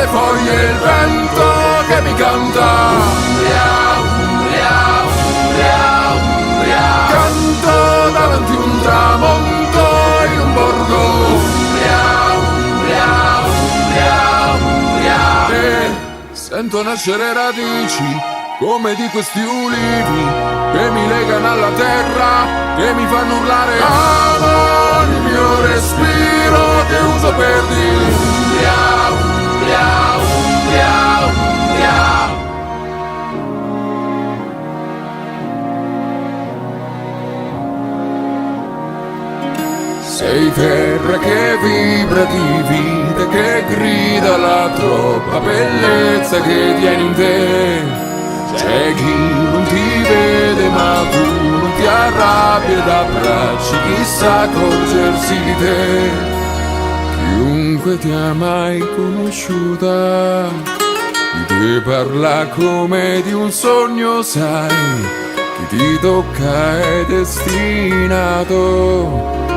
le foglie il vento che mi canta. Umbria, Umbria, Umbria, Umbria. Canto davanti un tramonto in un borgo. Umbria, Umbria, Umbria, Umbria. E sento nascere radici come di questi ulivi che mi legano alla terra, che mi fanno urlare. Amo il mio respiro che uso per dire Umbria, Umbria, Umbria, Umbria. Sei terra che vibra di vita, che grida la troppa bellezza che tieni in te. C'è chi non ti vede ma tu non ti arrabbi ed abbracci chi sa accorgersi di te. Chiunque ti ha mai conosciuta di te parla come di un sogno, sai, chi ti tocca è destinato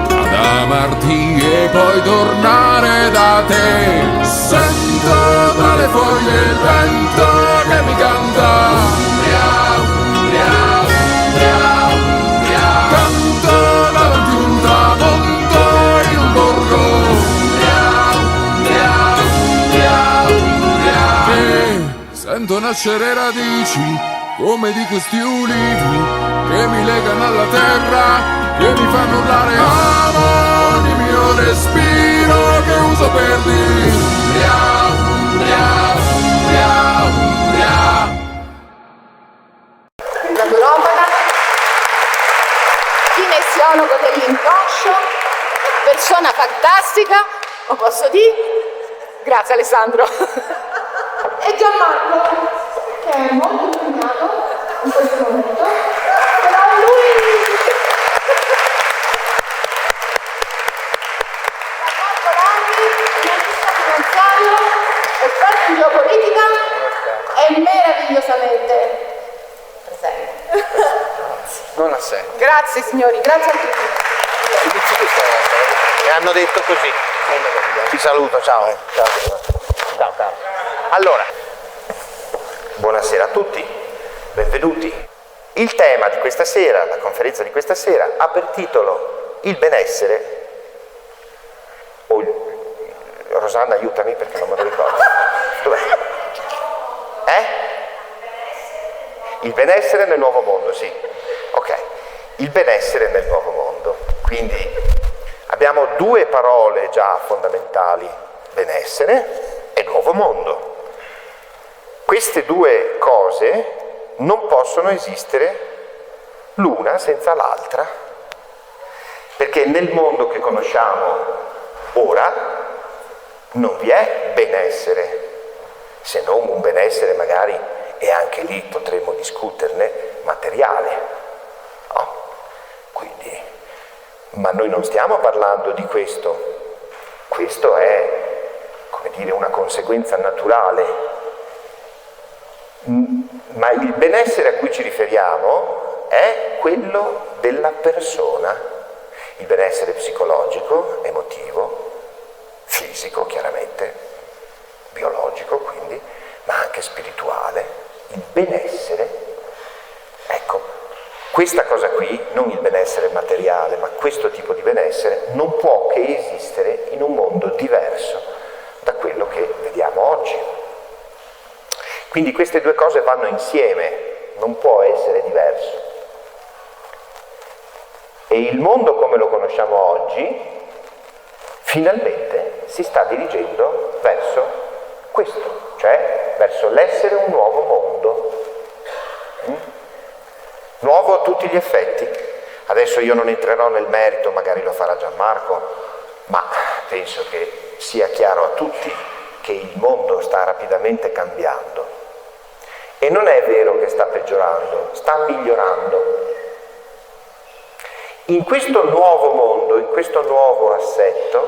ad amarti e poi tornare da te. Sento tra le foglie il vento che mi canta. Umbria, Umbria, Umbria, Umbria. Canto davanti un tramonto in un borgo. Umbria, Umbria, Umbria, Umbria. E sento nascere radici come di questi ulivi che mi legano alla terra, che mi fanno urlare. Amo il mio respiro che uso per dire Umbria, Umbria, Umbria, Umbria. Naturopata, kinesiologo dell'inconscio, persona fantastica, lo posso dire? Grazie Alessandro. E Gianmarco, che è molto impegnato in questo momento, però lui... Esperto in geopolitica e meravigliosamente presente. Non ha senso. Grazie signori, grazie a tutti. Mi hanno detto così. Ti saluto, ciao. Ciao. Ciao, ciao. Allora, buonasera a tutti, benvenuti. Il tema di questa sera, la conferenza di questa sera, ha per titolo il benessere. Rosanna, aiutami perché non me lo ricordo. Dov'è? Il benessere nel nuovo mondo, sì. Ok, il benessere nel nuovo mondo. Quindi abbiamo due parole già fondamentali, benessere e nuovo mondo. Queste due cose non possono esistere l'una senza l'altra, perché nel mondo che conosciamo ora non vi è benessere, se non un benessere magari, e anche lì potremmo discuterne, materiale, no? Quindi, ma noi non stiamo parlando di questo, questo è, come dire, una conseguenza naturale, ma il benessere a cui ci riferiamo è quello della persona, il benessere psicologico, emotivo, fisico chiaramente, biologico quindi, ma anche spirituale, il benessere. Ecco, questa cosa qui, non il benessere materiale, ma questo tipo di benessere non può che esistere in un mondo diverso da quello che vediamo oggi. Quindi queste due cose vanno insieme, non può essere diverso. E il mondo come lo conosciamo oggi finalmente si sta dirigendo verso questo, cioè verso l'essere un nuovo mondo. Nuovo a tutti gli effetti. Adesso io non entrerò nel merito, magari lo farà Gianmarco, ma penso che sia chiaro a tutti che il mondo sta rapidamente cambiando. E non è vero che sta peggiorando, sta migliorando. In questo nuovo mondo, in questo nuovo assetto,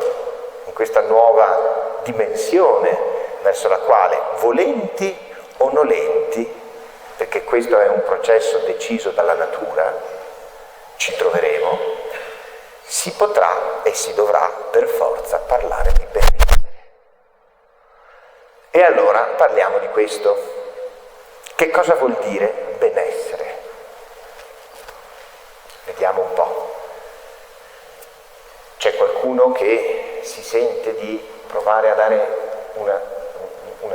in questa nuova dimensione verso la quale, volenti o nolenti, perché questo è un processo deciso dalla natura, ci troveremo, si potrà e si dovrà per forza parlare di benessere. E allora parliamo di questo. Che cosa vuol dire benessere? Vediamo un po'. C'è qualcuno che si sente di provare a dare una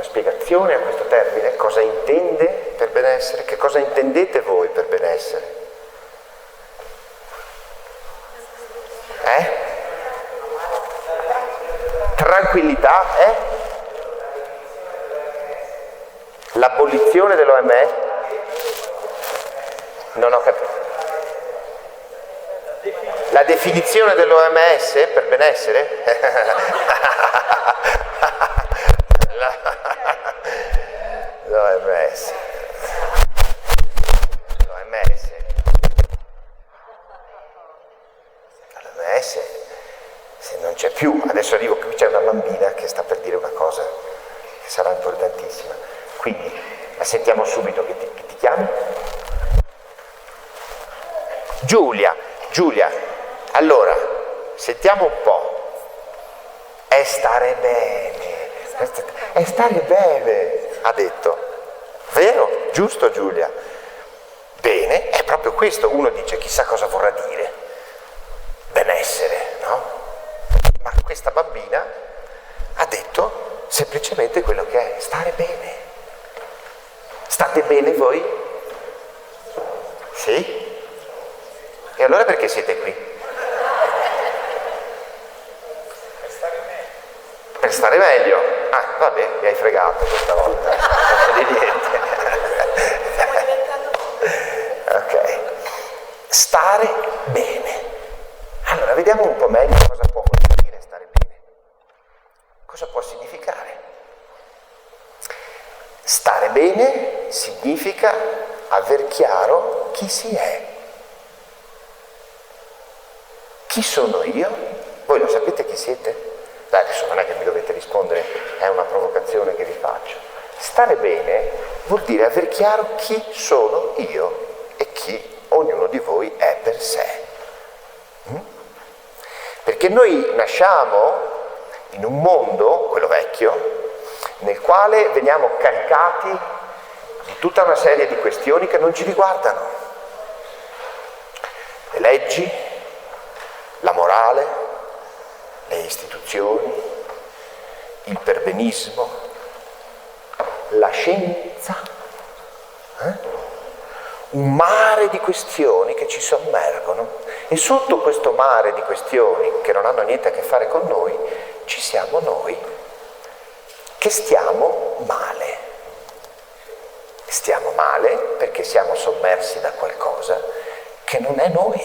spiegazione a questo termine? Cosa intende per benessere? Che cosa intendete voi per benessere? Tranquillità, L'abolizione dell'OMS? Non ho capito. La definizione dell'OMS per benessere? L'OMS. L'OMS se non c'è più. Adesso arrivo qui, c'è una bambina che sta per dire una cosa che sarà importantissima. Quindi la sentiamo subito. Che ti chiami? Giulia, allora, sentiamo un po'. È stare bene, ha detto. Vero? Giusto Giulia? Bene, è proprio questo. Uno dice, chissà cosa vorrà dire benessere, no? Ma questa bambina ha detto semplicemente quello che è, stare bene. State bene voi? Sì? E allora perché siete qui? Per stare meglio. Ah, vabbè, mi hai fregato questa volta. Non so di niente. Ok. Stare bene. Allora, vediamo un po' meglio cosa può dire stare bene. Cosa può significare? Stare bene significa aver chiaro chi si è. Chi sono io? Voi lo sapete chi siete? Dai, adesso non è che mi dovete rispondere, è una provocazione che vi faccio. Stare bene vuol dire aver chiaro chi sono io e chi ognuno di voi è per sé. Perché noi nasciamo in un mondo, quello vecchio, nel quale veniamo caricati di tutta una serie di questioni che non ci riguardano. Le leggi, la morale, le istituzioni, il perbenismo, la scienza, un mare di questioni che ci sommergono e sotto questo mare di questioni che non hanno niente a che fare con noi ci siamo noi che stiamo male. Stiamo male perché siamo sommersi da qualcosa che non è noi.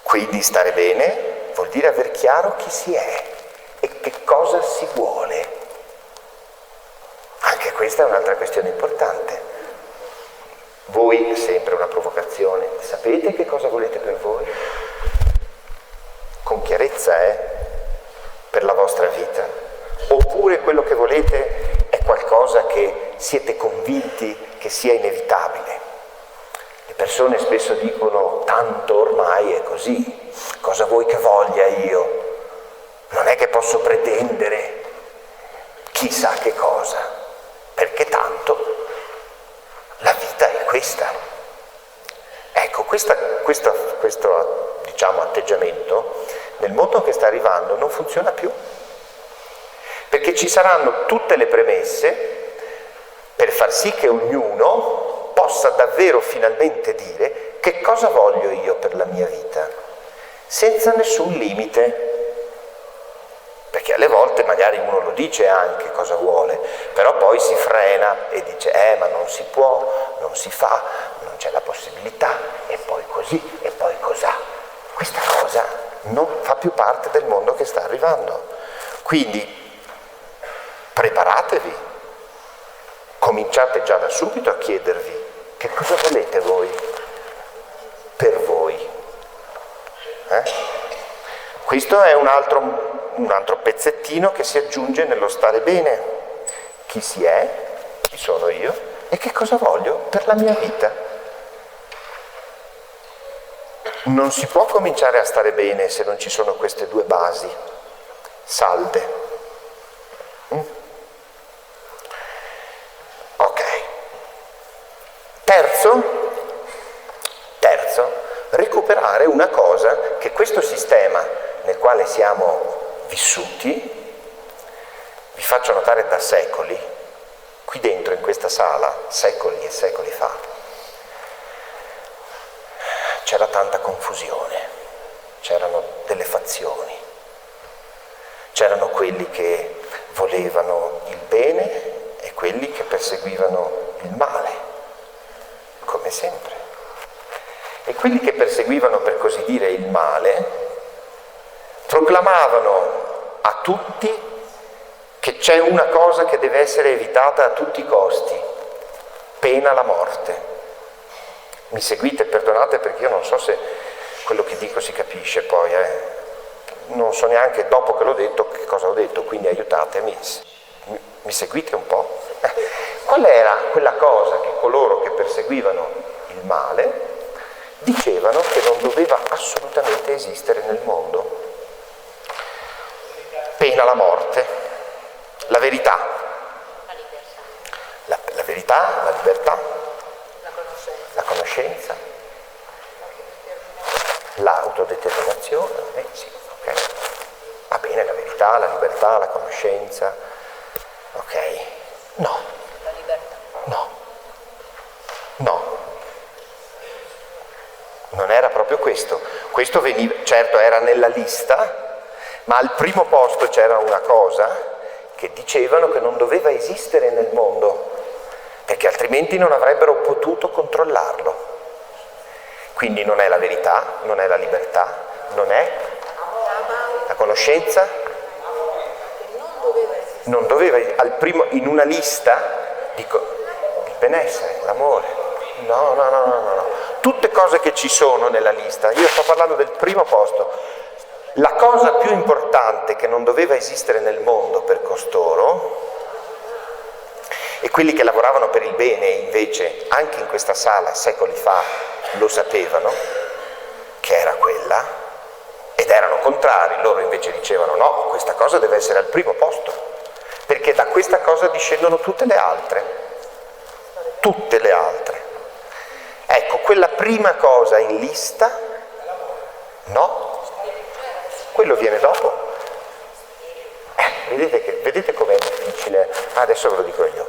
Quindi stare bene vuol dire aver chiaro chi si è e che cosa si vuole. Anche questa è un'altra questione importante. Voi, è sempre una provocazione, sapete che cosa volete per voi? Con chiarezza, per la vostra vita? Oppure quello che volete è qualcosa che siete convinti che sia inevitabile? Le persone spesso dicono, tanto ormai è così, cosa vuoi che voglia io? Non è che posso pretendere chissà che cosa, perché tanto la vita è questa. Ecco, questo diciamo atteggiamento nel mondo che sta arrivando non funziona più, perché ci saranno tutte le premesse per far sì che ognuno possa davvero finalmente dire che cosa voglio io per la mia vita, senza nessun limite. Perché alle volte magari uno lo dice anche cosa vuole, però poi si frena e dice ma non si può, non si fa, non c'è la possibilità, e poi così, e poi cos'ha. Questa cosa non fa più parte del mondo che sta arrivando. Quindi preparatevi, cominciate già da subito a chiedervi che cosa volete voi per voi. Questo è un altro pezzettino che si aggiunge nello stare bene. Chi si è, chi sono io e che cosa voglio per la mia vita. Non si può cominciare a stare bene se non ci sono queste due basi salde. Terzo, recuperare una cosa che questo sistema nel quale siamo vissuti, vi faccio notare da secoli, qui dentro in questa sala, secoli e secoli fa, c'era tanta confusione, c'erano delle fazioni, c'erano quelli che volevano il bene e quelli che perseguivano il male, come sempre. E quelli che perseguivano, per così dire, il male, proclamavano a tutti che c'è una cosa che deve essere evitata a tutti i costi, pena la morte. Mi seguite, perdonate perché io non so se quello che dico si capisce poi, non so neanche dopo che l'ho detto che cosa ho detto, quindi aiutatemi, mi seguite un po'? Qual era quella cosa che coloro che perseguivano il male dicevano che non doveva assolutamente esistere nel mondo? Pena la morte, la verità, la verità, la libertà, la conoscenza, l'autodeterminazione, sì, ok. Va bene, la verità, la libertà, la conoscenza, ok. No. La libertà. No. Non era proprio questo. Questo veniva, certo era nella lista, ma al primo posto c'era una cosa che dicevano che non doveva esistere nel mondo, perché altrimenti non avrebbero potuto controllarlo. Quindi non è la verità, non è la libertà, non è la conoscenza, non doveva al primo, in una lista, dico, il benessere, l'amore, no, tutte cose che ci sono nella lista, io sto parlando del primo posto. La cosa più importante che non doveva esistere nel mondo per costoro, e quelli che lavoravano per il bene invece anche in questa sala secoli fa lo sapevano, che era quella, ed erano contrari, loro invece dicevano no, questa cosa deve essere al primo posto, perché da questa cosa discendono tutte le altre. Ecco, quella prima cosa in lista, no, quello viene dopo. Vedete com'è difficile? Adesso ve lo dico io.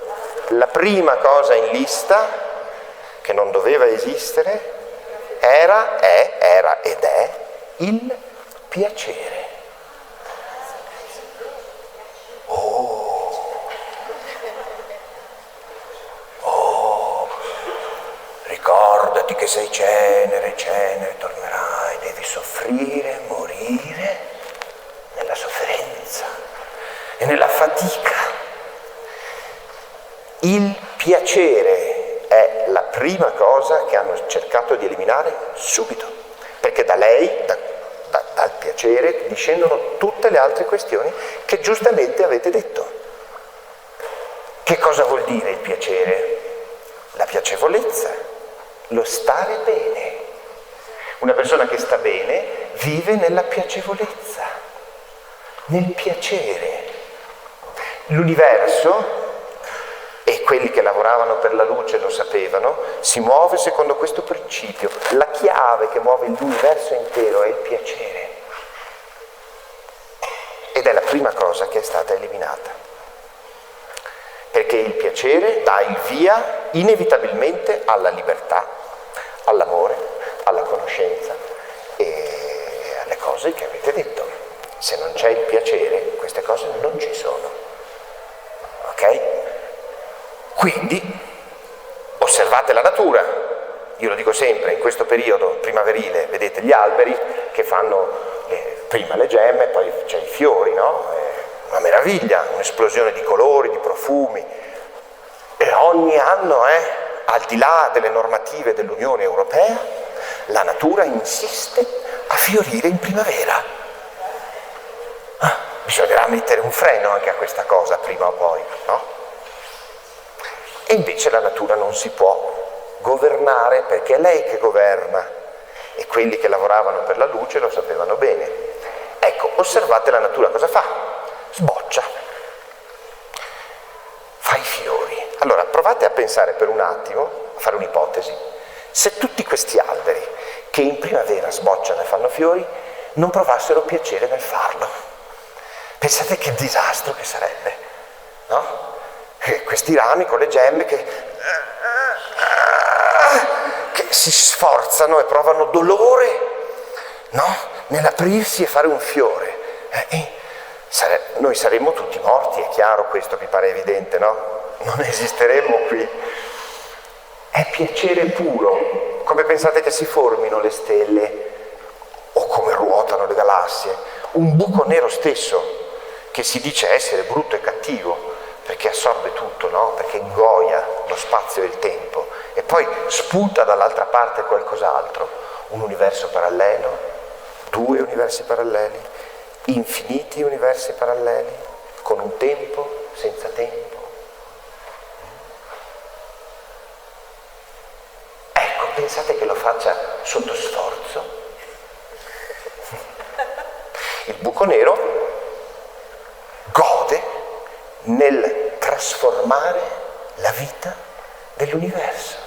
La prima cosa in lista che non doveva esistere era ed è il piacere. Ricordati che sei cenere, tornerai, devi soffrire, morire nella sofferenza e nella fatica. Il piacere è la prima cosa che hanno cercato di eliminare subito, perché da lei, dal piacere, discendono tutte le altre questioni che giustamente avete detto. Che cosa vuol dire il piacere? La piacevolezza, lo stare bene. Una persona che sta bene vive nella piacevolezza, nel piacere. L'universo, e quelli che lavoravano per la luce lo sapevano, si muove secondo questo principio. La chiave che muove l'universo intero è il piacere. Ed è la prima cosa che è stata eliminata. Perché il piacere dà il via inevitabilmente alla libertà, all'amore, alla conoscenza e alle cose che avete detto. Se non c'è il piacere, queste cose non ci sono. Ok? Quindi osservate la natura. Io lo dico sempre, in questo periodo primaverile vedete gli alberi che fanno prima le gemme, poi c'è i fiori, no? Una meraviglia, un'esplosione di colori, di profumi. E ogni anno, al di là delle normative dell'Unione Europea, la natura insiste a fiorire in primavera. Bisognerà mettere un freno anche a questa cosa prima o poi, no? E invece la natura non si può governare perché è lei che governa e quelli che lavoravano per la luce lo sapevano bene. Ecco, osservate la natura, cosa fa? Sboccia, fa i fiori. Allora provate a pensare per un attimo, fare un'ipotesi, se tutti questi alberi che in primavera sbocciano e fanno fiori non provassero piacere nel farlo. Pensate che disastro che sarebbe, no? Questi rami con le gemme che si sforzano e provano dolore, no? Nell'aprirsi e fare un fiore. Noi saremmo tutti morti, è chiaro questo, mi pare evidente, no? Non esisteremmo qui. È piacere puro. Come pensate che si formino le stelle o come ruotano le galassie? Un buco nero stesso, che si dice essere brutto e cattivo, perché assorbe tutto, no? Perché ingoia lo spazio e il tempo e poi sputa dall'altra parte qualcos'altro. Un universo parallelo, 2 universi paralleli, infiniti universi paralleli, con un tempo senza tempo. Ecco, pensate che lo faccia sotto sforzo? Il buco nero gode nel trasformare la vita dell'universo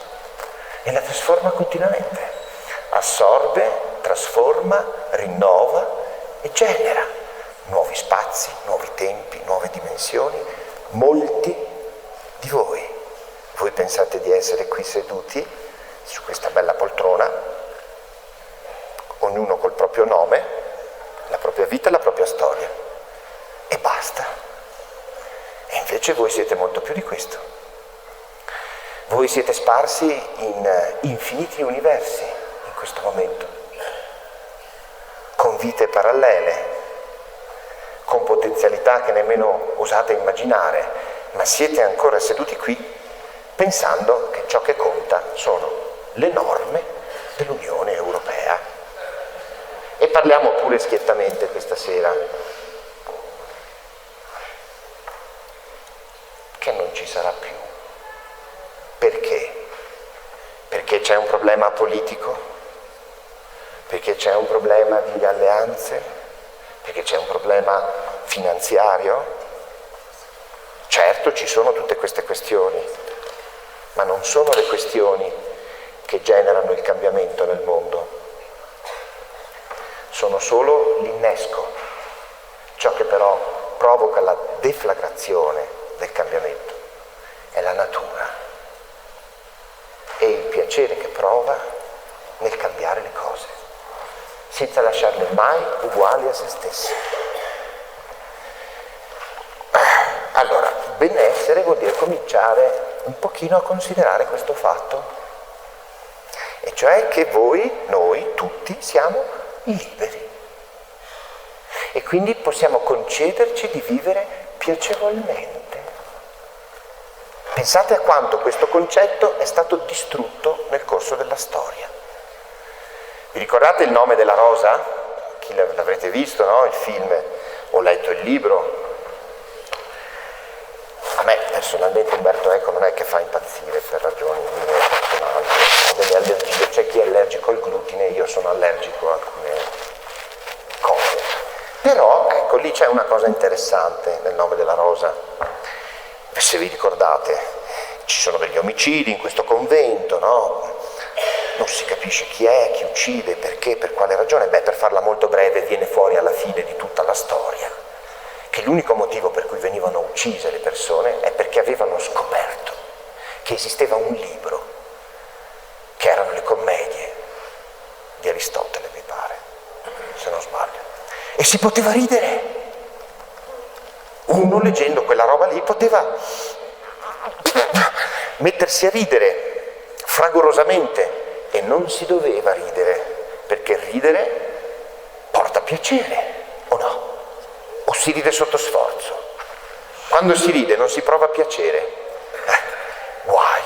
e la trasforma continuamente. Assorbe, trasforma, rinnova e genera nuovi spazi, nuovi tempi, nuove dimensioni. Molti di voi. Voi pensate di essere qui seduti su questa bella poltrona, ognuno col proprio nome, la propria vita e la propria storia. E basta. E invece voi siete molto più di questo. Voi siete sparsi in infiniti universi in questo momento, con vite parallele, con potenzialità che nemmeno osate immaginare, ma siete ancora seduti qui pensando che ciò che conta sono le norme dell'Unione Europea. E parliamo pure schiettamente questa sera che non ci sarà più. Perché? Perché c'è un problema politico? Perché c'è un problema di alleanze? Perché c'è un problema finanziario? Certo, ci sono tutte queste questioni, ma non sono le questioni che generano il cambiamento nel mondo. Sono solo l'innesco. Ciò che però provoca la deflagrazione del cambiamento è la natura e il piacere che prova nel cambiare le cose, senza lasciarle mai uguali a se stesse. Allora, benessere vuol dire cominciare un pochino a considerare questo fatto, e cioè che noi tutti siamo liberi e quindi possiamo concederci di vivere piacevolmente. Pensate a quanto questo concetto è stato distrutto nel corso della storia. Vi ricordate Il nome della rosa? Chi l'avrete visto, no? Il film, ho letto il libro. A me personalmente Umberto Eco non è che fa impazzire per ragioni mie personali. Ho delle allergie, c'è chi è allergico al glutine, io sono allergico a alcune cose. Però ecco, lì c'è una cosa interessante nel nome della rosa. Se vi ricordate, ci sono degli omicidi in questo convento, no? Non si capisce chi è, chi uccide, perché, per quale ragione. Beh, per farla molto breve, viene fuori alla fine di tutta la storia che l'unico motivo per cui venivano uccise le persone è perché avevano scoperto che esisteva un libro, che erano le commedie di Aristotele, mi pare, se non sbaglio, e si poteva ridere. Uno leggendo quella roba lì poteva mettersi a ridere fragorosamente e non si doveva ridere, perché ridere porta piacere, o no? O si ride sotto sforzo? Quando si ride non si prova piacere, guai,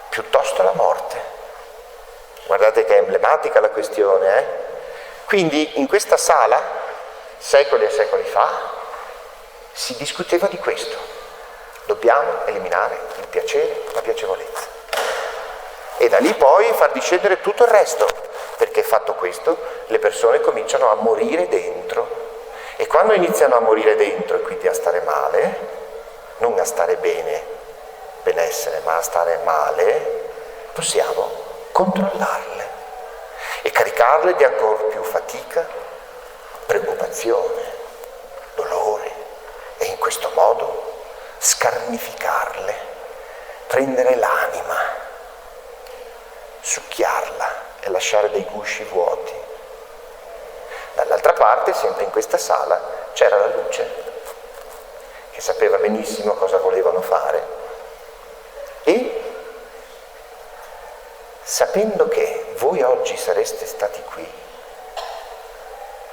piuttosto la morte. Guardate che è emblematica la questione, eh? Quindi in questa sala, secoli e secoli fa, si discuteva di questo. Dobbiamo eliminare il piacere, la piacevolezza. E da lì poi far discendere tutto il resto, perché fatto questo le persone cominciano a morire dentro. E quando iniziano a morire dentro e quindi a stare male, non a stare bene, benessere, ma a stare male, possiamo controllarle e caricarle di ancor più fatica, preoccupazione, dolore e in questo modo scarnificarle, prendere l'anima, succhiarla e lasciare dei gusci vuoti. Dall'altra parte, sempre in questa sala, c'era la luce, che sapeva benissimo cosa volevano fare e, sapendo che voi oggi sareste stati qui,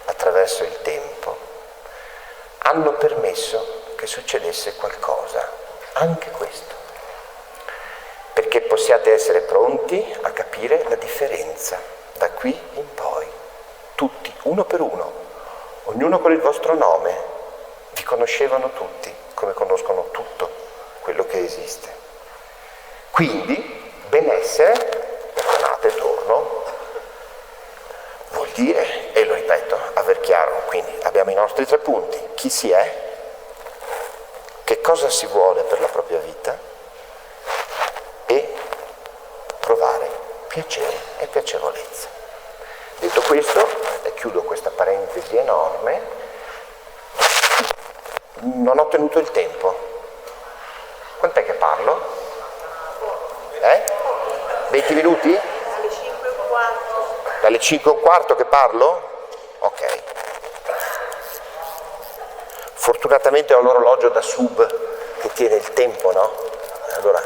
attraverso il tempo, hanno permesso che succedesse qualcosa, anche questo, perché possiate essere pronti a capire la differenza da qui in poi, tutti, uno per uno, ognuno con il vostro nome. Vi conoscevano tutti, come conoscono tutto quello che esiste. Quindi, benessere, perdonate, torno, vuol dire, e lo ripeto, aver chiaro, quindi abbiamo i nostri 3 punti, chi si è, che cosa si vuole per la propria vita e provare piacere e piacevolezza. Detto questo, e chiudo questa parentesi enorme, non ho tenuto il tempo. Quant'è che parlo? 20 minuti? Alle 5:15. Dalle 5:15 che parlo? Ok. Fortunatamente ho l'orologio da sub che tiene il tempo, no? Allora,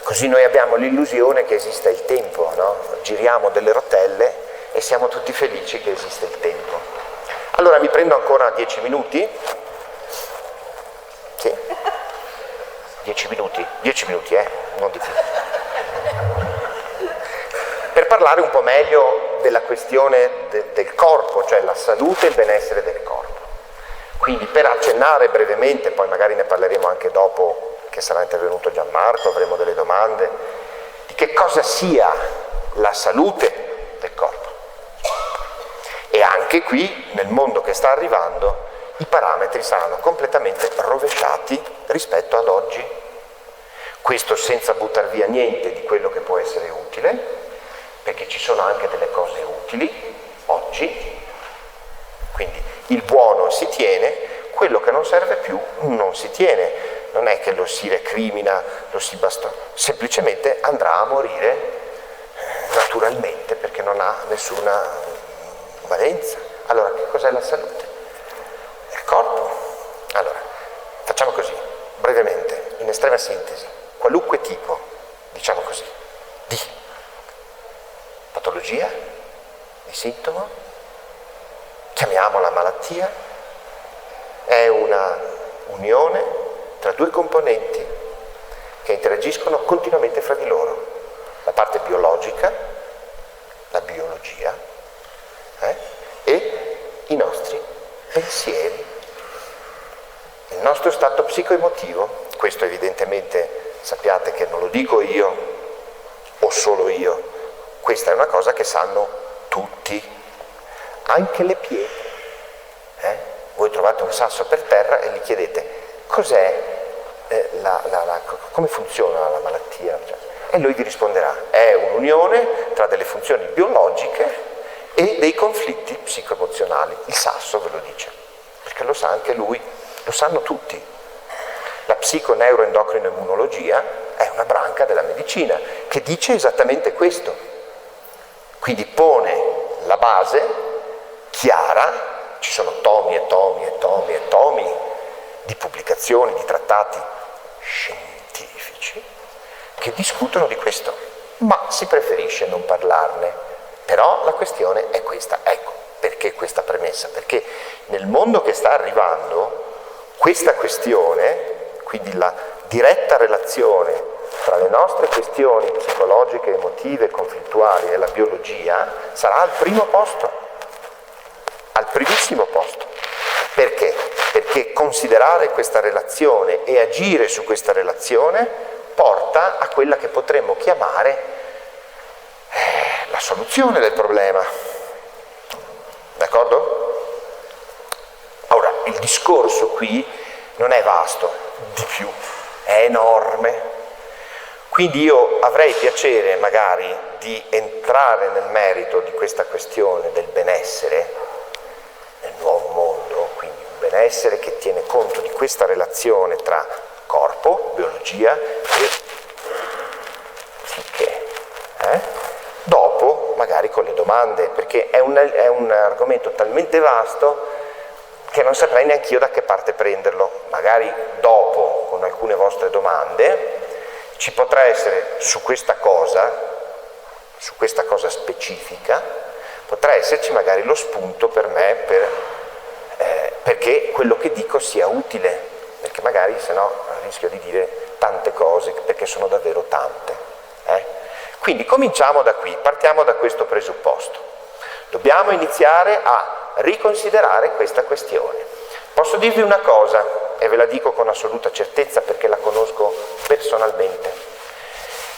così noi abbiamo l'illusione che esista il tempo, no? Giriamo delle rotelle e siamo tutti felici che esiste il tempo. Allora mi prendo ancora 10 minuti? Sì? 10 minuti? 10 minuti, non di più. Per parlare un po' meglio della questione del corpo, cioè la salute e il benessere del corpo. Quindi per accennare brevemente, poi magari ne parleremo anche dopo che sarà intervenuto Gianmarco, avremo delle domande, di che cosa sia la salute del corpo. E anche qui, nel mondo che sta arrivando, i parametri saranno completamente rovesciati rispetto ad oggi. Questo senza buttar via niente di quello che può essere utile, perché ci sono anche delle cose utili oggi, quindi il buono si tiene, quello che non serve più non si tiene, non è che lo si recrimina, lo si bastona, semplicemente andrà a morire naturalmente perché non ha nessuna valenza. Allora, che cos'è la salute? Il corpo. Allora, facciamo così, brevemente, in estrema sintesi, qualunque tipo, diciamo così, di patologia, di sintomo, chiamiamola malattia, è una unione tra 2 componenti che interagiscono continuamente fra di loro. La parte biologica, la biologia, e i nostri pensieri, il nostro stato psicoemotivo. Questo evidentemente sappiate che non lo dico io o solo io, questa è una cosa che sanno tutti, anche le pietre. Voi trovate un sasso per terra e gli chiedete cos'è, come funziona la malattia, e lui vi risponderà, è un'unione tra delle funzioni biologiche e dei conflitti psicoemozionali. Il sasso ve lo dice, perché lo sa anche lui, lo sanno tutti. La psiconeuroendocrinoimmunologia è una branca della medicina che dice esattamente questo. Quindi pone la base chiara, ci sono tomi e tomi e tomi e tomi di pubblicazioni, di trattati scientifici che discutono di questo, ma si preferisce non parlarne. Però la questione è questa, ecco, perché questa premessa? Perché nel mondo che sta arrivando questa questione, quindi la diretta relazione tra le nostre questioni psicologiche, emotive, conflittuali e la biologia, sarà al primo posto, al primissimo posto. Perché? Perché considerare questa relazione e agire su questa relazione porta a quella che potremmo chiamare la soluzione del problema. D'accordo? Ora, il discorso qui non è vasto, di più. è enorme. Quindi io avrei piacere magari di entrare nel merito di questa questione del benessere nel nuovo mondo, quindi un benessere che tiene conto di questa relazione tra corpo, biologia e psiche. Dopo, magari con le domande, perché è un argomento talmente vasto che non saprei neanche io da che parte prenderlo. Magari dopo, con alcune vostre domande, ci potrà essere su questa cosa specifica, potrà esserci magari lo spunto per me perché quello che dico sia utile, perché magari se no rischio di dire tante cose, perché sono davvero tante. Quindi cominciamo da qui, partiamo da questo presupposto. Dobbiamo iniziare a riconsiderare questa questione. Posso dirvi una cosa, e ve la dico con assoluta certezza perché la conosco personalmente,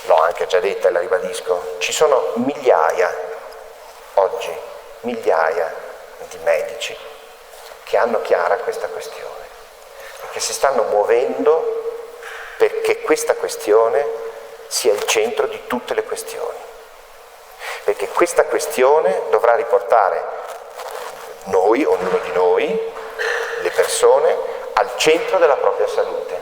l'ho anche già detta e la ribadisco, ci sono migliaia di medici che hanno chiara questa questione, che si stanno muovendo perché questa questione sia il centro di tutte le questioni, perché questa questione dovrà riportare noi, ognuno di noi, le persone, al centro della propria salute,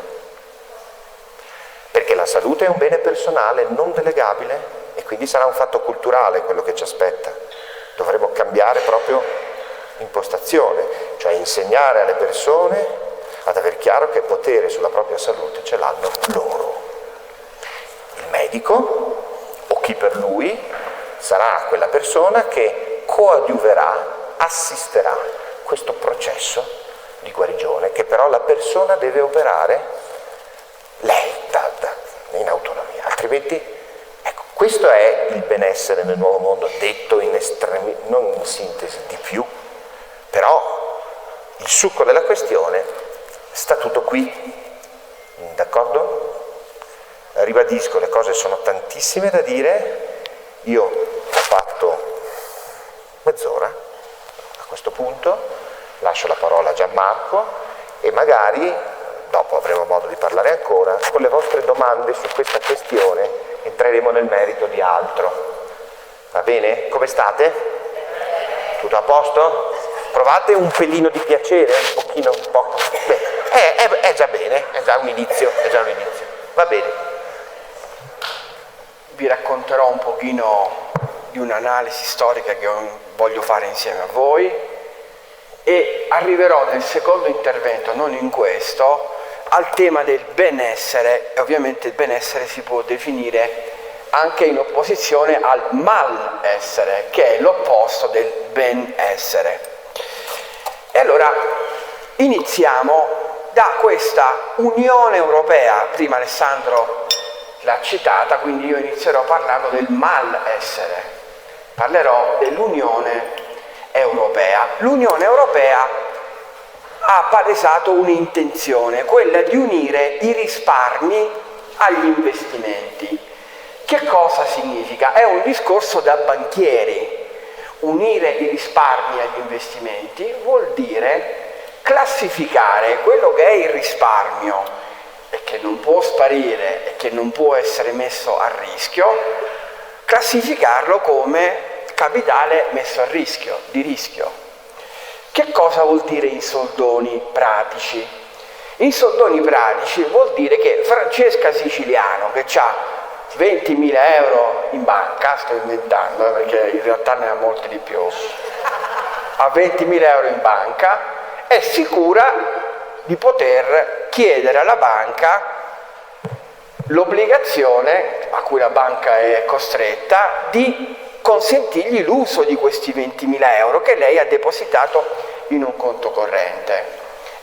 perché la salute è un bene personale non delegabile e quindi sarà un fatto culturale quello che ci aspetta. Dovremo cambiare proprio impostazione, cioè insegnare alle persone ad aver chiaro che potere sulla propria salute ce l'hanno loro. Il medico o chi per lui sarà quella persona che coadiuverà, assisterà questo processo di guarigione che però la persona deve operare lei in autonomia, altrimenti ecco, questo è il benessere nel nuovo mondo, detto in estremi, non in sintesi di più, però il succo della questione sta tutto qui, d'accordo? Ribadisco, le cose sono tantissime da dire, io ho fatto mezz'ora a questo punto, lascio la parola a Gianmarco e magari dopo avremo modo di parlare ancora, con le vostre domande su questa questione entreremo nel merito di altro. Va bene? Come state? Tutto a posto? Provate un pelino di piacere, un pochino, un po'. Beh, è già bene, è già un inizio. Va bene. Vi racconterò un pochino di un'analisi storica che voglio fare insieme a voi e arriverò nel secondo intervento, non in questo, al tema del benessere, e ovviamente il benessere si può definire anche in opposizione al malessere, che è l'opposto del benessere. E allora iniziamo da questa Unione Europea, prima Alessandro l'ha citata, quindi io inizierò parlando del malessere, parlerò dell'Unione Europea. L'Unione Europea ha palesato un'intenzione, quella di unire i risparmi agli investimenti. Che cosa significa? È un discorso da banchieri. Unire i risparmi agli investimenti vuol dire classificare quello che è il risparmio e che non può sparire e che non può essere messo a rischio, classificarlo come capitale messo a rischio, di rischio. Che cosa vuol dire in soldoni pratici? In soldoni pratici vuol dire che Francesca Siciliano, che ha 20.000 euro in banca, sto inventando perché in realtà ne ha molti di più, ha 20.000 euro in banca, è sicura di poter chiedere alla banca l'obbligazione, a cui la banca è costretta, di consentirgli l'uso di questi 20.000 euro che lei ha depositato in un conto corrente,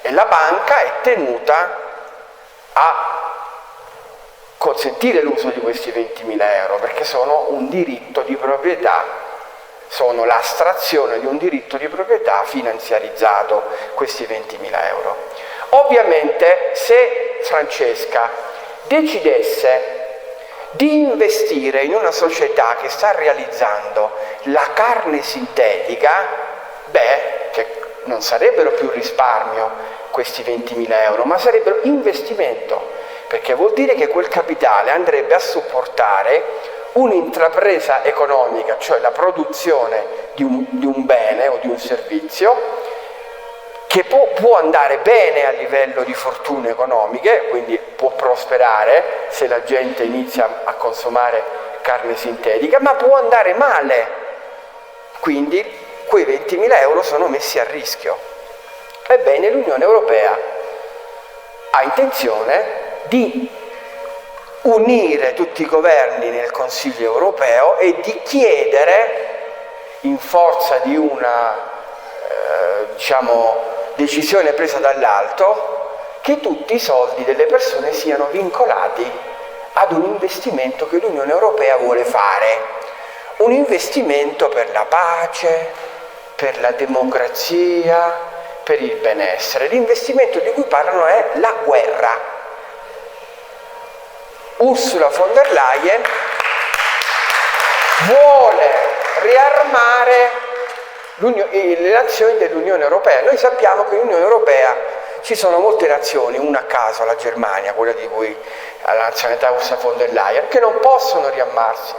e la banca è tenuta a consentire l'uso di questi 20.000 euro perché sono un diritto di proprietà, sono l'astrazione di un diritto di proprietà finanziarizzato, questi 20.000 euro. Ovviamente se Francesca decidesse di investire in una società che sta realizzando la carne sintetica, che non sarebbero più risparmio questi 20.000 euro, ma sarebbero investimento, perché vuol dire che quel capitale andrebbe a supportare un'intrapresa economica, cioè la produzione di un bene o di un servizio, che può andare bene a livello di fortune economiche, quindi può prosperare se la gente inizia a consumare carne sintetica, ma può andare male, quindi quei 20.000 euro sono messi a rischio. Ebbene, l'Unione Europea ha intenzione di unire tutti i governi nel Consiglio Europeo e di chiedere, in forza di una decisione presa dall'alto, che tutti i soldi delle persone siano vincolati ad un investimento che l'Unione Europea vuole fare, un investimento per la pace, per la democrazia, per il benessere. L'investimento di cui parlano è la guerra. Ursula von der Leyen vuole riarmare le nazioni dell'Unione Europea. Noi sappiamo che nell'Unione Europea ci sono molte nazioni, una a caso, la Germania, quella di cui ha la nazionalità Ursula von der Leyen, che non possono riarmarsi,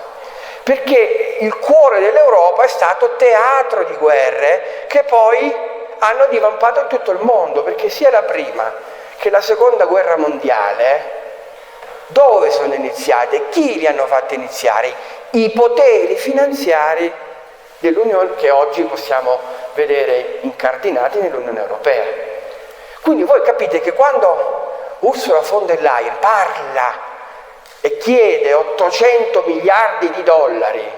perché il cuore dell'Europa è stato teatro di guerre che poi hanno divampato in tutto il mondo, perché sia la prima che la seconda guerra mondiale, dove sono iniziate? Chi li hanno fatti iniziare? I poteri finanziari dell'Unione, che oggi possiamo vedere incardinati nell'Unione Europea. Quindi voi capite che quando Ursula von der Leyen parla e chiede 800 miliardi di dollari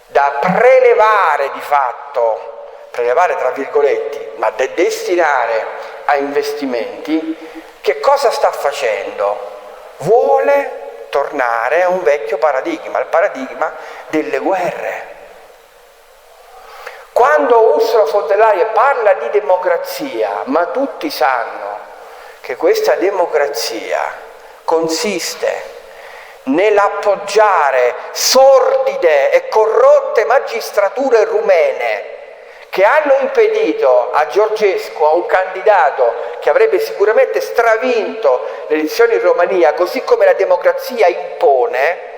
da prelevare di fatto, prelevare tra virgoletti, ma da destinare a investimenti, che cosa sta facendo? Vuole tornare a un vecchio paradigma, il paradigma delle guerre. Quando Ursula von der Leyen parla di democrazia, ma tutti sanno che questa democrazia consiste nell'appoggiare sordide e corrotte magistrature rumene che hanno impedito a Georgescu, a un candidato che avrebbe sicuramente stravinto le elezioni in Romania, così come la democrazia impone,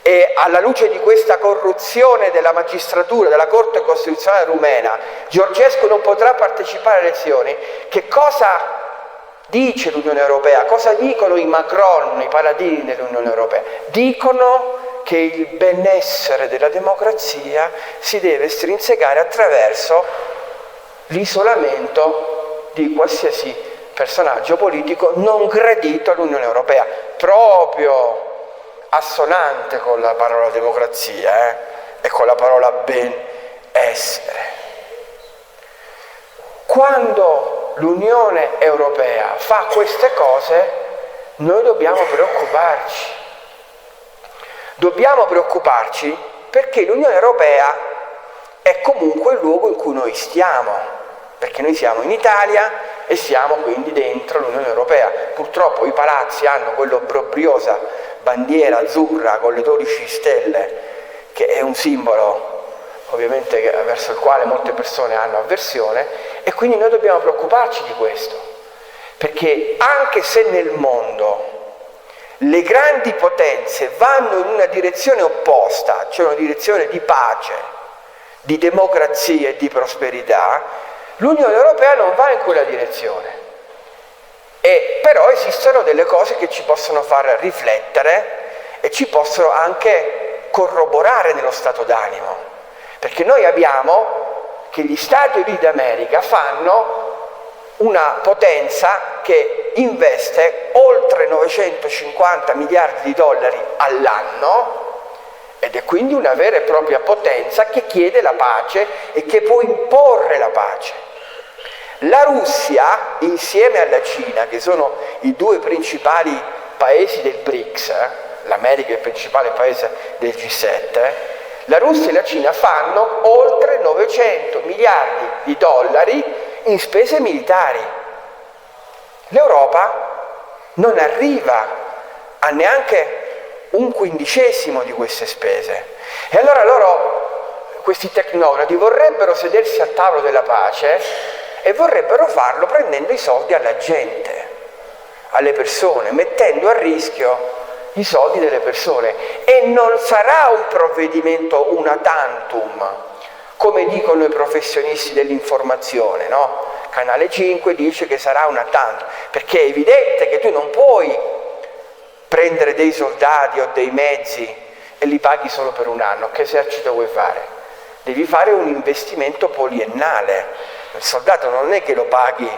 e alla luce di questa corruzione della magistratura, della Corte Costituzionale rumena, Georgescu non potrà partecipare alle elezioni. Che cosa dice l'Unione Europea? Cosa dicono i Macron, i paladini dell'Unione Europea? Dicono che il benessere della democrazia si deve estrinsecare attraverso l'isolamento di qualsiasi personaggio politico non gradito all'Unione Europea, proprio assonante con la parola democrazia e con la parola benessere. Quando l'Unione Europea fa queste cose, noi dobbiamo preoccuparci. Dobbiamo preoccuparci perché l'Unione Europea è comunque il luogo in cui noi stiamo, perché noi siamo in Italia e siamo quindi dentro l'Unione Europea. Purtroppo i palazzi hanno quell'obbrobriosa bandiera azzurra con le 12 stelle, che è un simbolo ovviamente verso il quale molte persone hanno avversione, e quindi noi dobbiamo preoccuparci di questo, perché anche se nel mondo le grandi potenze vanno in una direzione opposta, cioè una direzione di pace, di democrazia e di prosperità, l'Unione Europea non va in quella direzione. E però esistono delle cose che ci possono far riflettere e ci possono anche corroborare nello stato d'animo, perché noi abbiamo che gli Stati Uniti d'America fanno una potenza che investe oltre 950 miliardi di dollari all'anno, ed è quindi una vera e propria potenza che chiede la pace e che può imporre la pace. La Russia, insieme alla Cina, che sono i due principali paesi del BRICS, l'America è il principale paese del G7, la Russia e la Cina fanno oltre 900 miliardi di dollari in spese militari. L'Europa non arriva a neanche un quindicesimo di queste spese. E allora questi tecnocrati, vorrebbero sedersi al tavolo della pace e vorrebbero farlo prendendo i soldi alla gente. alle persone, mettendo a rischio i soldi delle persone. E non sarà un provvedimento una tantum, come dicono i professionisti dell'informazione, no? Canale 5 dice che sarà una tantum, perché è evidente che tu non puoi prendere dei soldati o dei mezzi e li paghi solo per un anno. Che esercito vuoi fare? Devi fare un investimento poliennale. Il soldato non è che lo paghi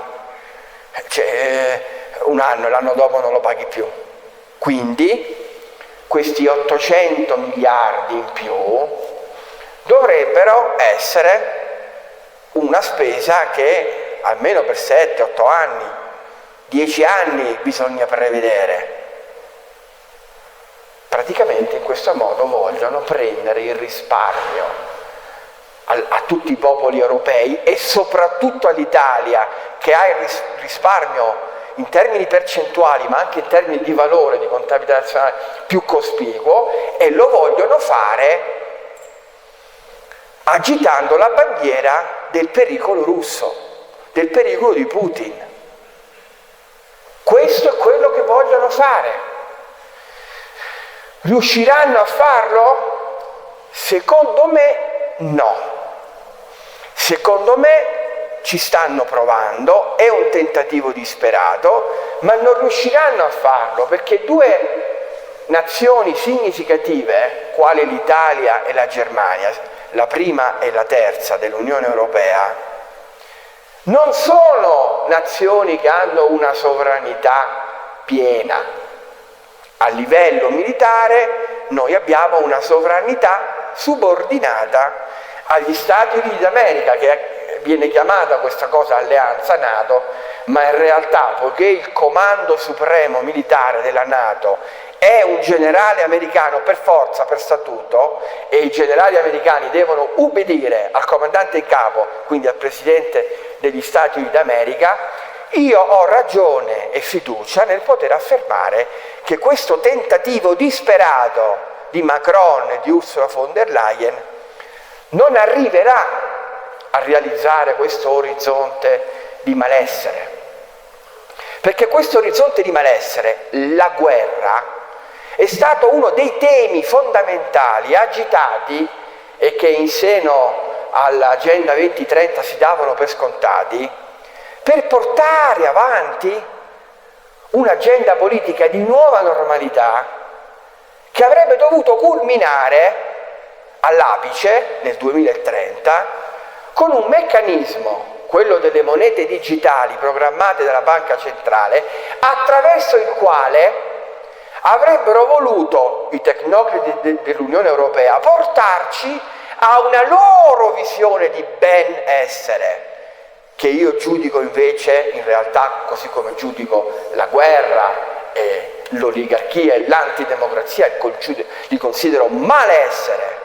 un anno e l'anno dopo non lo paghi più. Quindi questi 800 miliardi in più dovrebbero essere una spesa che almeno per 7-8 anni, 10 anni bisogna prevedere. Praticamente in questo modo vogliono prendere il risparmio a tutti i popoli europei e soprattutto all'Italia, che ha il risparmio in termini percentuali ma anche in termini di valore di contabilità nazionale più cospicuo, e lo vogliono fare agitando la bandiera del pericolo russo, del pericolo di Putin. Questo è quello che vogliono fare. Riusciranno a farlo? Secondo me no. Secondo me ci stanno provando, è un tentativo disperato, ma non riusciranno a farlo perché due nazioni significative, quali l'Italia e la Germania, la prima e la terza dell'Unione Europea, non sono nazioni che hanno una sovranità piena. A livello militare noi abbiamo una sovranità subordinata agli Stati Uniti d'America, che viene chiamata questa cosa alleanza NATO, ma in realtà, poiché il comando supremo militare della NATO è un generale americano per forza, per statuto, e i generali americani devono ubbidire al comandante in capo, quindi al Presidente degli Stati Uniti d'America, io ho ragione e fiducia nel poter affermare che questo tentativo disperato di Macron e di Ursula von der Leyen non arriverà a realizzare questo orizzonte di malessere. Perché questo orizzonte di malessere, la guerra, è stato uno dei temi fondamentali agitati e che in seno all'Agenda 2030 si davano per scontati, per portare avanti un'agenda politica di nuova normalità che avrebbe dovuto culminare all'apice nel 2030 con un meccanismo, quello delle monete digitali programmate dalla Banca Centrale, attraverso il quale avrebbero voluto i tecnocrati dell'Unione Europea portarci a una loro visione di benessere, che io giudico invece, in realtà, così come giudico la guerra e l'oligarchia e l'antidemocrazia, li considero malessere,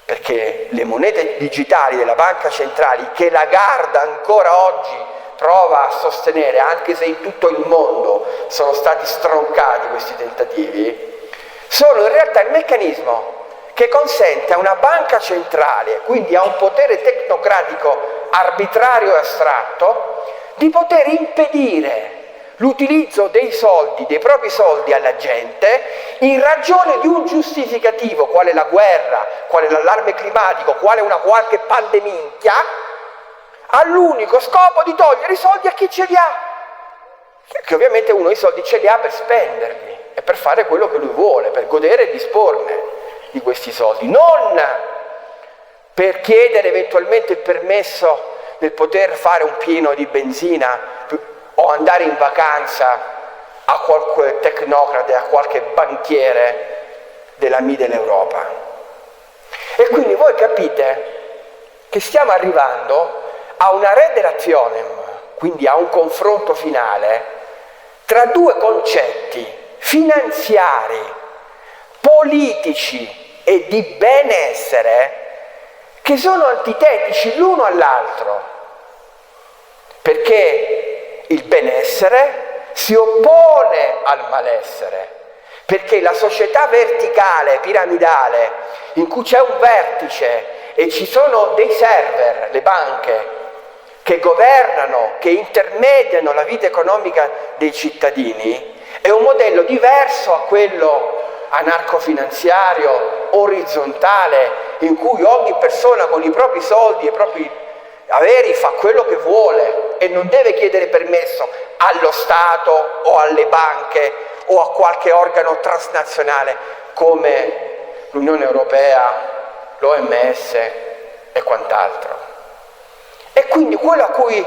perché le monete digitali della Banca Centrale, che Lagarde ancora oggi prova a sostenere, anche se in tutto il mondo sono stati stroncati questi tentativi, sono in realtà il meccanismo che consente a una banca centrale, quindi a un potere tecnocratico arbitrario e astratto, di poter impedire l'utilizzo dei soldi, dei propri soldi alla gente, in ragione di un giustificativo, quale la guerra, quale l'allarme climatico, quale una qualche pandeminchia, all'unico scopo di togliere i soldi a chi ce li ha. Che ovviamente uno i soldi ce li ha per spenderli e per fare quello che lui vuole, per godere e disporne di questi soldi, non per chiedere eventualmente il permesso del poter fare un pieno di benzina o andare in vacanza a qualche tecnocrate, a qualche banchiere della Middle Europa. E quindi voi capite che stiamo arrivando a una redelationem, quindi a un confronto finale tra due concetti finanziari, politici e di benessere che sono antitetici l'uno all'altro, perché il benessere si oppone al malessere, perché la società verticale, piramidale, in cui c'è un vertice e ci sono dei server, le banche, che governano, che intermediano la vita economica dei cittadini, è un modello diverso a quello anarcofinanziario, orizzontale, in cui ogni persona con i propri soldi e i propri averi fa quello che vuole e non deve chiedere permesso allo Stato o alle banche o a qualche organo transnazionale come l'Unione Europea, l'OMS e quant'altro. E quindi quello a cui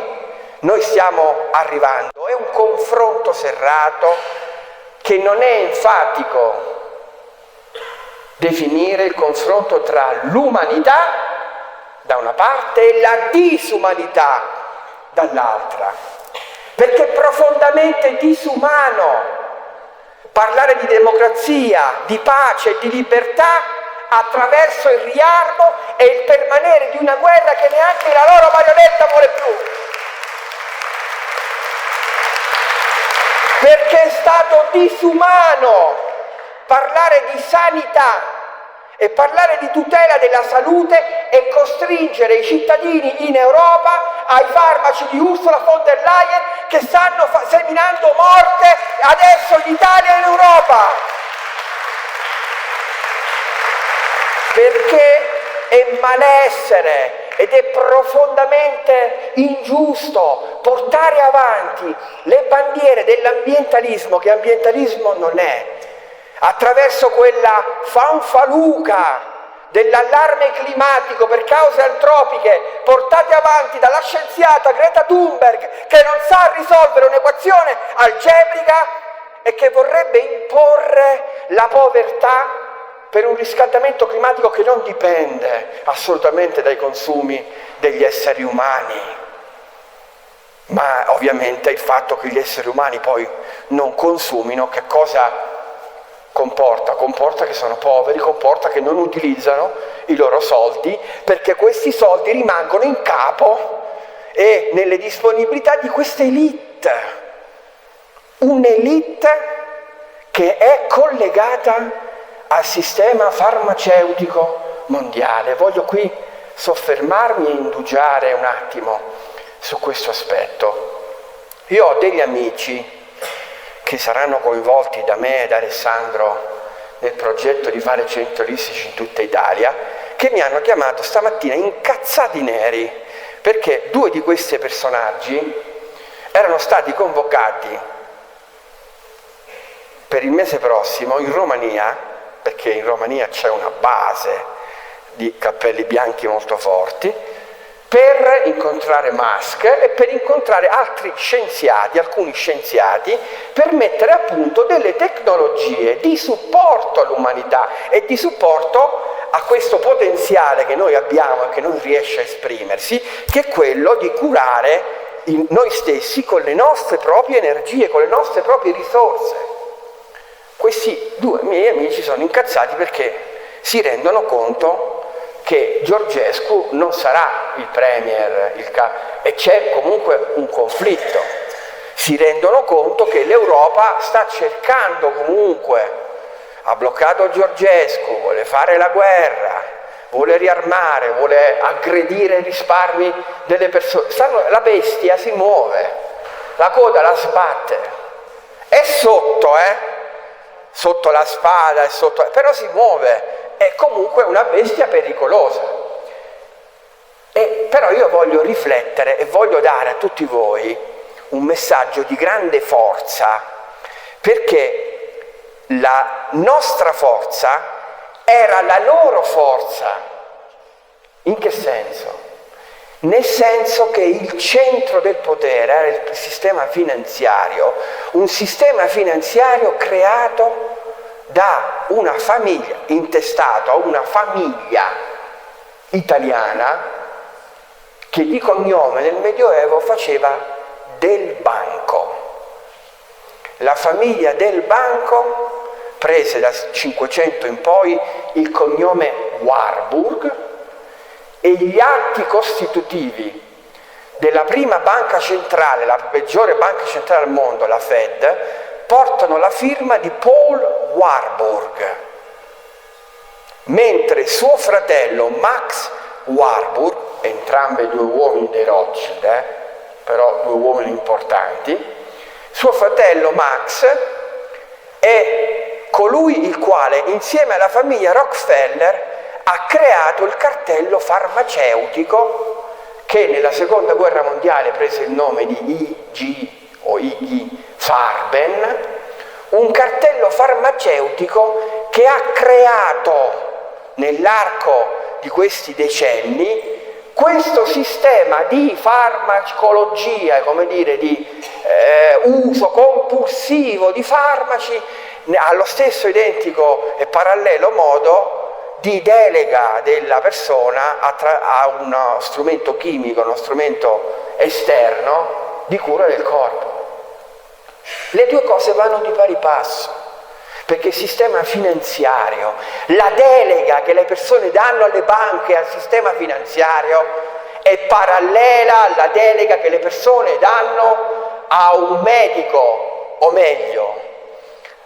noi stiamo arrivando è un confronto serrato che non è enfatico definire il confronto tra l'umanità da una parte e la disumanità dall'altra, perché è profondamente disumano parlare di democrazia, di pace, di libertà attraverso il riarmo e il permanere di una guerra che neanche la loro marionetta vuole più. Perché è stato disumano parlare di sanità e parlare di tutela della salute e costringere i cittadini in Europa ai farmaci di Ursula von der Leyen che stanno seminando morte adesso in Italia e in Europa. Perché è malessere ed è profondamente ingiusto portare avanti le bandiere dell'ambientalismo, che ambientalismo non è, attraverso quella fanfaluca dell'allarme climatico per cause antropiche portate avanti dalla scienziata Greta Thunberg, che non sa risolvere un'equazione algebrica e che vorrebbe imporre la povertà per un riscaldamento climatico che non dipende assolutamente dai consumi degli esseri umani, ma ovviamente il fatto che gli esseri umani poi non consumino che cosa comporta? Comporta che sono poveri, comporta che non utilizzano i loro soldi, perché questi soldi rimangono in capo e nelle disponibilità di questa elite, un'elite che è collegata al sistema farmaceutico mondiale. Voglio qui soffermarmi e indugiare un attimo su questo aspetto. Io ho degli amici che saranno coinvolti da me e da Alessandro nel progetto di fare centri olistici in tutta Italia, che mi hanno chiamato stamattina incazzati neri, perché due di questi personaggi erano stati convocati per il mese prossimo in Romania, perché in Romania c'è una base di cappelli bianchi molto forti, per incontrare Musk e per incontrare altri scienziati, alcuni scienziati, per mettere a punto delle tecnologie di supporto all'umanità e di supporto a questo potenziale che noi abbiamo e che non riesce a esprimersi, che è quello di curare noi stessi con le nostre proprie energie, con le nostre proprie risorse. Questi due miei amici sono incazzati perché si rendono conto che Georgescu non sarà il premier, e c'è comunque un conflitto. Si rendono conto che l'Europa sta cercando comunque, ha bloccato Georgescu, vuole fare la guerra, vuole riarmare, vuole aggredire i risparmi delle persone. La bestia si muove, la coda la sbatte, è sotto, sotto la spada, però si muove, è comunque una bestia pericolosa. Però io voglio riflettere e voglio dare a tutti voi un messaggio di grande forza, perché la nostra forza era la loro forza. In che senso? Nel senso che il centro del potere era il sistema finanziario, un sistema finanziario creato da una famiglia, intestato a una famiglia italiana che di cognome nel Medioevo faceva Del Banco. La famiglia Del Banco prese dal 500 in poi il cognome Warburg e gli atti costitutivi della prima banca centrale, la peggiore banca centrale al mondo, la Fed, portano la firma di Paul Warburg, mentre suo fratello Max Warburg entrambi due uomini dei Rothschild, però due uomini importanti. Suo fratello Max è colui il quale, insieme alla famiglia Rockefeller, ha creato il cartello farmaceutico che nella seconda guerra mondiale prese il nome di IG Farben, un cartello farmaceutico che ha creato nell'arco di questi decenni questo sistema di farmacologia, come dire, di uso compulsivo di farmaci allo stesso identico e parallelo modo di delega della persona a uno strumento chimico, uno strumento esterno di cura del corpo. Le due cose vanno di pari passo, perché il sistema finanziario, la delega che le persone danno alle banche e al sistema finanziario è parallela alla delega che le persone danno a un medico, o meglio,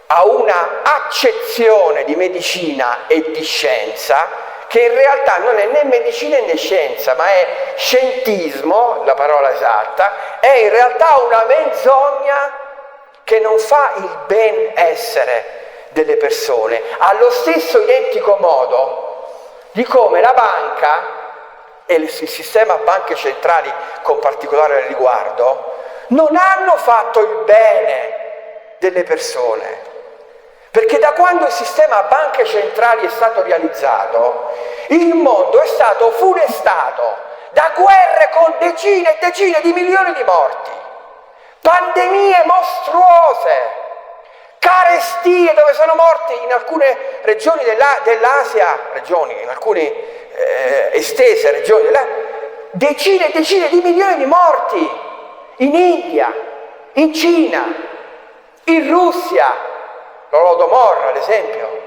a una accezione di medicina e di scienza che in realtà non è né medicina né scienza, ma è scientismo, la parola esatta, è in realtà una menzogna che non fa il benessere delle persone, allo stesso identico modo di come la banca e il sistema banche centrali con particolare riguardo non hanno fatto il bene delle persone. Perché da quando il sistema banche centrali è stato realizzato, il mondo è stato funestato da guerre con decine e decine di milioni di morti, pandemie mostruose, carestie dove sono morti in alcune regioni dell'Asia, in alcune estese regioni decine e decine di milioni di morti, in India, in Cina, in Russia, l'Holodomor ad esempio.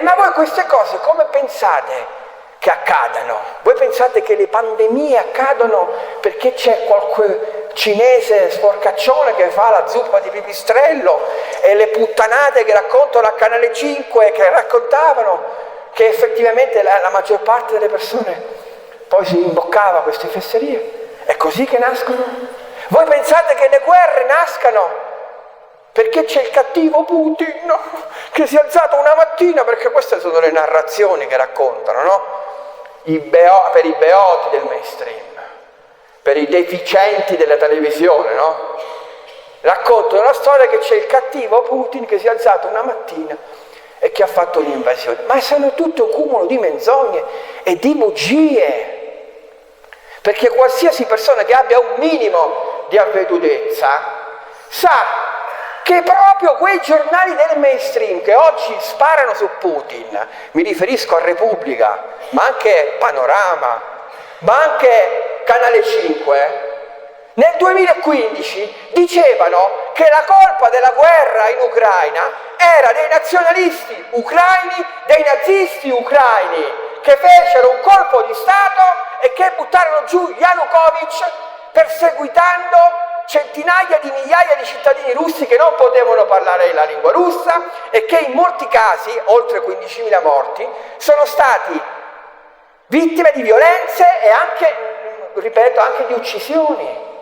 Ma voi queste cose come pensate che accadano? Voi pensate che le pandemie accadono perché c'è qualche cinese sporcaccione che fa la zuppa di pipistrello e le puttanate che raccontano a Canale 5 che raccontavano che effettivamente la maggior parte delle persone poi si imboccava queste fesserie? È così che nascono? Voi pensate che le guerre nascano perché c'è il cattivo Putin che si è alzato una mattina, perché queste sono le narrazioni che raccontano, no? Per i beoti del mainstream, per i deficienti della televisione, no? Raccontano la storia che c'è il cattivo Putin che si è alzato una mattina e che ha fatto un'invasione. Ma sono tutto un cumulo di menzogne e di bugie, perché qualsiasi persona che abbia un minimo di avvedutezza sa che proprio quei giornali del mainstream che oggi sparano su Putin, mi riferisco a Repubblica, ma anche Panorama, ma anche Canale 5, nel 2015 dicevano che la colpa della guerra in Ucraina era dei nazionalisti ucraini, dei nazisti ucraini, che fecero un colpo di Stato e che buttarono giù Yanukovych perseguitando centinaia di migliaia di cittadini russi che non potevano parlare la lingua russa e che in molti casi, oltre 15.000 morti, sono stati vittime di violenze e anche, ripeto, anche di uccisioni.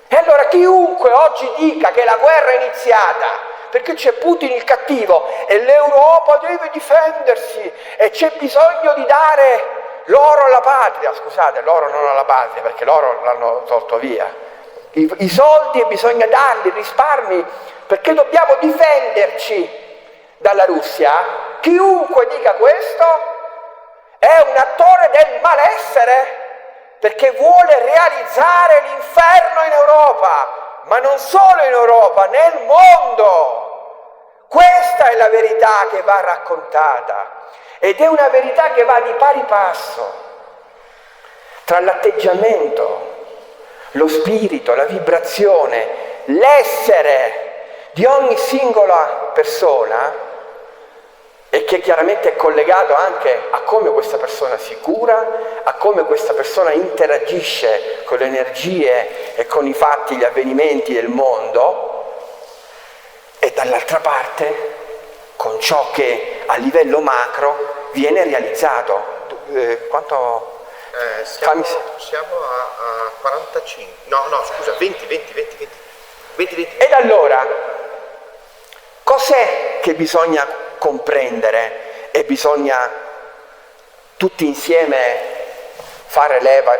E allora chiunque oggi dica che la guerra è iniziata perché c'è Putin il cattivo e l'Europa deve difendersi e c'è bisogno di dare l'oro alla patria, scusate, l'oro non alla patria perché l'oro l'hanno tolto via, i soldi bisogna darli, i risparmi, perché dobbiamo difenderci dalla Russia, chiunque dica questo è un attore del malessere, perché vuole realizzare l'inferno in Europa, ma non solo in Europa, nel mondo. Questa è la verità che va raccontata ed è una verità che va di pari passo tra l'atteggiamento, lo spirito, la vibrazione, l'essere di ogni singola persona, e che chiaramente è collegato anche a come questa persona si cura, a come questa persona interagisce con le energie e con i fatti, gli avvenimenti del mondo, e dall'altra parte con ciò che a livello macro viene realizzato. Siamo a 45, no scusa, 20. Ed allora, cos'è che bisogna comprendere e bisogna tutti insieme fare leva?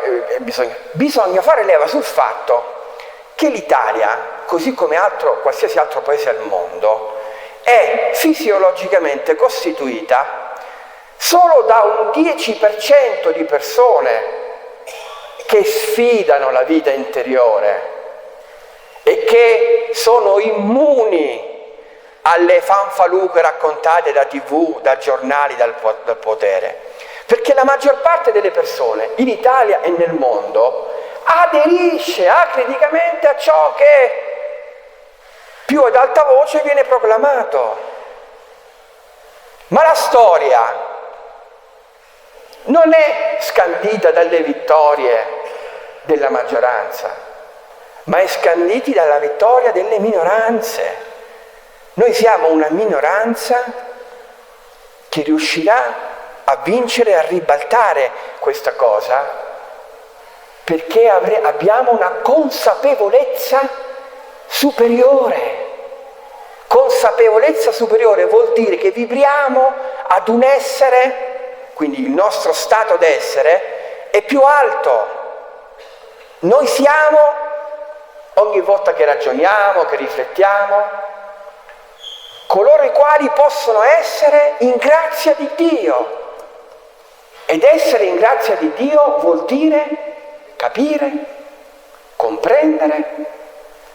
Bisogna fare leva sul fatto che l'Italia, così come qualsiasi altro paese al mondo, è fisiologicamente costituita solo da un 10% di persone che sfidano la vita interiore e che sono immuni alle fanfaluche raccontate da TV, da giornali, dal potere. Perché la maggior parte delle persone in Italia e nel mondo aderisce acriticamente a ciò che più ad alta voce viene proclamato. Ma la storia non è scandita dalle vittorie della maggioranza, ma è scandita dalla vittoria delle minoranze. Noi siamo una minoranza che riuscirà a vincere, a ribaltare questa cosa, perché abbiamo una consapevolezza superiore. Consapevolezza superiore vuol dire che vibriamo ad un essere, quindi il nostro stato d'essere è più alto. Noi siamo, ogni volta che ragioniamo, che riflettiamo, coloro i quali possono essere in grazia di Dio. Ed essere in grazia di Dio vuol dire capire, comprendere,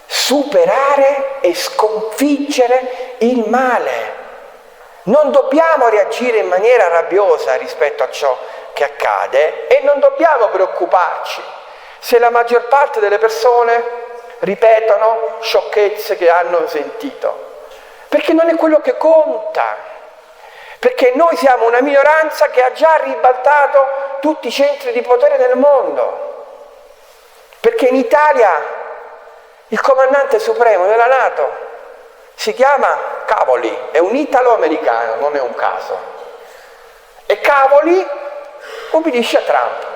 superare e sconfiggere il male. Non dobbiamo reagire in maniera rabbiosa rispetto a ciò che accade e non dobbiamo preoccuparci se la maggior parte delle persone ripetono sciocchezze che hanno sentito, perché non è quello che conta, perché noi siamo una minoranza che ha già ribaltato tutti i centri di potere del mondo, perché in Italia il comandante supremo della NATO si chiama Cavoli, è un italo-americano, non è un caso, e Cavoli obbedisce a Trump.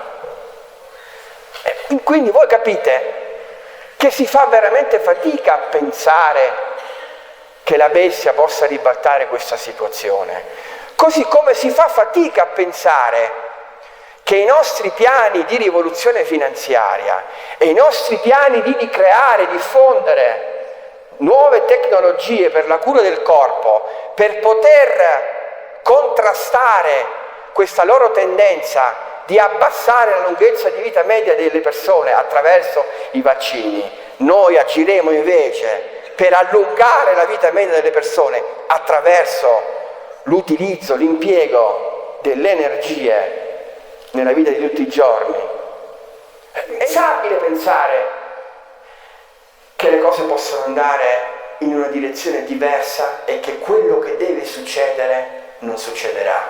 Quindi voi capite che si fa veramente fatica a pensare che la bestia possa ribaltare questa situazione, così come si fa fatica a pensare che i nostri piani di rivoluzione finanziaria e i nostri piani di creare, diffondere nuove tecnologie per la cura del corpo, per poter contrastare questa loro tendenza di abbassare la lunghezza di vita media delle persone attraverso i vaccini, noi agiremo invece per allungare la vita media delle persone attraverso l'utilizzo, l'impiego delle energie nella vita di tutti i giorni. È pensabile pensare che le cose possono andare in una direzione diversa e che quello che deve succedere non succederà,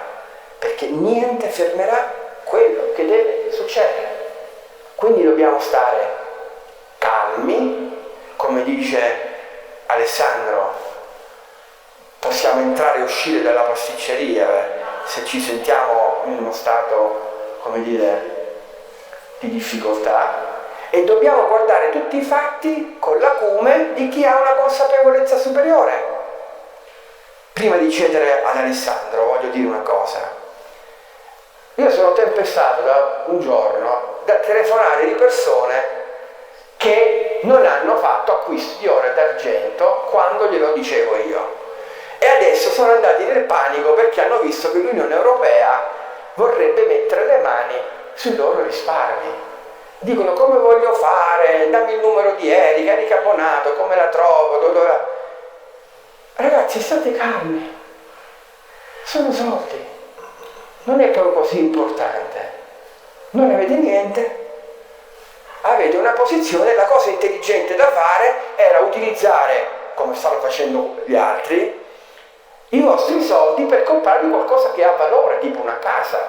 perché niente fermerà quello che deve succedere. Quindi dobbiamo stare calmi, come dice Alessandro, possiamo entrare e uscire dalla pasticceria se ci sentiamo in uno stato, come dire, di difficoltà, e dobbiamo guardare tutti i fatti con l'acume di chi ha una consapevolezza superiore. Prima di cedere ad Alessandro voglio dire una cosa. Io sono tempestato da un giorno da telefonare di persone che non hanno fatto acquisti di oro e d'argento quando glielo dicevo io, e adesso sono andati nel panico perché hanno visto che l'Unione Europea vorrebbe mettere le mani sui loro risparmi. Dicono: come voglio fare? Dammi il numero di Erika Abbonato, come la trovo? Dove... Ragazzi, state calmi, sono soldi, non è poi così importante, non avete niente, avete una posizione. La cosa intelligente da fare era utilizzare, come stanno facendo gli altri, i vostri soldi per comprarvi qualcosa che ha valore, tipo una casa,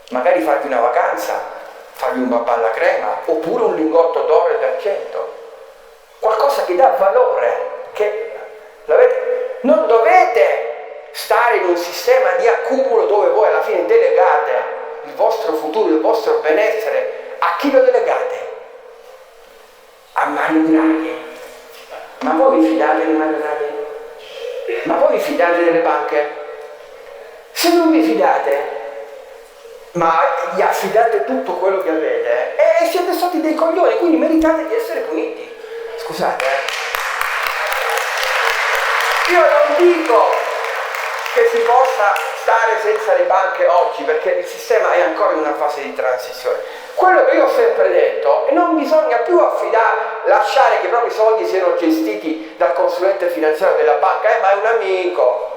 magari farvi una vacanza, farvi un babà alla crema, oppure un lingotto d'oro e d'argento, qualcosa che dà valore, che non dovete stare in un sistema di accumulo dove voi alla fine delegate il vostro futuro, il vostro benessere, a chi lo delegate? A Mario Draghi. Ma voi vi fidate di Mario Draghi? Ma voi vi fidate delle banche? Se non vi fidate, ma gli affidate tutto quello che avete e siete stati dei coglioni, quindi meritate di essere puniti. Scusate, Io non dico che si possa stare senza le banche oggi, perché il sistema è ancora in una fase di transizione. Quello che io ho sempre detto è: non bisogna più lasciare che i propri soldi siano gestiti dal consulente finanziario della banca, ma è un amico.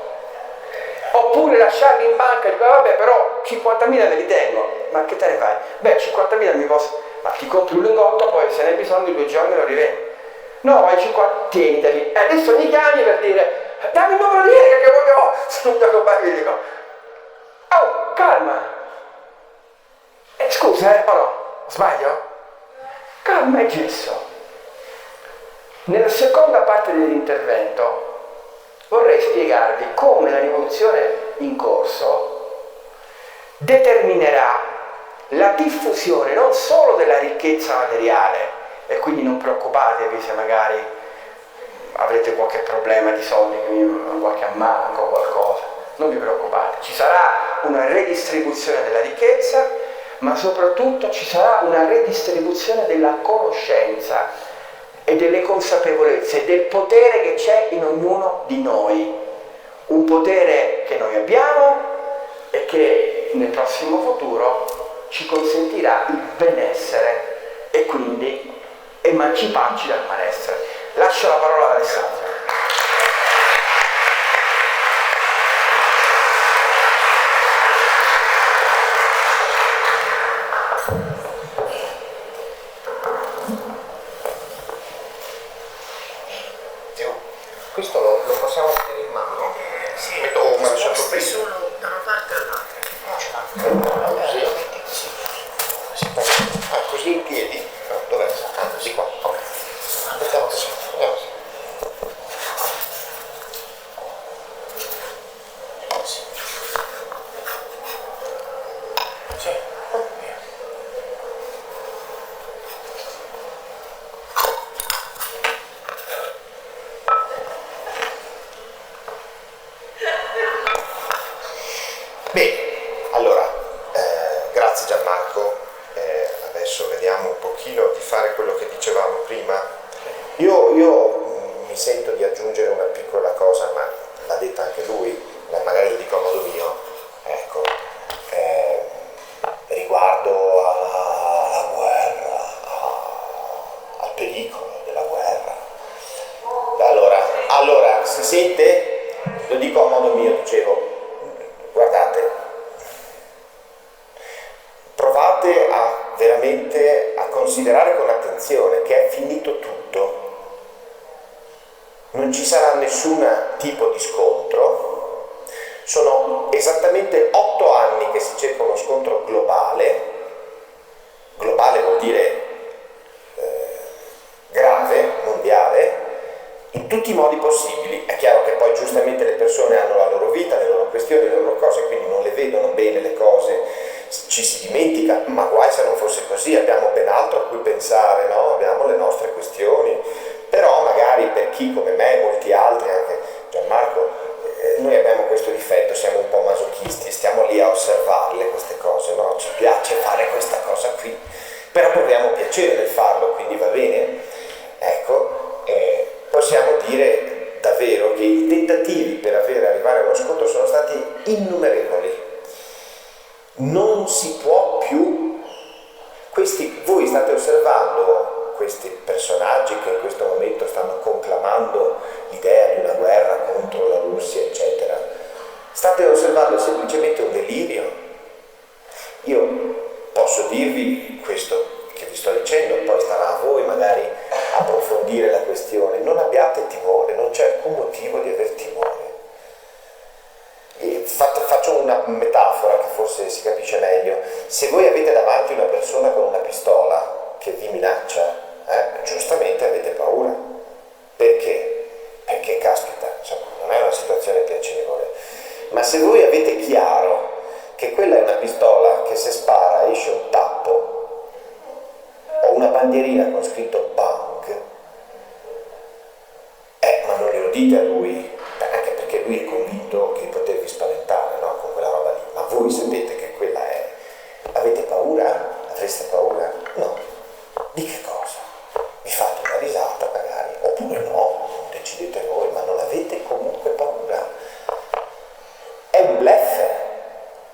Oppure lasciarli in banca e dire: vabbè, però 50.000 me li tengo. Ma che te ne fai? Beh, 50.000 mi posso... Ma ti compri un lingotto, poi se ne hai bisogno di 2 giorni lo rivendi. No, hai 50, tieniteli. E adesso mi chiami per dire: dammi il numero di Erika che voglio, sono un gioco dico: oh, calma. Scusa, o no? Sbaglio? Calma e gesso. Nella seconda parte dell'intervento vorrei spiegarvi come la rivoluzione in corso determinerà la diffusione non solo della ricchezza materiale, e quindi non preoccupatevi se magari avrete qualche problema di soldi, qualche ammanco o qualcosa, non vi preoccupate, ci sarà una redistribuzione della ricchezza, ma soprattutto ci sarà una redistribuzione della conoscenza e delle consapevolezze e del potere che c'è in ognuno di noi, un potere che noi abbiamo e che nel prossimo futuro ci consentirà il benessere e quindi emanciparci dal malessere. Lascio la parola ad Alessandro. Questo lo possiamo tenere in mano? Sì, Metto me lo sotto qui. solo da una parte all'altra. Così in piedi? No, dov'è? Di qua. Ok. Mettiamo così. Bene, allora, grazie Gianmarco, adesso vediamo un pochino di fare quello che dicevamo prima. Io mi sento di aggiungere una piccola cosa, ma l'ha detta anche lui, magari lo dico a modo mio, ecco, riguardo alla guerra, al pericolo della guerra. Allora, si sente? Lo dico a modo mio, dicevo. Guardate, provate veramente a considerare con attenzione che è finito tutto. Non ci sarà nessun tipo di scontro. Sono esattamente 8 anni che si cerca uno scontro globale. Globale vuol dire grave, mondiale, in tutti i modi possibili. È chiaro che poi giustamente le persone hanno la loro vita, le loro questioni, le loro cose, quindi non le vedono bene le cose, ci si dimentica, ma guai se non fosse così, abbiamo ben altro a cui pensare, no? Abbiamo le nostre questioni, però magari per chi come me e molti altri, anche Gianmarco, noi abbiamo questo difetto, siamo un po' masochisti, stiamo lì a osservarle queste cose, no? Ci piace fare questa cosa qui, però proviamo piacere nel farlo, quindi va bene? Ecco, possiamo dire davvero che i tentativi per arrivare a uno scontro sono stati innumerevoli. Non si può più. Voi state osservando questi personaggi che in questo momento stanno conclamando l'idea di una guerra contro la Russia, eccetera. State osservando semplicemente un delirio. Io posso dirvi questo che vi sto dicendo, poi starà a voi magari approfondire la questione. Non abbiate timore, non c'è alcun motivo di aver timore. Faccio una metafora che forse si capisce meglio. Se voi avete davanti una persona con una pistola che vi minaccia, giustamente avete paura. Perché? Perché caspita, insomma, non è una situazione piacevole. Ma se voi avete chiaro che quella è una pistola che se dite a lui, anche perché lui è convinto che potervi spaventare, no? Con quella roba lì, ma voi sapete che quella è. Avete paura? Avreste paura? No. Di che cosa? Vi fate una risata magari, oppure no, decidete voi, ma non avete comunque paura. È un bluff.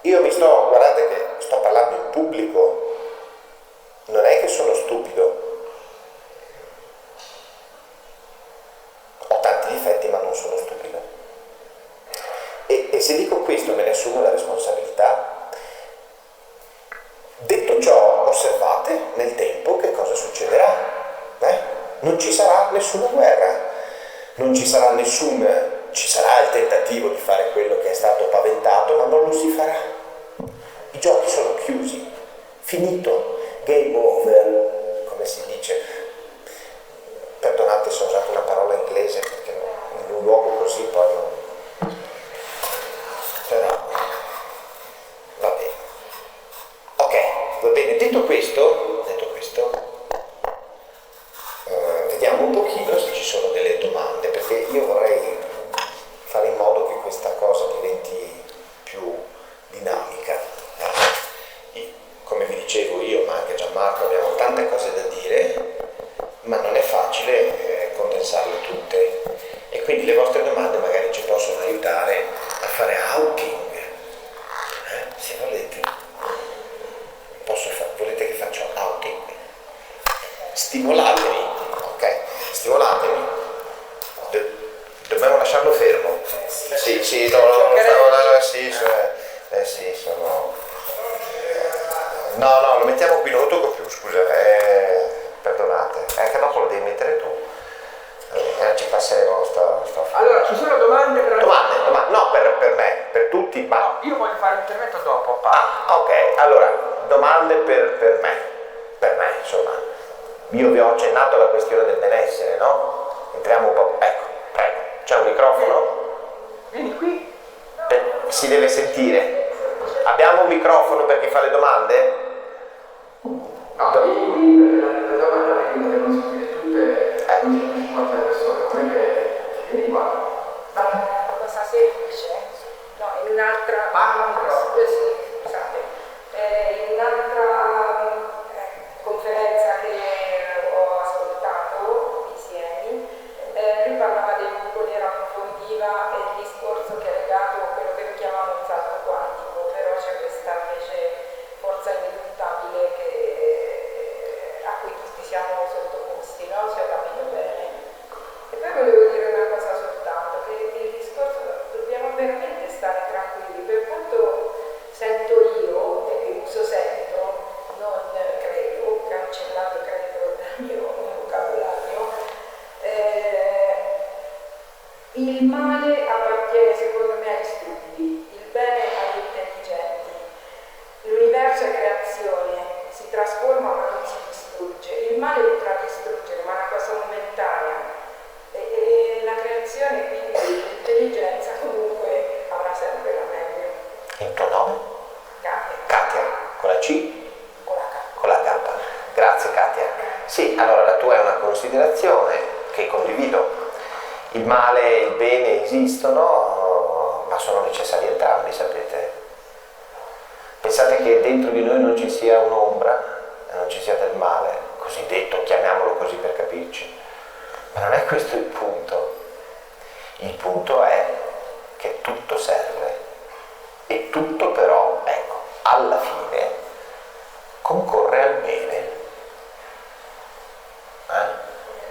Io guardate che sto parlando in pubblico, non è che sono stupido. Ho tanti difetti ma non sono stupido. E se dico questo me ne assumo la responsabilità. Detto ciò, osservate nel tempo che cosa succederà. Non ci sarà nessuna guerra, non ci sarà ci sarà il tentativo di fare quello che è stato paventato, ma non lo si farà. I giochi sono chiusi, finito, game over, come si dice. Perdonate se ho usato una parola inglese, perché in un luogo così poi non... Però, va bene. Ok, va bene. Detto questo, vediamo un pochino se ci sono delle domande, perché io vorrei fare in modo che questa cosa diventi più dinamica. Come vi dicevo io, ma anche Gianmarco, abbiamo tante cose da dire, ma non è facile condensarle tutte, e quindi le vostre domande magari ci possono aiutare a fare outing, se volete. Volete che faccia outing? Stimolatevi, ok? Stimolatevi. Dobbiamo lasciarlo fermo? Sì, sono... No, lo mettiamo qui, non lo tocco più, scusa, perdonate, che dopo lo devi mettere tu. Ci passeremo, Allora, ci sono domande per... Domande, no, per me, per tutti, ma... No, io voglio fare l'intervento dopo, ok, allora, domande per me, insomma. Io vi ho accennato alla questione del benessere, no? Entriamo un po', ecco, prego, c'è un microfono? Vieni qui. Si deve sentire. Abbiamo un microfono per chi fa le domande? No, le domande devono sentire tutte 50 persone, non è che vieni qua. Una cosa semplice, no, in un'altra in un'altra conferenza che ho ascoltato di Sieni, lui parlava del buco nero, approfondiva il discorso che è legato a quello che noi chiamiamo un salto quantico, però c'è questa invece forza ineluttabile a cui tutti siamo sottoposti, no? Se ho capito bene. E poi volevo dire una cosa soltanto, che il discorso dobbiamo veramente stare tranquilli, per quanto sento io, e uso sento, non credo, cancellato credo dal mio vocabolario, il male appartiene secondo me agli stupidi, il bene agli intelligenti. L'universo è creazione, si trasforma ma non si distrugge. Il male potrà distruggere, ma è una cosa momentanea. E la creazione, quindi l'intelligenza, comunque avrà sempre la meglio. Il tuo nome? Katia. Con la C? Con la K. Con la K. Grazie Katia. Sì, allora la tua è una considerazione che condivido. Il male e il bene esistono, ma sono necessari entrambi, sapete. Pensate che dentro di noi non ci sia un'ombra, non ci sia del male, cosiddetto, chiamiamolo così per capirci. Ma non è questo il punto. Il punto è che tutto serve e tutto però, ecco, alla fine concorre al bene.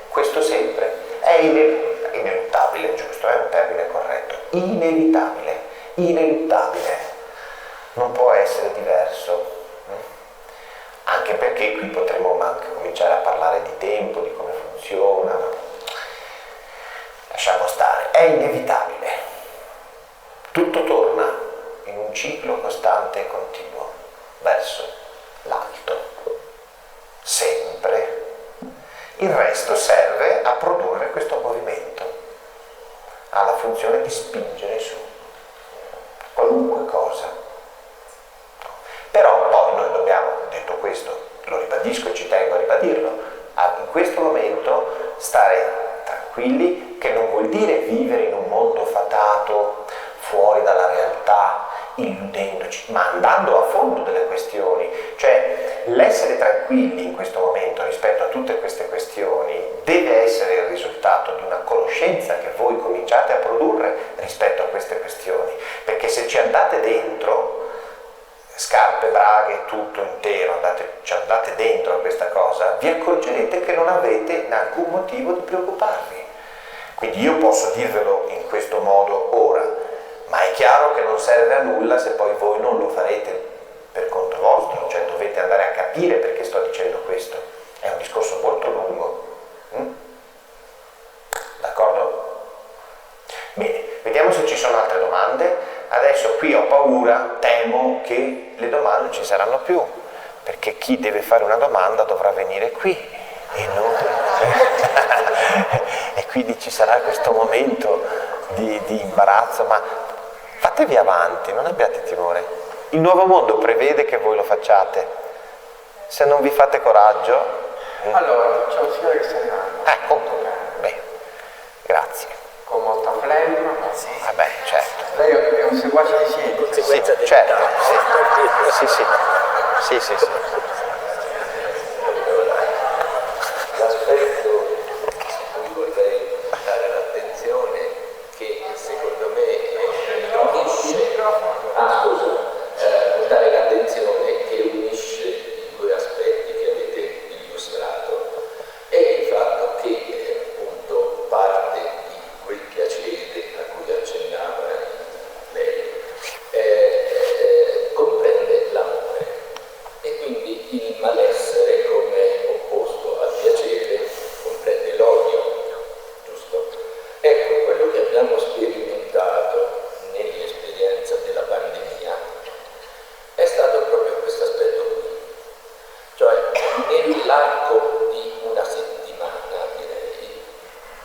Questo sempre è ineluttabile, giusto? È un termine corretto. Inevitabile, ineluttabile. Non può essere diverso. Anche perché qui potremmo anche cominciare a parlare di tempo, di come funziona. Lasciamo stare, è inevitabile. Tutto torna in un ciclo costante e continuo verso l'alto. Sempre. Il resto serve a produrre questo movimento. Ha la funzione di spingere su qualunque cosa. Però poi noi dobbiamo, detto questo, lo ribadisco e ci tengo a ribadirlo, in questo momento stare tranquilli tranquilli, che non vuol dire vivere in un mondo fatato, fuori dalla realtà, illudendoci, ma andando a fondo delle questioni. Cioè, l'essere tranquilli in questo momento rispetto a tutte queste questioni deve essere il risultato di una conoscenza che voi cominciate a produrre rispetto a queste questioni, perché se ci andate dentro, scarpe, braghe, tutto intero, ci andate dentro a questa cosa, vi accorgerete che non avete alcun motivo di preoccuparvi. Quindi io posso dirvelo in questo modo ora, ma è chiaro che non serve a nulla se poi voi non lo farete per conto vostro, cioè dovete andare a capire perché sto dicendo questo. È un discorso molto lungo. D'accordo? Bene, vediamo se ci sono altre domande. Adesso qui ho paura, temo che le domande non ci saranno più, perché chi deve fare una domanda dovrà venire qui e non... e quindi ci sarà questo momento di imbarazzo, ma fatevi avanti, non abbiate timore. Il nuovo mondo prevede che voi lo facciate. Se non vi fate coraggio... Allora, c'è un signore che sta arrivando. Ecco, beh, grazie. Con molta flemma. Sì, vabbè, certo. Lei è un seguace di Siena. Sì, certo, sì. L'aspetto a cui vorrei dare l'attenzione, che secondo me unisce, dare l'attenzione che unisce i due aspetti che avete illustrato, è il fatto che appunto parte di quel piacere a cui accennava lei comprende l'amore, e quindi il malessere come opposto al piacere comprende l'odio, giusto? Ecco, quello che abbiamo sperimentato nell'esperienza della pandemia è stato proprio questo aspetto qui, cioè nell'arco di una settimana, direi,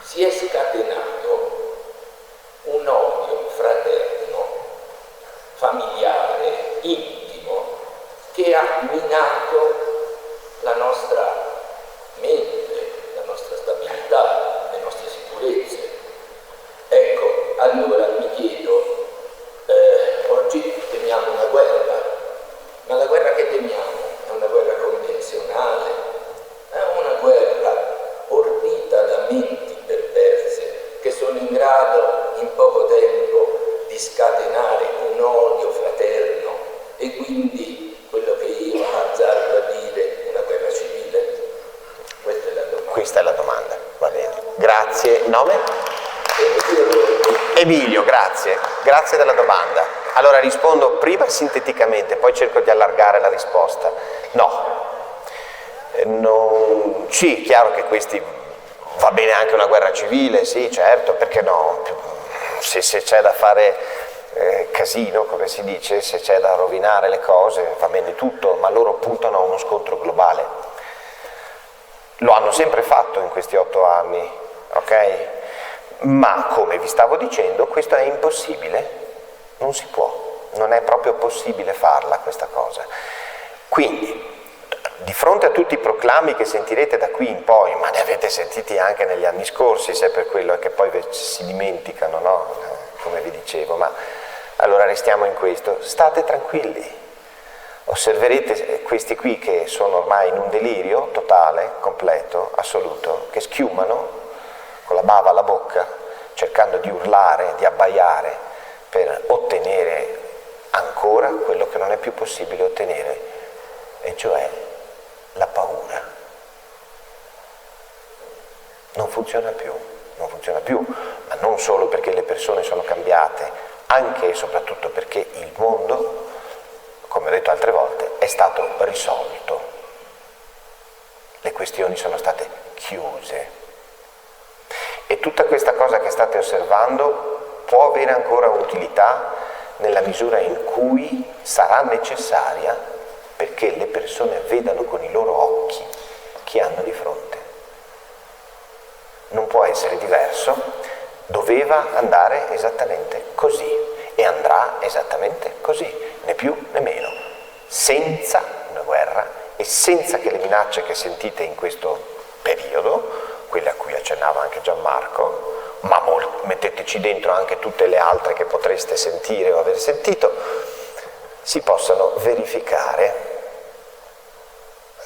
si è scatenato un odio fraterno, familiare, intimo, che ha minato la nostra mente, la nostra stabilità, le nostre sicurezze. Ecco, allora mi chiedo, oggi temiamo una guerra, ma la guerra che temiamo è una guerra convenzionale, è una guerra ordita da menti perverse che sono in grado in poco tempo di scatenare un odio fraterno e quindi quello che io azzardo a dire una guerra civile? Questa è la domanda. Questa è la domanda, va bene. Grazie. Nome? Emilio, grazie. Grazie della domanda. Allora rispondo prima sinteticamente, poi cerco di allargare la risposta. No. Sì, chiaro che questi va bene anche una guerra civile, sì, certo, perché no? Se c'è da fare casino, come si dice, se c'è da rovinare le cose, va bene tutto, ma loro puntano a uno scontro globale. Lo hanno sempre fatto in questi 8 anni, ok? Ma come vi stavo dicendo, questo è impossibile, non si può, non è proprio possibile farla questa cosa. Quindi, di fronte a tutti i proclami che sentirete da qui in poi, ma ne avete sentiti anche negli anni scorsi, se è per quello che poi si dimenticano, no? Come vi dicevo, ma allora restiamo in questo, state tranquilli. Osserverete questi qui che sono ormai in un delirio totale, completo, assoluto, che schiumano con la bava alla bocca, cercando di urlare, di abbaiare per ottenere ancora quello che non è più possibile ottenere, e cioè la paura. Non funziona più, ma non solo perché le persone sono cambiate, anche e soprattutto perché il mondo, come ho detto altre volte, è stato risolto. Le questioni sono state chiuse. E tutta questa cosa che state osservando può avere ancora un'utilità nella misura in cui sarà necessaria perché le persone vedano con i loro occhi chi hanno di fronte. Non può essere diverso, doveva andare esattamente così e andrà esattamente così, né più né meno, senza una guerra e senza che le minacce che sentite in questo periodo quelle a cui accennava anche Gianmarco, ma metteteci dentro anche tutte le altre che potreste sentire o aver sentito, si possano verificare.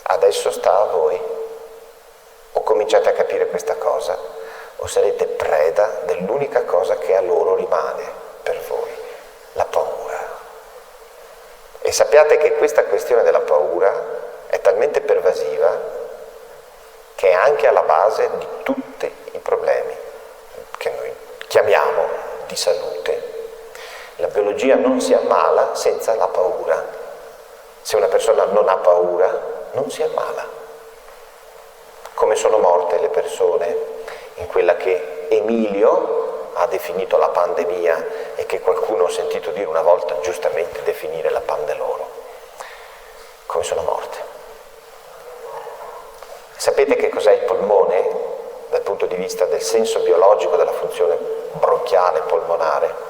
Adesso sta a voi. O cominciate a capire questa cosa, o sarete preda dell'unica cosa che a loro rimane per voi, la paura. E sappiate che questa questione della paura è talmente pervasiva che è anche alla base di tutti i problemi che noi chiamiamo di salute. La biologia non si ammala senza la paura. Se una persona non ha paura, non si ammala. Come sono morte le persone in quella che Emilio ha definito la pandemia e che qualcuno ho sentito dire una volta giustamente definire la pandeloro. Come sono morte? Sapete che cos'è il polmone dal punto di vista del senso biologico della funzione bronchiale polmonare?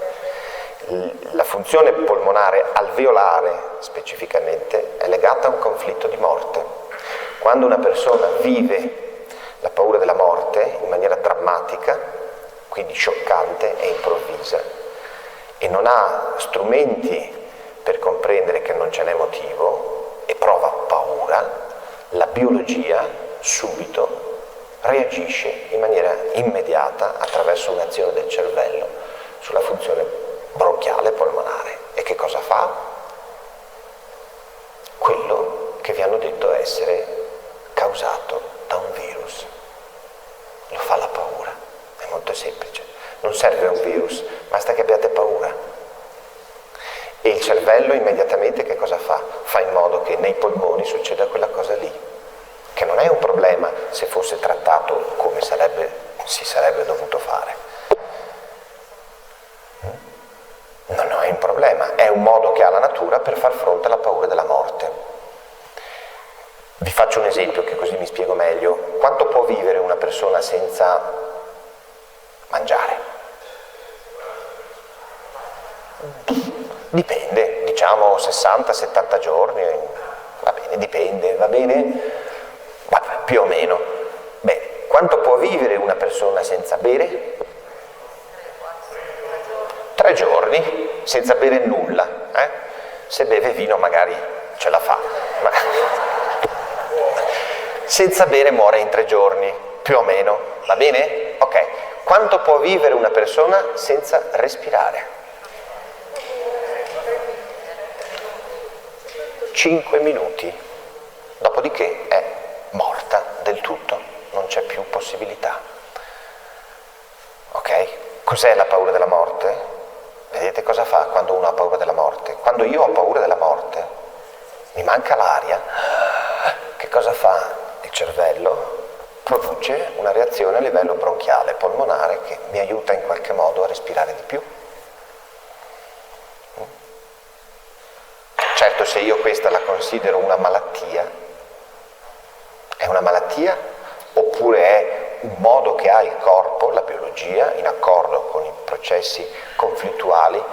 La funzione polmonare alveolare specificamente è legata a un conflitto di morte. Quando una persona vive la paura della morte in maniera drammatica, quindi scioccante e improvvisa, e non ha strumenti per comprendere che non ce n'è motivo e prova paura, la biologia subito reagisce in maniera immediata attraverso un'azione del cervello sulla funzione bronchiale polmonare. E che cosa fa? Quello che vi hanno detto essere causato da un virus. Lo fa la paura, è molto semplice. Non serve un virus, basta che abbiate paura. E il cervello immediatamente che cosa fa? Fa in modo che nei polmoni succeda quella cosa lì, che non è un problema se fosse trattato come si sarebbe dovuto fare. Non è un problema, è un modo che ha la natura per far fronte alla paura della morte. Vi faccio un esempio che così mi spiego meglio. Quanto può vivere una persona senza mangiare? Dipende, diciamo 60-70 giorni, va bene, dipende, va bene? Più o meno. Bene, quanto può vivere una persona senza bere? 3 giorni, senza bere nulla. Se beve vino magari ce la fa, ma senza bere muore in 3 giorni, più o meno, va bene? Ok. Quanto può vivere una persona senza respirare? 5 minuti, dopodiché è morta del tutto, non c'è più possibilità. Ok? Cos'è la paura della morte? Vedete cosa fa quando uno ha paura della morte? Quando io ho paura della morte, mi manca l'aria, che cosa fa il cervello? Produce una reazione a livello bronchiale, polmonare, che mi aiuta in qualche modo a respirare di più. Certo, se io questa la considero una malattia, è una malattia oppure è un modo che ha il corpo, la biologia, in accordo con i processi conflittuali,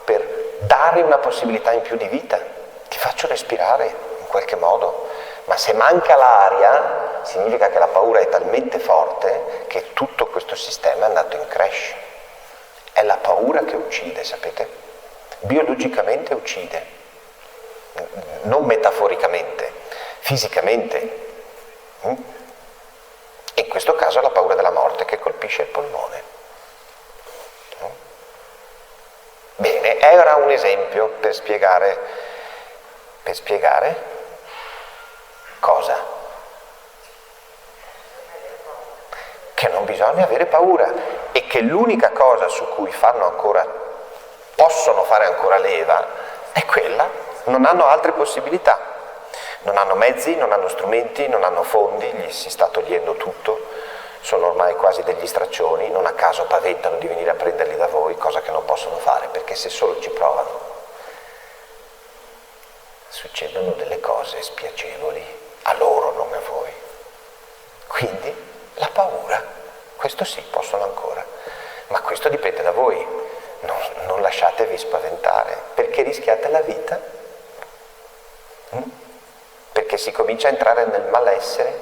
per dare una possibilità in più di vita. Ti faccio respirare in qualche modo, ma se manca l'aria significa che la paura è talmente forte che tutto questo sistema è andato in crash. È la paura che uccide, sapete? Biologicamente uccide. Non metaforicamente, fisicamente. In questo caso è la paura della morte che colpisce il polmone. Bene, era un esempio per spiegare cosa? Che non bisogna avere paura e che l'unica cosa su cui possono fare ancora leva è quella. Non hanno altre possibilità, non hanno mezzi, non hanno strumenti, non hanno fondi, gli si sta togliendo tutto, sono ormai quasi degli straccioni, non a caso paventano di venire a prenderli da voi, cosa che non possono fare, perché se solo ci provano succedono delle cose spiacevoli a loro, non a voi. Quindi la paura, questo sì, possono ancora, ma questo dipende da voi, non lasciatevi spaventare, perché rischiate la vita. Perché si comincia a entrare nel malessere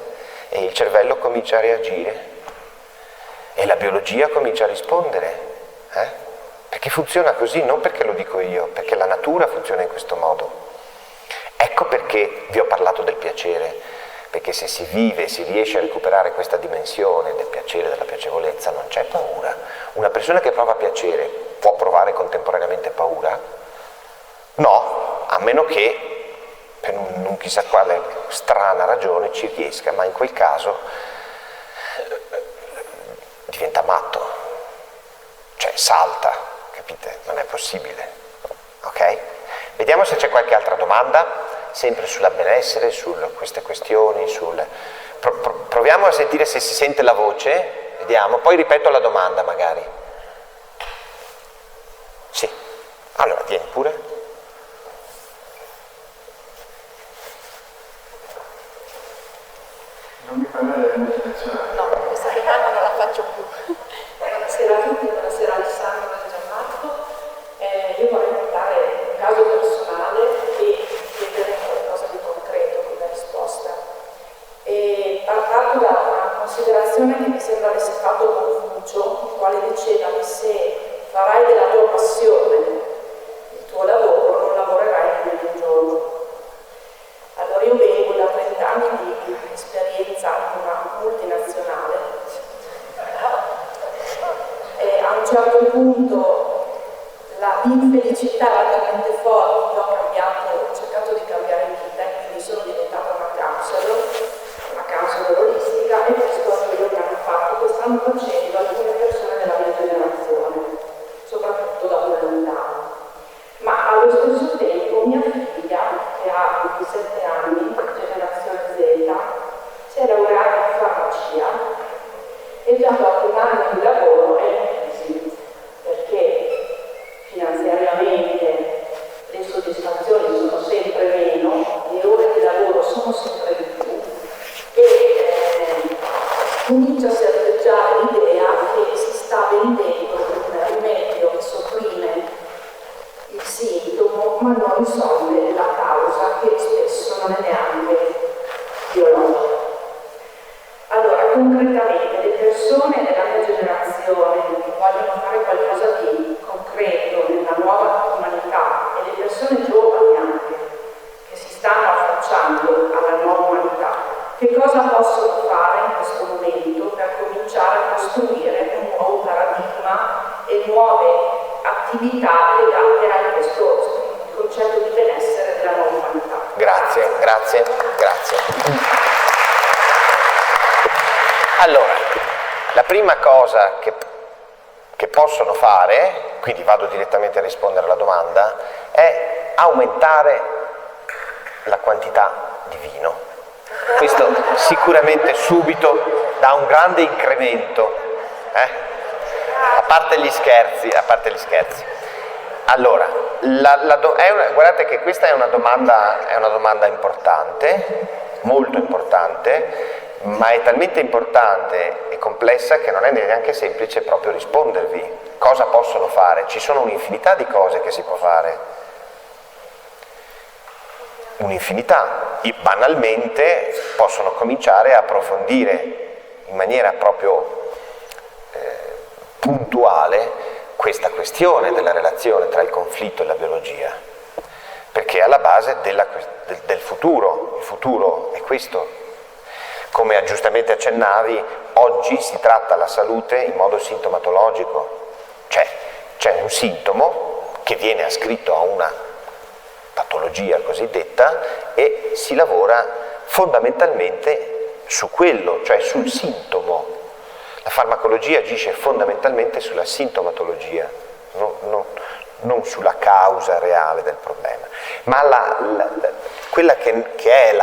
e il cervello comincia a reagire e la biologia comincia a rispondere, perché funziona così, non perché lo dico io, perché la natura funziona in questo modo. Ecco perché vi ho parlato del piacere, perché se si vive e si riesce a recuperare questa dimensione del piacere, della piacevolezza, non c'è paura. Una persona che prova piacere può provare contemporaneamente paura? No, a meno che per non chissà quale strana ragione ci riesca, ma in quel caso diventa matto, cioè salta, capite? Non è possibile, ok? Vediamo se c'è qualche altra domanda, sempre sulla benessere, su queste questioni, proviamo a sentire se si sente la voce, vediamo, poi ripeto la domanda magari. Sì, allora vieni pure. Non mi parlare della meditazione. No, questa domanda non la faccio più. Buonasera a tutti, buonasera Alessandro e Gianmarco. Io vorrei portare un caso personale e chiedere qualcosa di concreto come risposta. Parto da una considerazione che mi sembra avesse fatto Confucio, il quale diceva che se farai della tua passione il tuo lavoro, non lavorerai più di un giorno. Allora io vengo da 30 anni di esperienza in una multinazionale e a un certo punto l'infelicità era talmente forte che ho cercato di cambiare vita e quindi sono diventata una counselor olistica e questo è quello che hanno fatto, che stanno facendo alcune persone della mia generazione, soprattutto da dove lontano. Ma allo stesso tempo mia figlia, che ha 27 anni, generazione Z, si è laureata in farmacia e già dopo un anno di lavoro è in crisi, perché finanziariamente le soddisfazioni sono sempre meno, le ore di lavoro sono sempre di più e comincia a serpeggiare l'idea che si sta vendendo un rimedio che sopprime il sintomo ma non risolve la causa, che spesso non è neanche biologica. Allora, concretamente, le persone della mia generazione che vogliono fare qualcosa di concreto nella nuova umanità e le persone giovani anche che si stanno affacciando alla nuova umanità, che cosa possono fare in questo momento per cominciare a costruire un nuovo paradigma e nuove attività legate a questo concetto di benessere della nuova umanità? Grazie. Allora, la prima cosa che possono fare, quindi vado direttamente a rispondere alla domanda, è aumentare la quantità di vino. Questo sicuramente subito dà un grande incremento, a parte gli scherzi. Allora, guardate che questa è una domanda importante, molto importante, ma è talmente importante e complessa che non è neanche semplice proprio rispondervi. Cosa possono fare? Ci sono un'infinità di cose che si può fare. Un'infinità. Banalmente possono cominciare a approfondire in maniera proprio puntuale questa questione della relazione tra il conflitto e la biologia, perché è alla base del futuro. Il futuro è questo. Come giustamente accennavi, oggi si tratta la salute in modo sintomatologico, cioè c'è un sintomo che viene ascritto a una patologia cosiddetta e si lavora fondamentalmente su quello, cioè sul sintomo. La farmacologia agisce fondamentalmente sulla sintomatologia, non sulla causa reale del problema, ma quella che è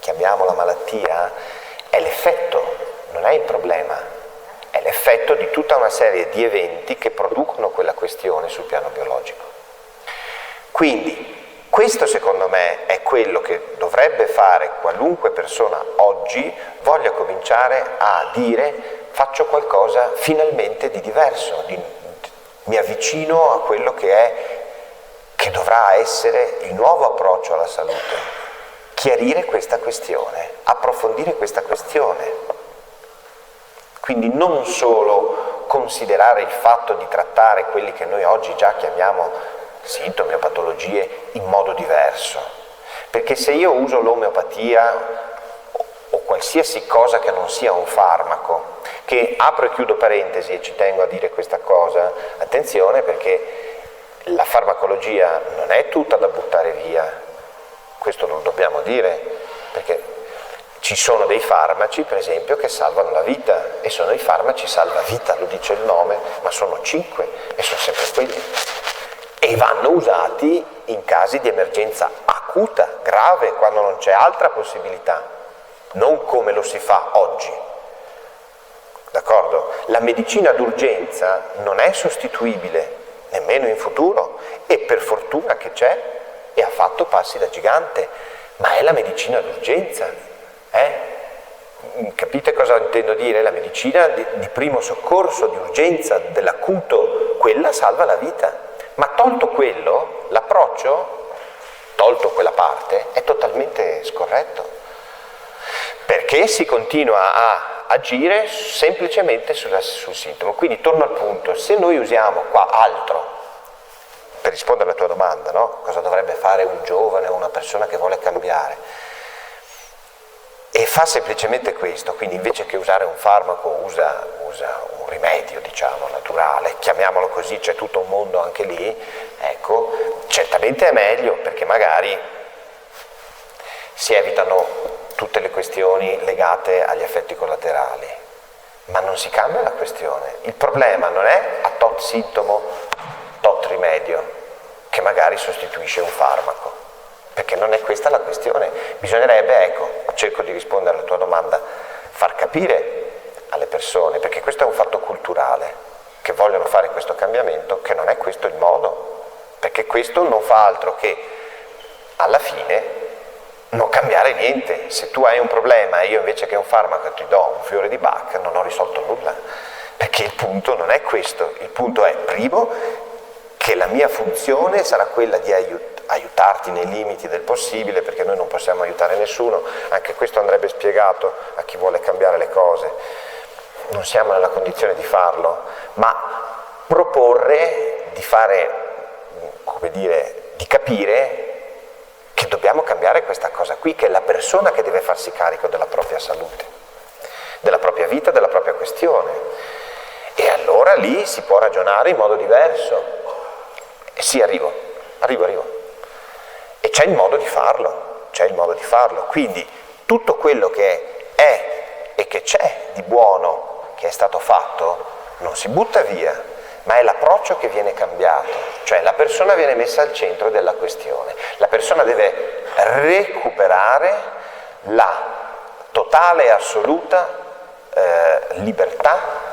chiamiamola malattia, è l'effetto, non è il problema, è l'effetto di tutta una serie di eventi che producono quella questione sul piano biologico. Quindi questo secondo me è quello che dovrebbe fare qualunque persona oggi voglia cominciare a dire: faccio qualcosa finalmente di diverso, mi avvicino a quello che dovrà essere il nuovo approccio alla salute. Chiarire questa questione, approfondire questa questione. Quindi non solo considerare il fatto di trattare quelli che noi oggi già chiamiamo sintomi o patologie in modo diverso, perché se io uso l'omeopatia o qualsiasi cosa che non sia un farmaco, che apro e chiudo parentesi e ci tengo a dire questa cosa, attenzione, perché la farmacologia non è tutta da buttare via, questo lo dobbiamo dire, perché ci sono dei farmaci, per esempio, che salvano la vita, e sono i farmaci salvavita, lo dice il nome, ma sono 5 e sono sempre quelli. E vanno usati in casi di emergenza acuta, grave, quando non c'è altra possibilità, non come lo si fa oggi. D'accordo? La medicina d'urgenza non è sostituibile, nemmeno in futuro, e per fortuna che c'è e ha fatto passi da gigante, ma è la medicina d'urgenza. Capite cosa intendo dire? La medicina di primo soccorso, di urgenza, dell'acuto, quella salva la vita. Ma tolto quello, l'approccio, tolto quella parte, è totalmente scorretto. Perché si continua a agire semplicemente sul sintomo. Quindi torno al punto, se noi usiamo qua altro, per rispondere alla tua domanda, no? Cosa dovrebbe fare un giovane o una persona che vuole cambiare? E fa semplicemente questo, quindi invece che usare un farmaco usa un rimedio, diciamo, naturale, chiamiamolo così, c'è tutto un mondo anche lì, ecco, certamente è meglio perché magari si evitano tutte le questioni legate agli effetti collaterali, ma non si cambia la questione. Il problema non è a tot sintomo, tot rimedio, che magari sostituisce un farmaco. Perché non è questa la questione, bisognerebbe, ecco, cerco di rispondere alla tua domanda, far capire alle persone, perché questo è un fatto culturale, che vogliono fare questo cambiamento, che non è questo il modo, perché questo non fa altro che, alla fine, non cambiare niente. Se tu hai un problema e io invece che un farmaco ti do un fiore di Bach, non ho risolto nulla, perché il punto non è questo, il punto è, primo, che la mia funzione sarà quella di aiutarti nei limiti del possibile, perché noi non possiamo aiutare nessuno, anche questo andrebbe spiegato a chi vuole cambiare le cose, non siamo nella condizione di farlo, ma proporre di fare, come dire, di capire che dobbiamo cambiare questa cosa qui, che è la persona che deve farsi carico della propria salute, della propria vita, della propria questione, e allora lì si può ragionare in modo diverso. Sì, arrivo. E c'è il modo di farlo, quindi tutto quello che è e che c'è di buono che è stato fatto non si butta via, ma è l'approccio che viene cambiato, cioè la persona viene messa al centro della questione, la persona deve recuperare la totale e assoluta libertà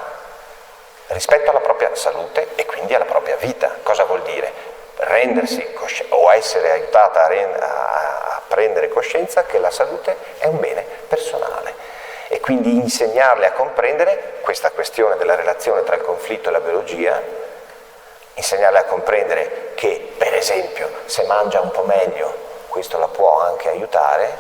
rispetto alla propria salute e quindi alla propria vita. Cosa vuol dire? Rendersi o essere aiutata a prendere coscienza che la salute è un bene personale e quindi insegnarle a comprendere questa questione della relazione tra il conflitto e la biologia, insegnarle a comprendere che, per esempio, se mangia un po' meglio, questo la può anche aiutare,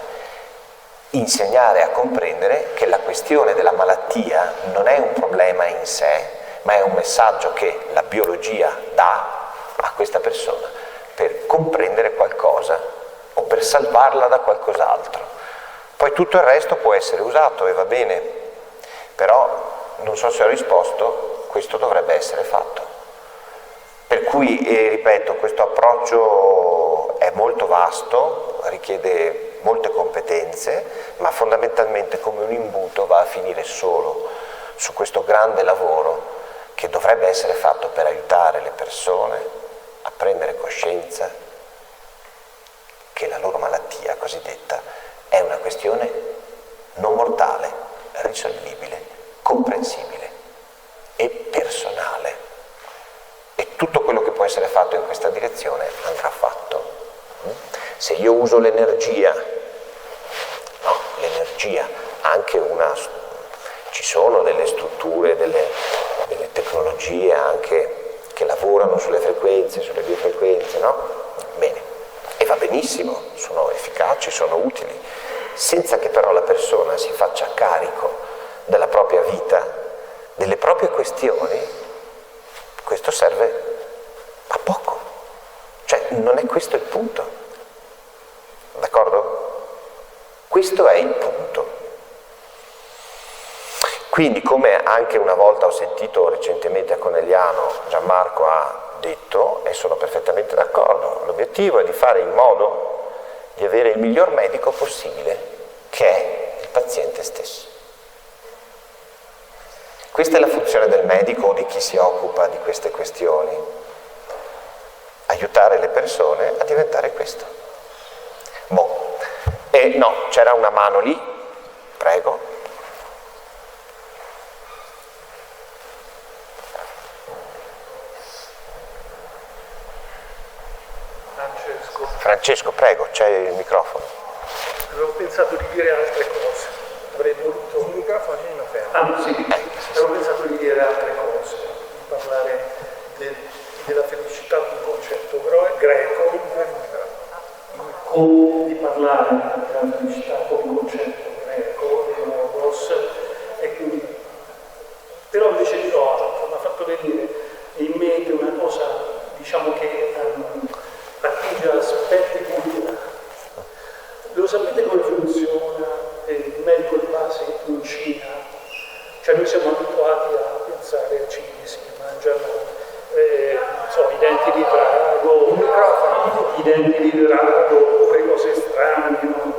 insegnare a comprendere che la questione della malattia non è un problema in sé, ma è un messaggio che la biologia dà a questa persona per comprendere qualcosa o per salvarla da qualcos'altro. Poi tutto il resto può essere usato e va bene, però non so se ho risposto, questo dovrebbe essere fatto. Per cui, ripeto, questo approccio è molto vasto, richiede molte competenze, ma fondamentalmente come un imbuto va a finire solo su questo grande lavoro che dovrebbe essere fatto per aiutare le persone a prendere coscienza che la loro malattia cosiddetta è una questione non mortale, risolvibile, comprensibile e personale. E tutto quello che può essere fatto in questa direzione andrà fatto. Se io uso l'energia, anche ci sono delle strutture, delle tecnologie anche che lavorano sulle frequenze, sulle biofrequenze, no? Bene, e va benissimo, sono efficaci, sono utili, senza che però la persona si faccia carico della propria vita proprie questioni, questo serve a poco. Cioè, non è questo il punto. D'accordo? Questo è il punto. Quindi, come anche una volta ho sentito recentemente a Conegliano, Gianmarco ha detto, e sono perfettamente d'accordo, l'obiettivo è di fare in modo di avere il miglior medico possibile, che è il paziente stesso. Questa è la funzione del medico o di chi si occupa di queste questioni, aiutare le persone a diventare questo. No, c'era una mano lì, prego. Francesco, prego, c'è il microfono. Avevo pensato di dire altre cose, avrei voluto un microfono e una ferma. Sì. Avevo pensato di dire altre cose, di parlare della felicità di un concetto greco, di parlare della felicità come un concetto greco, di Logos, e quindi, però invece dirò altro, mi ha fatto venire in mente una cosa, diciamo che attinge aspetti culturali. Lo sapete come funziona il medico di base in Cina? Cioè noi siamo abituati a pensare ai cinesi che mangiano i denti di drago, i denti di drago, quelle cose strane, no?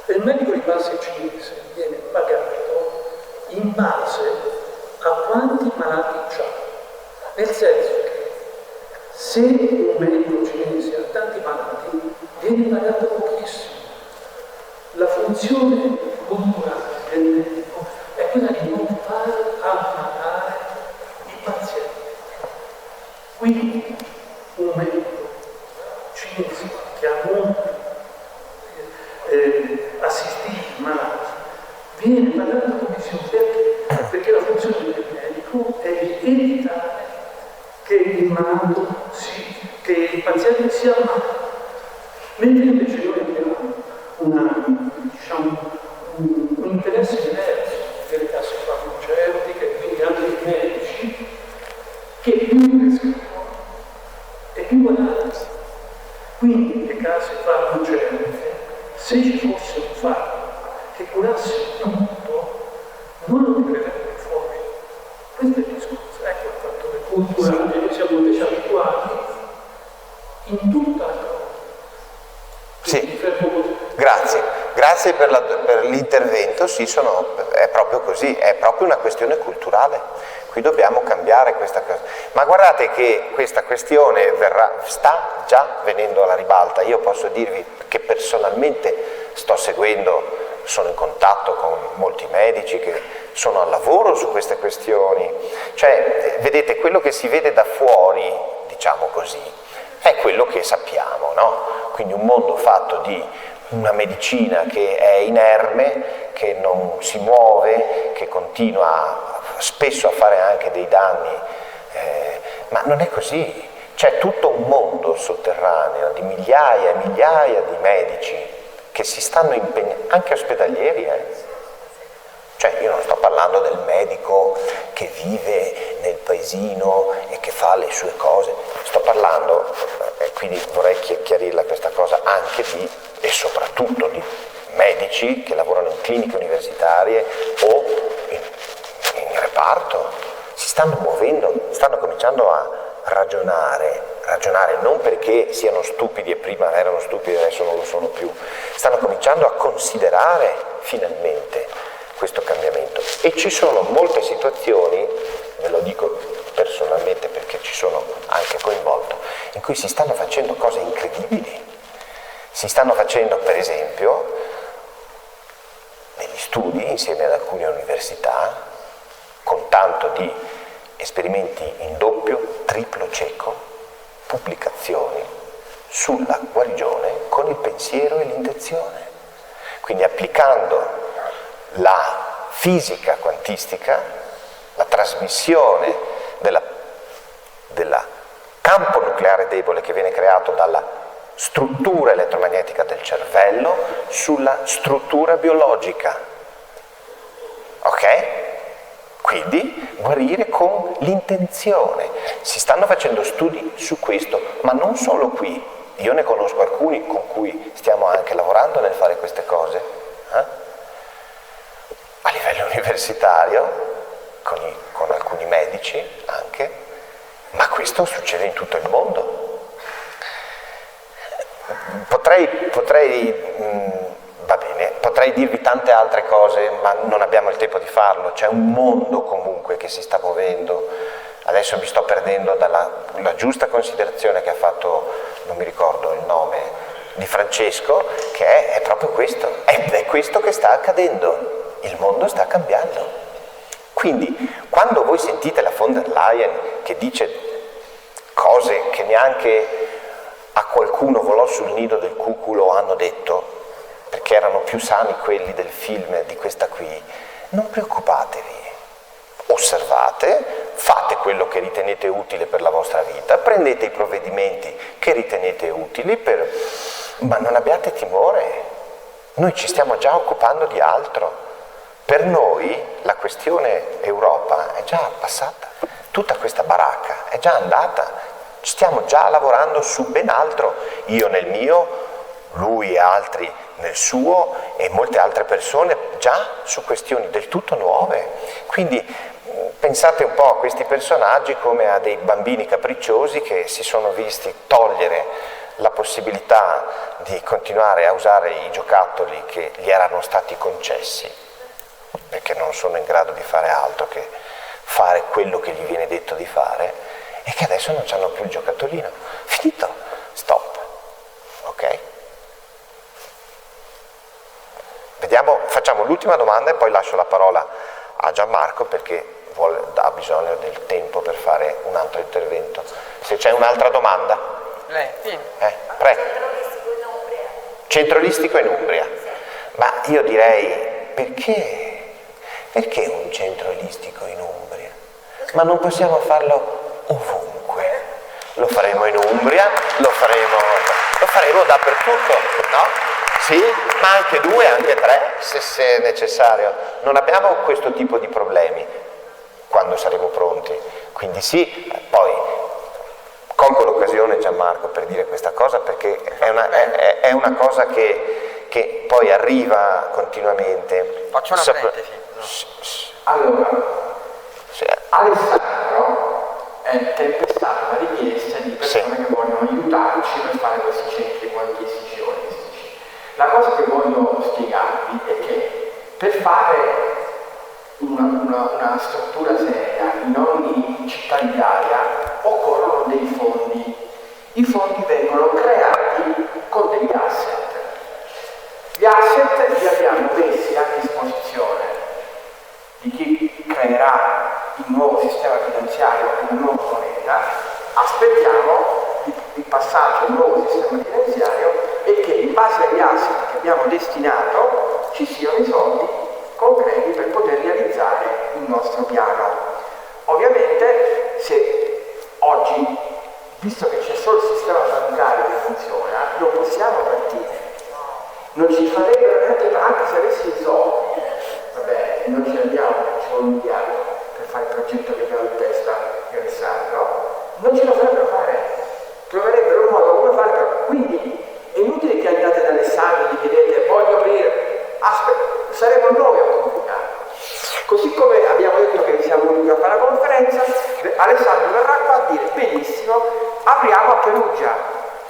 Il medico di base cinese viene pagato in base a quanti malati c'ha, nel senso che se un medico cinese ha tanti malati viene pagato pochissimo. La funzione culturale del medico è quella di non far ammalare i pazienti. Quindi un medico cinese che ha molti assistiti malati viene pagato pochissimo. Perché la funzione del medico è di evitare che il malato che il paziente sia malato. Mentre invece noi abbiamo un interesse diverso delle casse farmaceutiche, quindi anche dei medici, che più prescrivono e più guadagnano. Quindi le case farmaceutiche, se ci fosse un farmaco che curasse tutto, non lo tirerebbero fuori. Questo è il discorso, ecco il fattore culturale. Noi siamo invece abituati in tutta la cosa. Sì, grazie per l'intervento, sì, è proprio così, è proprio una questione culturale, qui dobbiamo cambiare questa cosa. Ma guardate che questa questione sta già venendo alla ribalta. Io posso dirvi che personalmente sto seguendo, sono in contatto con molti medici che sono al lavoro su queste questioni, cioè vedete quello che si vede da fuori, diciamo così, è quello che sappiamo, no? Quindi un mondo fatto di una medicina che è inerme, che non si muove, che continua spesso a fare anche dei danni, ma non è così. C'è tutto un mondo sotterraneo di migliaia e migliaia di medici che si stanno impegnando, anche ospedalieri. Cioè io non sto parlando del medico che vive nel paesino e che fa le sue cose, sto parlando, quindi vorrei chiarirla questa cosa, anche e soprattutto di medici che lavorano in cliniche universitarie o in reparto, si stanno muovendo, stanno cominciando a ragionare non perché siano stupidi e prima erano stupidi e adesso non lo sono più, stanno cominciando a considerare finalmente questo cambiamento. E ci sono molte situazioni, ve lo dico personalmente perché ci sono anche coinvolto, in cui si stanno facendo cose incredibili. Si stanno facendo, per esempio, degli studi insieme ad alcune università, con tanto di esperimenti in doppio, triplo cieco, pubblicazioni sulla guarigione con il pensiero e l'intenzione. Quindi applicando la fisica quantistica, la trasmissione del campo nucleare debole che viene creato dalla struttura elettromagnetica del cervello sulla struttura biologica. Ok? Quindi guarire con l'intenzione. Si stanno facendo studi su questo, ma non solo qui. Io ne conosco alcuni con cui stiamo anche lavorando nel fare queste cose. A livello universitario, con alcuni medici anche, ma questo succede in tutto il mondo. Potrei dirvi tante altre cose, ma non abbiamo il tempo di farlo. C'è un mondo comunque che si sta muovendo. Adesso mi sto perdendo dalla giusta considerazione che ha fatto, non mi ricordo il nome, di Francesco, che è proprio questo. È questo che sta accadendo. Il mondo sta cambiando. Quindi, quando voi sentite la von der Leyen che dice cose che neanche a qualcuno volò sul nido del cuculo hanno detto, perché erano più sani quelli del film di questa qui, non preoccupatevi, osservate, fate quello che ritenete utile per la vostra vita, prendete i provvedimenti che ritenete utili, ma non abbiate timore, noi ci stiamo già occupando di altro. Per noi la questione Europa è già passata, tutta questa baracca è già andata, stiamo già lavorando su ben altro, io nel mio, lui e altri nel suo e molte altre persone già su questioni del tutto nuove. Quindi pensate un po' a questi personaggi come a dei bambini capricciosi che si sono visti togliere la possibilità di continuare a usare i giocattoli che gli erano stati concessi, perché non sono in grado di fare altro che fare quello che gli viene detto di fare, e che adesso non hanno più il giocattolino. Finito, stop, ok? Vediamo, facciamo l'ultima domanda e poi lascio la parola a Gianmarco perché ha bisogno del tempo per fare un altro intervento. Se c'è un'altra domanda. Prego. Centralistico in Umbria. Ma io direi, perché un centro olistico in Umbria? Ma non possiamo farlo ovunque. Lo faremo in Umbria, lo faremo dappertutto, no? Sì, ma anche 2, anche 3, se è necessario. Non abbiamo questo tipo di problemi quando saremo pronti. Quindi sì, poi colgo l'occasione, Gianmarco, per dire questa cosa perché è una cosa che poi arriva continuamente. Faccio una parentesi. Allora, Alessandro tempo è stata una richiesta di persone che vogliono aiutarci per fare questi centri quantistici olistici. La cosa che voglio spiegarvi è che per fare una struttura seria in ogni città d'Italia occorrono dei fondi. I fondi vengono creati con degli asset. Gli asset li abbiamo messi a disposizione di chi creerà il nuovo sistema finanziario e la nuova moneta. Aspettiamo il passaggio al nuovo sistema finanziario e che in base agli asset che abbiamo destinato ci siano i soldi concreti per poter realizzare il nostro piano. Ovviamente se oggi, visto che c'è solo il sistema bancario che funziona, non possiamo partire. Non ci farebbero neanche, anche se avessi i soldi, va bene, non ce li abbiamo, ci vuole un miliardo per fare il progetto che abbiamo in testa di Alessandro, non ce lo farebbero fare, troverebbero un modo come fare per... Quindi è inutile che andate da Alessandro e gli chiedete voglio aprire, saremo noi a comunicare. Così come abbiamo detto che siamo venuti a fare la conferenza, Alessandro verrà qua a dire benissimo, apriamo a Perugia,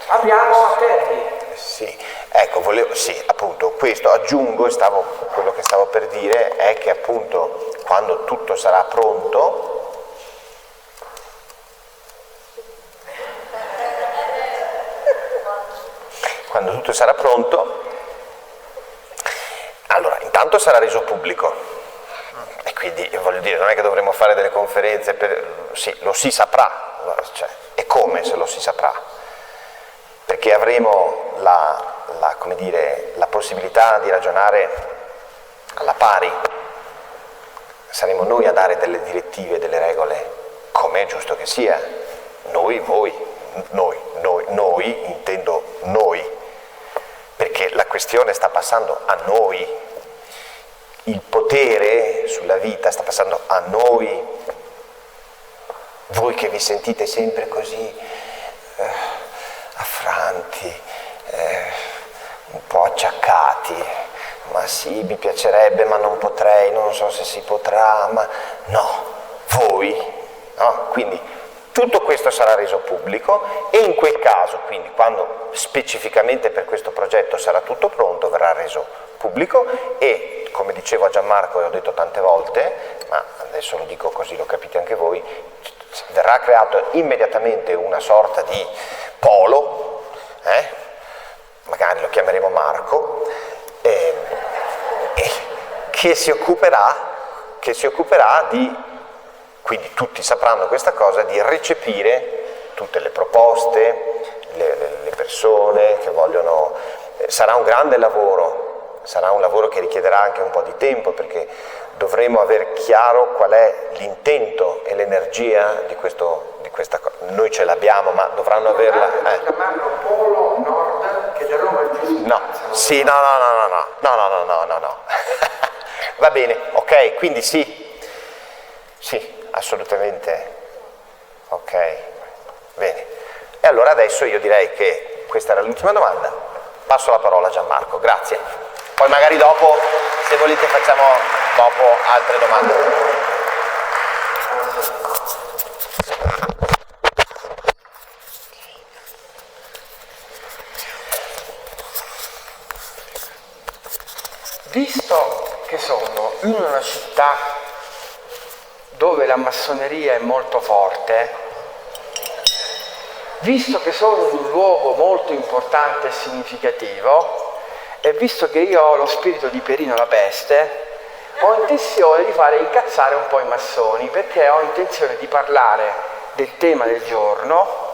apriamo a Terni. Sì, ecco, appunto, questo aggiungo, quello che stavo per dire è che appunto quando tutto sarà pronto, allora intanto sarà reso pubblico e quindi voglio dire, non è che dovremo fare delle conferenze lo si saprà, cioè, e come se lo si saprà, perché avremo la possibilità di ragionare alla pari, saremo noi a dare delle direttive, delle regole, come è giusto che sia, noi, intendo noi, perché la questione sta passando a noi. il potere sulla vita sta passando a noi, voi che vi sentite sempre così affranti, un po' acciaccati, ma sì, mi piacerebbe, ma non potrei, non so se si potrà, ma no, voi, no? Quindi tutto questo sarà reso pubblico e in quel caso, quindi quando specificamente per questo progetto sarà tutto pronto, verrà reso pubblico e, come dicevo a Gianmarco e ho detto tante volte, ma adesso lo dico così lo capite anche voi, verrà creato immediatamente una sorta di polo, magari lo chiameremo Marco, che si occuperà di, quindi tutti sapranno questa cosa, di recepire tutte le proposte, le persone che vogliono. Sarà un grande lavoro, sarà un lavoro che richiederà anche un po' di tempo perché dovremo aver chiaro qual è l'intento e l'energia di questa cosa. Noi ce l'abbiamo, ma dovranno averla. Chiamarlo Polo Nord, che da Roma è giusto. No, sì, no. Va bene, ok, quindi sì, assolutamente, ok, bene. E allora adesso io direi che questa era l'ultima domanda, passo la parola a Gianmarco, grazie. Poi magari dopo, se volete, facciamo dopo altre domande. Visto che sono in una città dove la massoneria è molto forte, visto che sono in un luogo molto importante e significativo, e visto che io ho lo spirito di Perino la Peste, ho intenzione di fare incazzare un po' i massoni, perché ho intenzione di parlare del tema del giorno,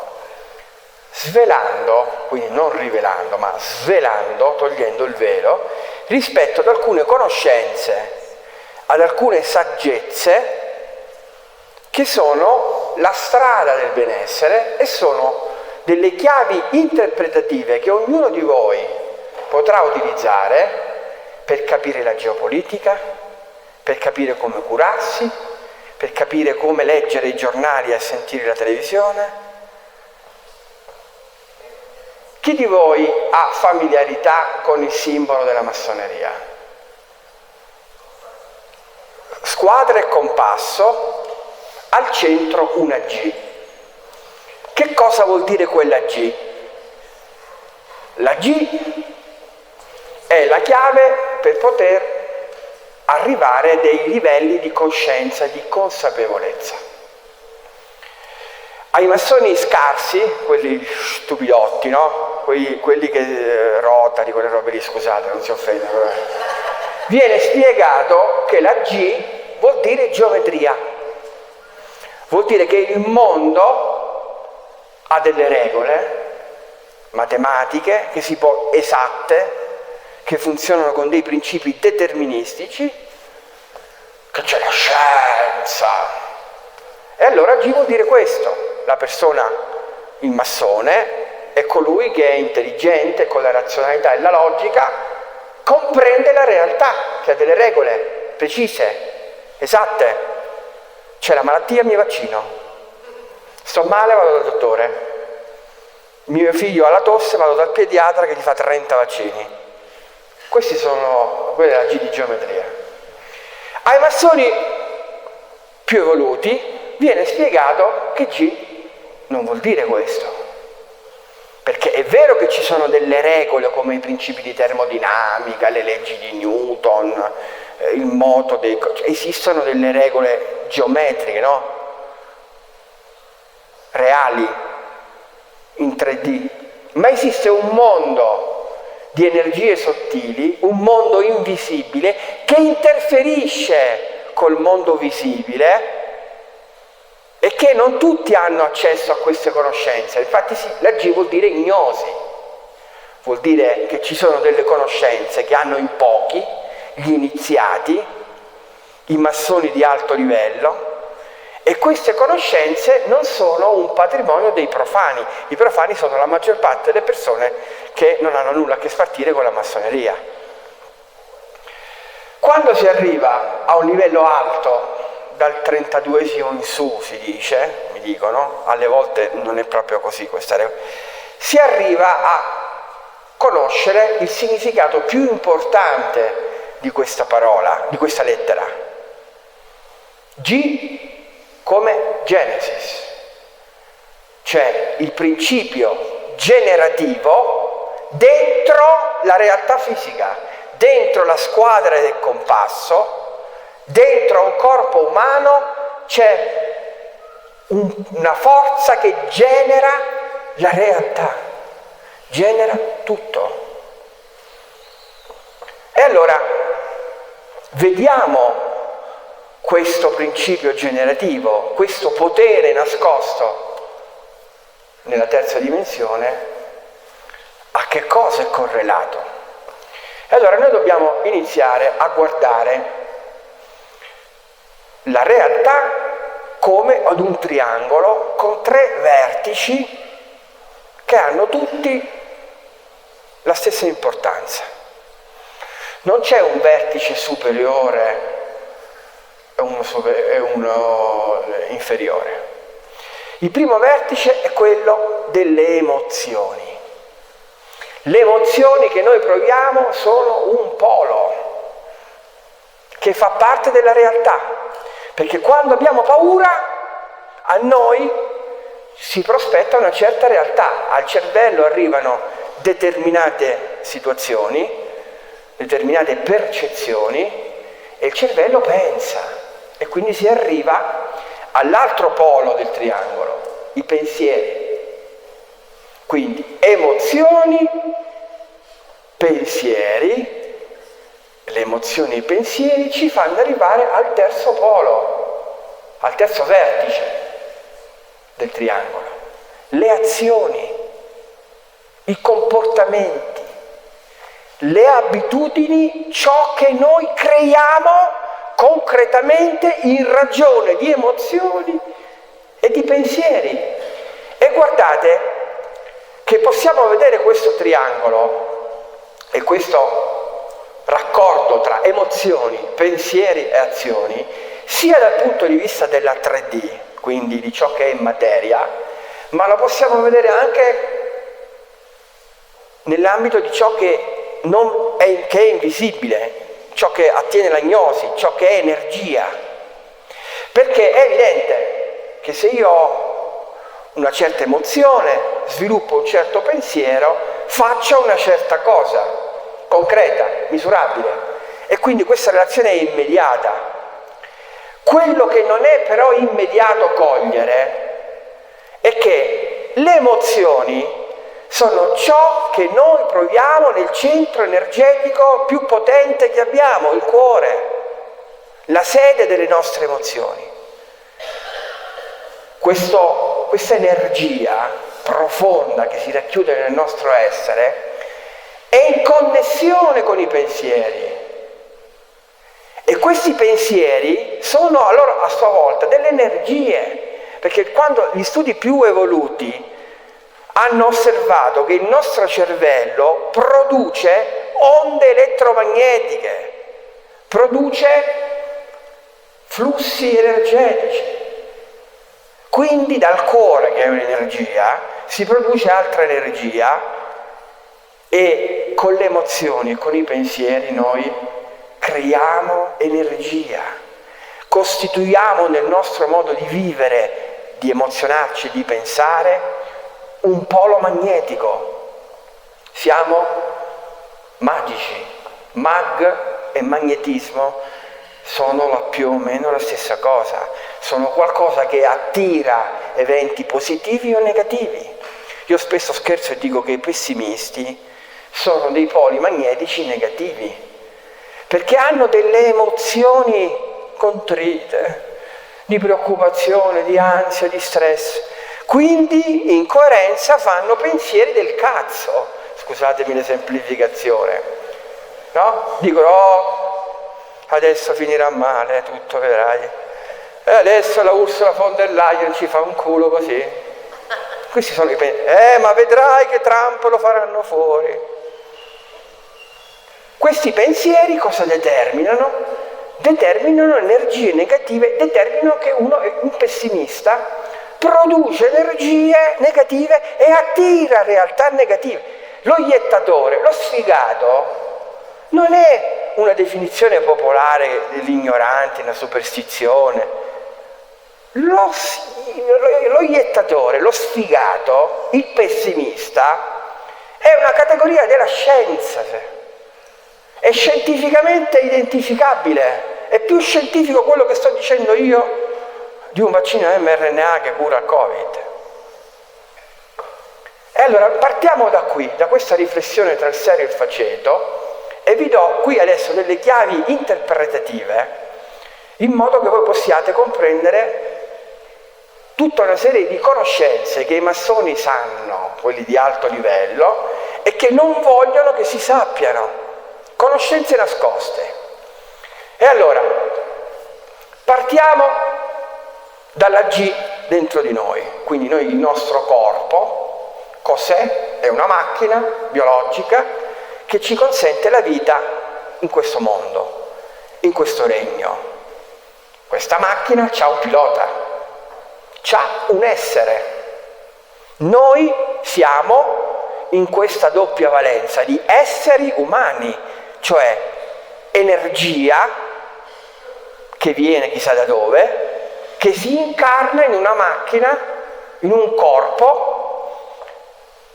svelando, quindi non rivelando, ma svelando, togliendo il velo, rispetto ad alcune conoscenze, ad alcune saggezze che sono la strada del benessere e sono delle chiavi interpretative che ognuno di voi potrà utilizzare per capire la geopolitica, per capire come curarsi, per capire come leggere i giornali e sentire la televisione. Chi di voi ha familiarità con il simbolo della massoneria? Squadra e compasso, al centro una G. Che cosa vuol dire quella G? La G è la chiave per poter arrivare a dei livelli di coscienza, di consapevolezza. Ai massoni scarsi, quelli stupidotti, no? Quelli che Rotary, quelle robe lì, scusate, non si offendono, viene spiegato che la G vuol dire geometria, vuol dire che il mondo ha delle regole matematiche esatte, che funzionano con dei principi deterministici, che c'è la scienza. E allora G vuol dire questo. La persona, il massone, è colui che è intelligente, con la razionalità e la logica, comprende la realtà, che ha delle regole precise, esatte. C'è la malattia, mi vaccino. Sto male, vado dal dottore. Mio figlio ha la tosse, vado dal pediatra che gli fa 30 vaccini. Questi sono quelli della G di geometria. Ai massoni più evoluti viene spiegato che G non vuol dire questo. Perché è vero che ci sono delle regole come i principi di termodinamica, le leggi di Newton, il moto esistono delle regole geometriche, no? Reali, in 3D, ma esiste un mondo di energie sottili, un mondo invisibile che interferisce col mondo visibile e che non tutti hanno accesso a queste conoscenze. Infatti la G vuol dire ignosi, vuol dire che ci sono delle conoscenze che hanno in pochi, gli iniziati, i massoni di alto livello, e queste conoscenze non sono un patrimonio dei profani. I profani sono la maggior parte delle persone che non hanno nulla a che spartire con la massoneria. Quando si arriva a un livello alto, dal 32esimo in su si dice, mi dicono, alle volte non è proprio così questa regola, si arriva a conoscere il significato più importante di questa parola, di questa lettera. G come Genesis, cioè il principio generativo dentro la realtà fisica, dentro la squadra del compasso, dentro un corpo umano c'è una forza che genera la realtà, genera tutto. E allora vediamo questo principio generativo, questo potere nascosto nella terza dimensione, a che cosa è correlato? E allora noi dobbiamo iniziare a guardare la realtà come ad un triangolo con 3 vertici che hanno tutti la stessa importanza. Non c'è un vertice superiore e uno inferiore. Il primo vertice è quello delle emozioni. Le emozioni che noi proviamo sono un polo che fa parte della realtà, perché quando abbiamo paura a noi si prospetta una certa realtà, al cervello arrivano determinate situazioni, determinate percezioni e il cervello pensa e quindi si arriva all'altro polo del triangolo, i pensieri. Quindi emozioni, pensieri, le emozioni e i pensieri ci fanno arrivare al terzo polo, al terzo vertice del triangolo. Le azioni, i comportamenti, le abitudini, ciò che noi creiamo concretamente in ragione di emozioni e di pensieri. E guardate che possiamo vedere questo triangolo e questo raccordo tra emozioni, pensieri e azioni sia dal punto di vista della 3D, quindi di ciò che è materia, ma lo possiamo vedere anche nell'ambito di ciò che è invisibile, ciò che attiene l'agnosi, ciò che è energia. Perché è evidente che se io ho una certa emozione, sviluppo un certo pensiero, faccio una certa cosa, concreta, misurabile, e quindi questa relazione è immediata. Quello che non è però immediato cogliere è che le emozioni sono ciò che noi proviamo nel centro energetico più potente che abbiamo, il cuore, la sede delle nostre emozioni. Questa energia profonda che si racchiude nel nostro essere è in connessione con i pensieri. E questi pensieri sono allora a sua volta delle energie, perché quando gli studi più evoluti hanno osservato che il nostro cervello produce onde elettromagnetiche, produce flussi energetici. Quindi dal cuore, che è un'energia, si produce altra energia e con le emozioni e con i pensieri noi creiamo energia, costituiamo nel nostro modo di vivere, di emozionarci, di pensare, un polo magnetico. Siamo magici. Mag e magnetismo sono più o meno la stessa cosa, sono qualcosa che attira eventi positivi o negativi. Io spesso scherzo e dico che i pessimisti sono dei poli magnetici negativi, perché hanno delle emozioni contrite, di preoccupazione, di ansia, di stress, quindi in coerenza fanno pensieri del cazzo, scusatemi l'esemplificazione, no? Dicono, oh, adesso finirà male tutto, vedrai, e adesso la Ursula von der Leyen ci fa un culo così. Questi sono i pensieri, ma vedrai che Trump lo faranno fuori. Questi pensieri cosa determinano? Determinano energie negative, determinano che un pessimista produce energie negative e attira realtà negative. Lo iettatore, lo sfigato, non è una definizione popolare degli ignoranti, una superstizione. Lo iettatore, lo sfigato, il pessimista, è una categoria della scienza, è scientificamente identificabile, è più scientifico quello che sto dicendo io di un vaccino mRNA che cura il Covid. E allora partiamo da qui, da questa riflessione tra il serio e il faceto, e vi do qui adesso delle chiavi interpretative in modo che voi possiate comprendere tutta una serie di conoscenze che i massoni sanno, quelli di alto livello, e che non vogliono che si sappiano, conoscenze nascoste. E allora, partiamo dalla G dentro di noi, quindi noi, il nostro corpo, cos'è? È una macchina biologica che ci consente la vita in questo mondo, in questo regno. Questa macchina c'ha un pilota, c'ha un essere. Noi siamo in questa doppia valenza di esseri umani, cioè energia che viene chissà da dove, che si incarna in una macchina, in un corpo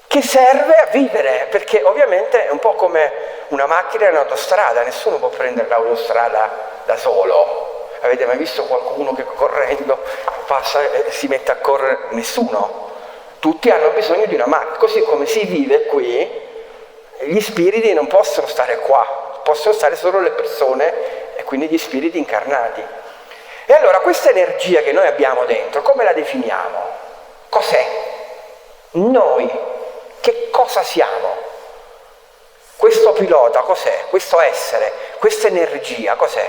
che serve a vivere, perché ovviamente è un po' come una macchina in autostrada, nessuno può prendere l'autostrada da solo. Avete mai visto qualcuno che correndo passa e si mette a correre? Nessuno. Tutti hanno bisogno di una macchina, così come si vive qui, gli spiriti non possono stare qua, possono stare solo le persone e quindi gli spiriti incarnati. E allora questa energia che noi abbiamo dentro, come la definiamo? Cos'è? Noi. Che cosa siamo? Questo pilota cos'è? Questo essere, questa energia cos'è?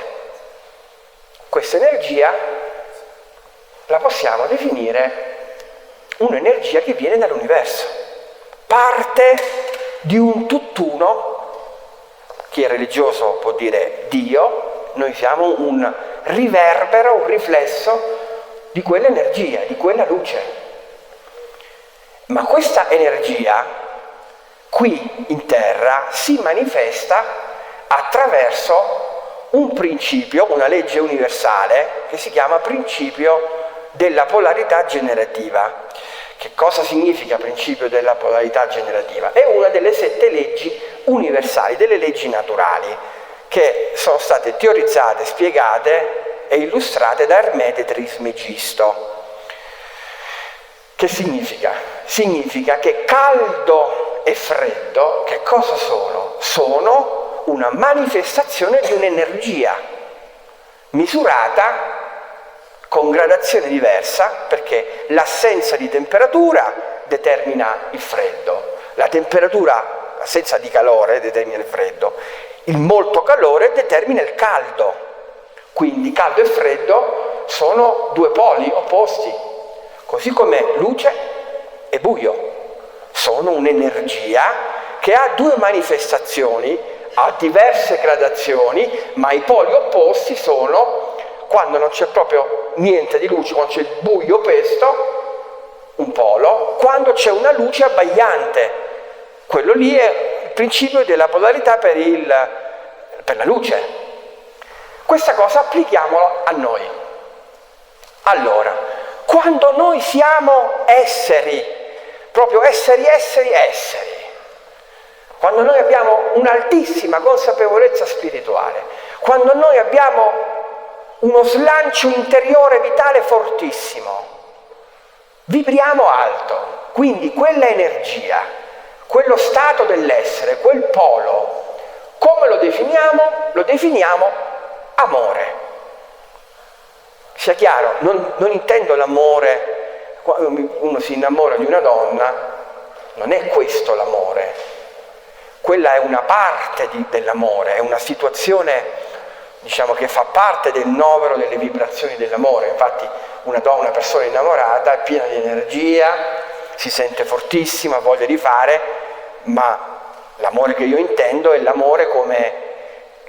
Questa energia la possiamo definire un'energia che viene dall'universo, parte di un tutt'uno. Chi è religioso può dire Dio, noi siamo un riverbero, un riflesso di quell'energia, di quella luce. Ma questa energia qui in terra si manifesta attraverso un principio, una legge universale che si chiama principio della polarità generativa. Che cosa significa principio della polarità generativa? È una delle 7 leggi universali, delle leggi naturali, che sono state teorizzate, spiegate e illustrate da Ermete Trismegisto. Che significa? Significa che caldo e freddo, che cosa sono? Sono una manifestazione di un'energia misurata con gradazione diversa, perché l'assenza di temperatura determina il freddo, l'assenza di calore determina il freddo, il molto calore determina il caldo. Quindi caldo e freddo sono due poli opposti. Così come luce e buio sono un'energia che ha due manifestazioni, ha diverse gradazioni, ma i poli opposti sono quando non c'è proprio niente di luce, quando c'è il buio pesto, un polo, quando c'è una luce abbagliante, quello lì è il principio della polarità per la luce. Questa cosa applichiamola a noi. Allora, quando noi siamo esseri, proprio esseri, quando noi abbiamo un'altissima consapevolezza spirituale, quando noi abbiamo uno slancio interiore vitale fortissimo, vibriamo alto, quindi quella energia, quello stato dell'essere, quel polo, come lo definiamo? Lo definiamo amore. Sia chiaro, non intendo l'amore, quando uno si innamora di una donna, non è questo l'amore, quella è una parte dell'amore, è una situazione, diciamo, che fa parte del novero delle vibrazioni dell'amore. Infatti una persona innamorata è piena di energia, si sente fortissima, ha voglia di fare, ma l'amore che io intendo è l'amore come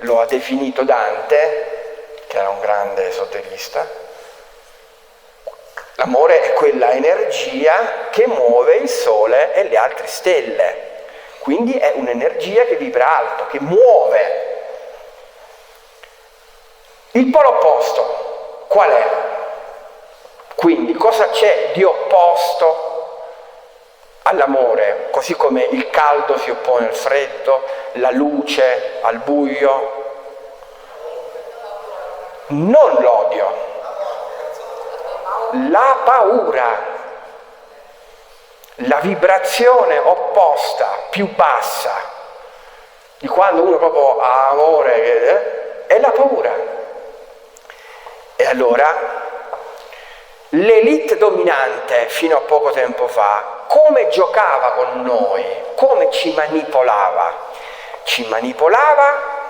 lo ha definito Dante, che era un grande esoterista. L'amore è quella energia che muove il Sole e le altre stelle, quindi è un'energia che vibra alto, che muove. Il polo opposto qual è? Quindi cosa c'è di opposto all'amore? Così come il caldo si oppone al freddo, la luce al buio. Non l'odio, la paura, la vibrazione opposta, più bassa, di quando uno proprio ha amore, è la paura. E allora l'elite dominante fino a poco tempo fa come giocava con noi, come ci manipolava? Ci manipolava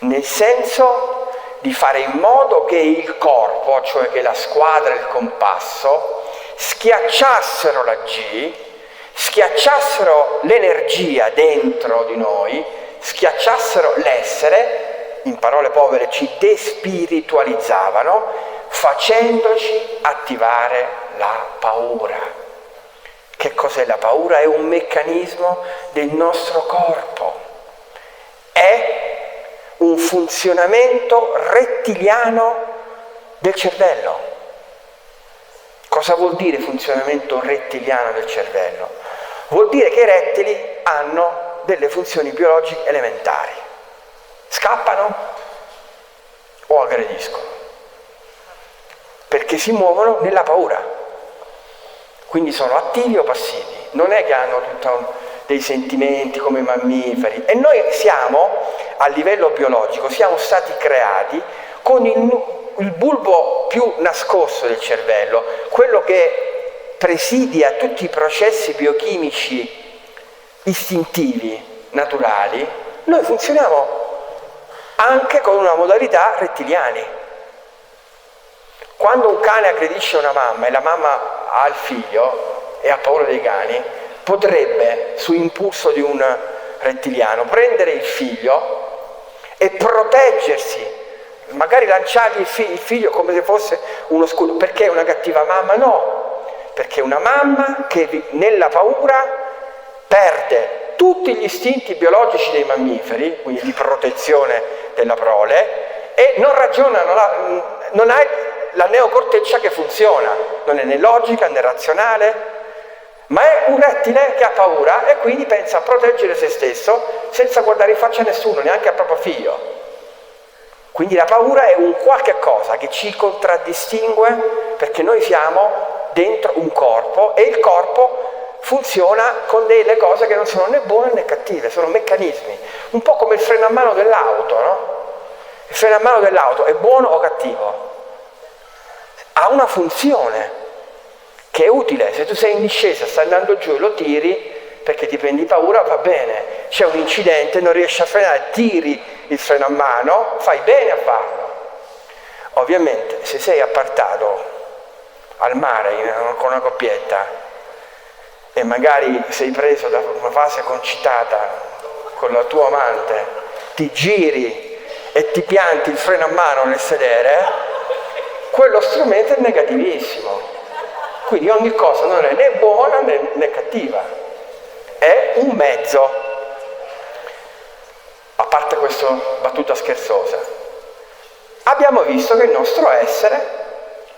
nel senso di fare in modo che il corpo, cioè che la squadra e il compasso, schiacciassero la G, schiacciassero l'energia dentro di noi, schiacciassero l'essere, in parole povere ci despiritualizzavano, facendoci attivare la paura. Che cos'è la paura? È un meccanismo del nostro corpo, è un funzionamento rettiliano del cervello. Cosa vuol dire funzionamento rettiliano del cervello? Vuol dire che i rettili hanno delle funzioni biologiche elementari. Scappano o aggrediscono, perché si muovono nella paura, quindi sono attivi o passivi, non è che hanno dei sentimenti come i mammiferi. E noi siamo, a livello biologico, siamo stati creati con il bulbo più nascosto del cervello, quello che presidia tutti i processi biochimici istintivi, naturali. Noi funzioniamo anche con una modalità rettiliani. Quando un cane aggredisce una mamma e la mamma ha il figlio e ha paura dei cani, potrebbe, su impulso di un rettiliano, prendere il figlio e proteggersi, magari lanciargli il figlio come se fosse uno scudo. Perché è una cattiva mamma? No, perché è una mamma che nella paura perde tutti gli istinti biologici dei mammiferi, quindi di protezione della prole, e non ragiona, non ha la neocorteccia che funziona, non è né logica né razionale, ma è un rettile che ha paura e quindi pensa a proteggere se stesso senza guardare in faccia a nessuno, neanche al proprio figlio. Quindi la paura è un qualche cosa che ci contraddistingue, perché noi siamo dentro un corpo e il corpo funziona con delle cose che non sono né buone né cattive, sono meccanismi, un po' come il freno a mano dell'auto, no? Il freno a mano dell'auto è buono o cattivo? Ha una funzione che è utile. Se tu sei in discesa, stai andando giù e lo tiri perché ti prendi paura, va bene. C'è un incidente, non riesci a frenare, tiri il freno a mano, fai bene a farlo. Ovviamente se sei appartato al mare con una coppietta e magari sei preso da una fase concitata con la tua amante, ti giri e ti pianti il freno a mano nel sedere, quello strumento è negativissimo. Quindi ogni cosa non è né buona né cattiva, è un mezzo. A parte questa battuta scherzosa, abbiamo visto che il nostro essere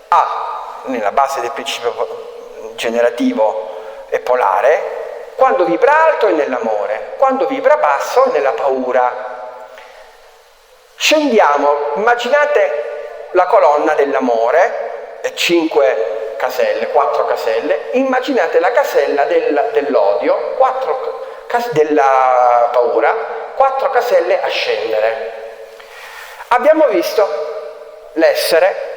ha, nella base del principio generativo e polare, quando vibra alto è nell'amore, quando vibra basso è nella paura. Scendiamo, immaginate la colonna dell'amore, 5 caselle, 4 caselle, immaginate la casella dell'odio, della paura, 4 caselle a scendere. Abbiamo visto l'essere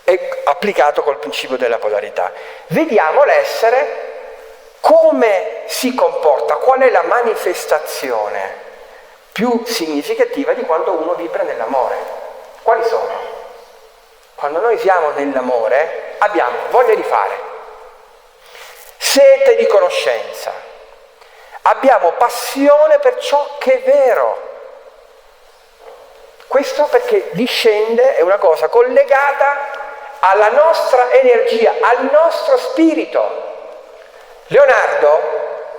è applicato col principio della polarità. Vediamo l'essere come si comporta, qual è la manifestazione più significativa di quando uno vibra nell'amore. Quali sono? Quando noi siamo nell'amore abbiamo voglia di fare, sete di conoscenza, abbiamo passione per ciò che è vero, Questo perché discende, è una cosa collegata alla nostra energia, al nostro spirito. Leonardo,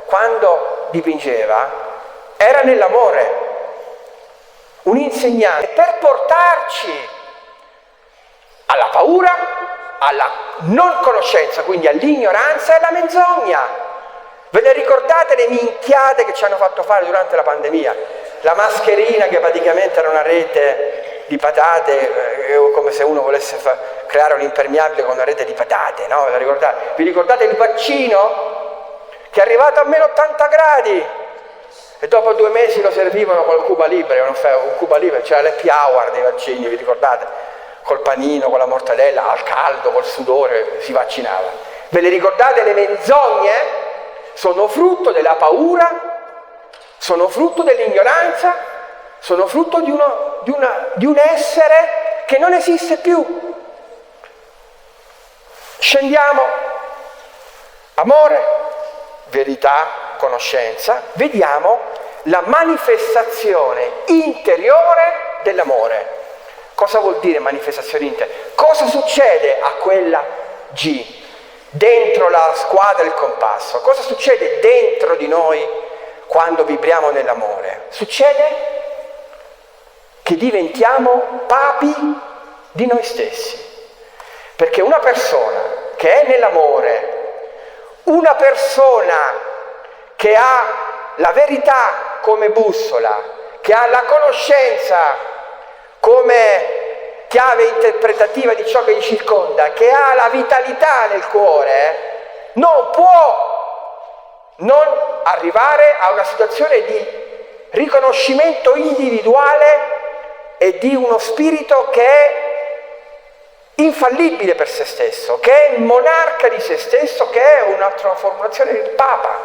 quando dipingeva, era nell'amore, un insegnante per portarci alla paura, alla non conoscenza, quindi all'ignoranza e alla menzogna. Ve ne ricordate le minchiate che ci hanno fatto fare durante la pandemia? La mascherina che praticamente era una rete di patate, come se uno volesse creare un impermeabile con una rete di patate, no? Vi ricordate il vaccino che è arrivato a meno 80 gradi e dopo 2 mesi lo servivano col Cuba Libre, c'era l'happy hour dei vaccini, vi ricordate? Col panino, con la mortadella, al caldo, col sudore, si vaccinava. Ve le ricordate le menzogne? Sono frutto della paura, sono frutto dell'ignoranza, sono frutto di un essere che non esiste più. Scendiamo, amore, verità, conoscenza, vediamo la manifestazione interiore dell'amore. Cosa vuol dire manifestazione interiore? Cosa succede a quella G, dentro la squadra del compasso? Cosa succede dentro di noi quando vibriamo nell'amore? Succede che diventiamo papi di noi stessi. Perché una persona che è nell'amore, una persona che ha la verità come bussola, che ha la conoscenza come chiave interpretativa di ciò che gli circonda, che ha la vitalità nel cuore, non può non arrivare a una situazione di riconoscimento individuale e di uno spirito che è infallibile per se stesso, che è monarca di se stesso, che è un'altra formulazione del Papa,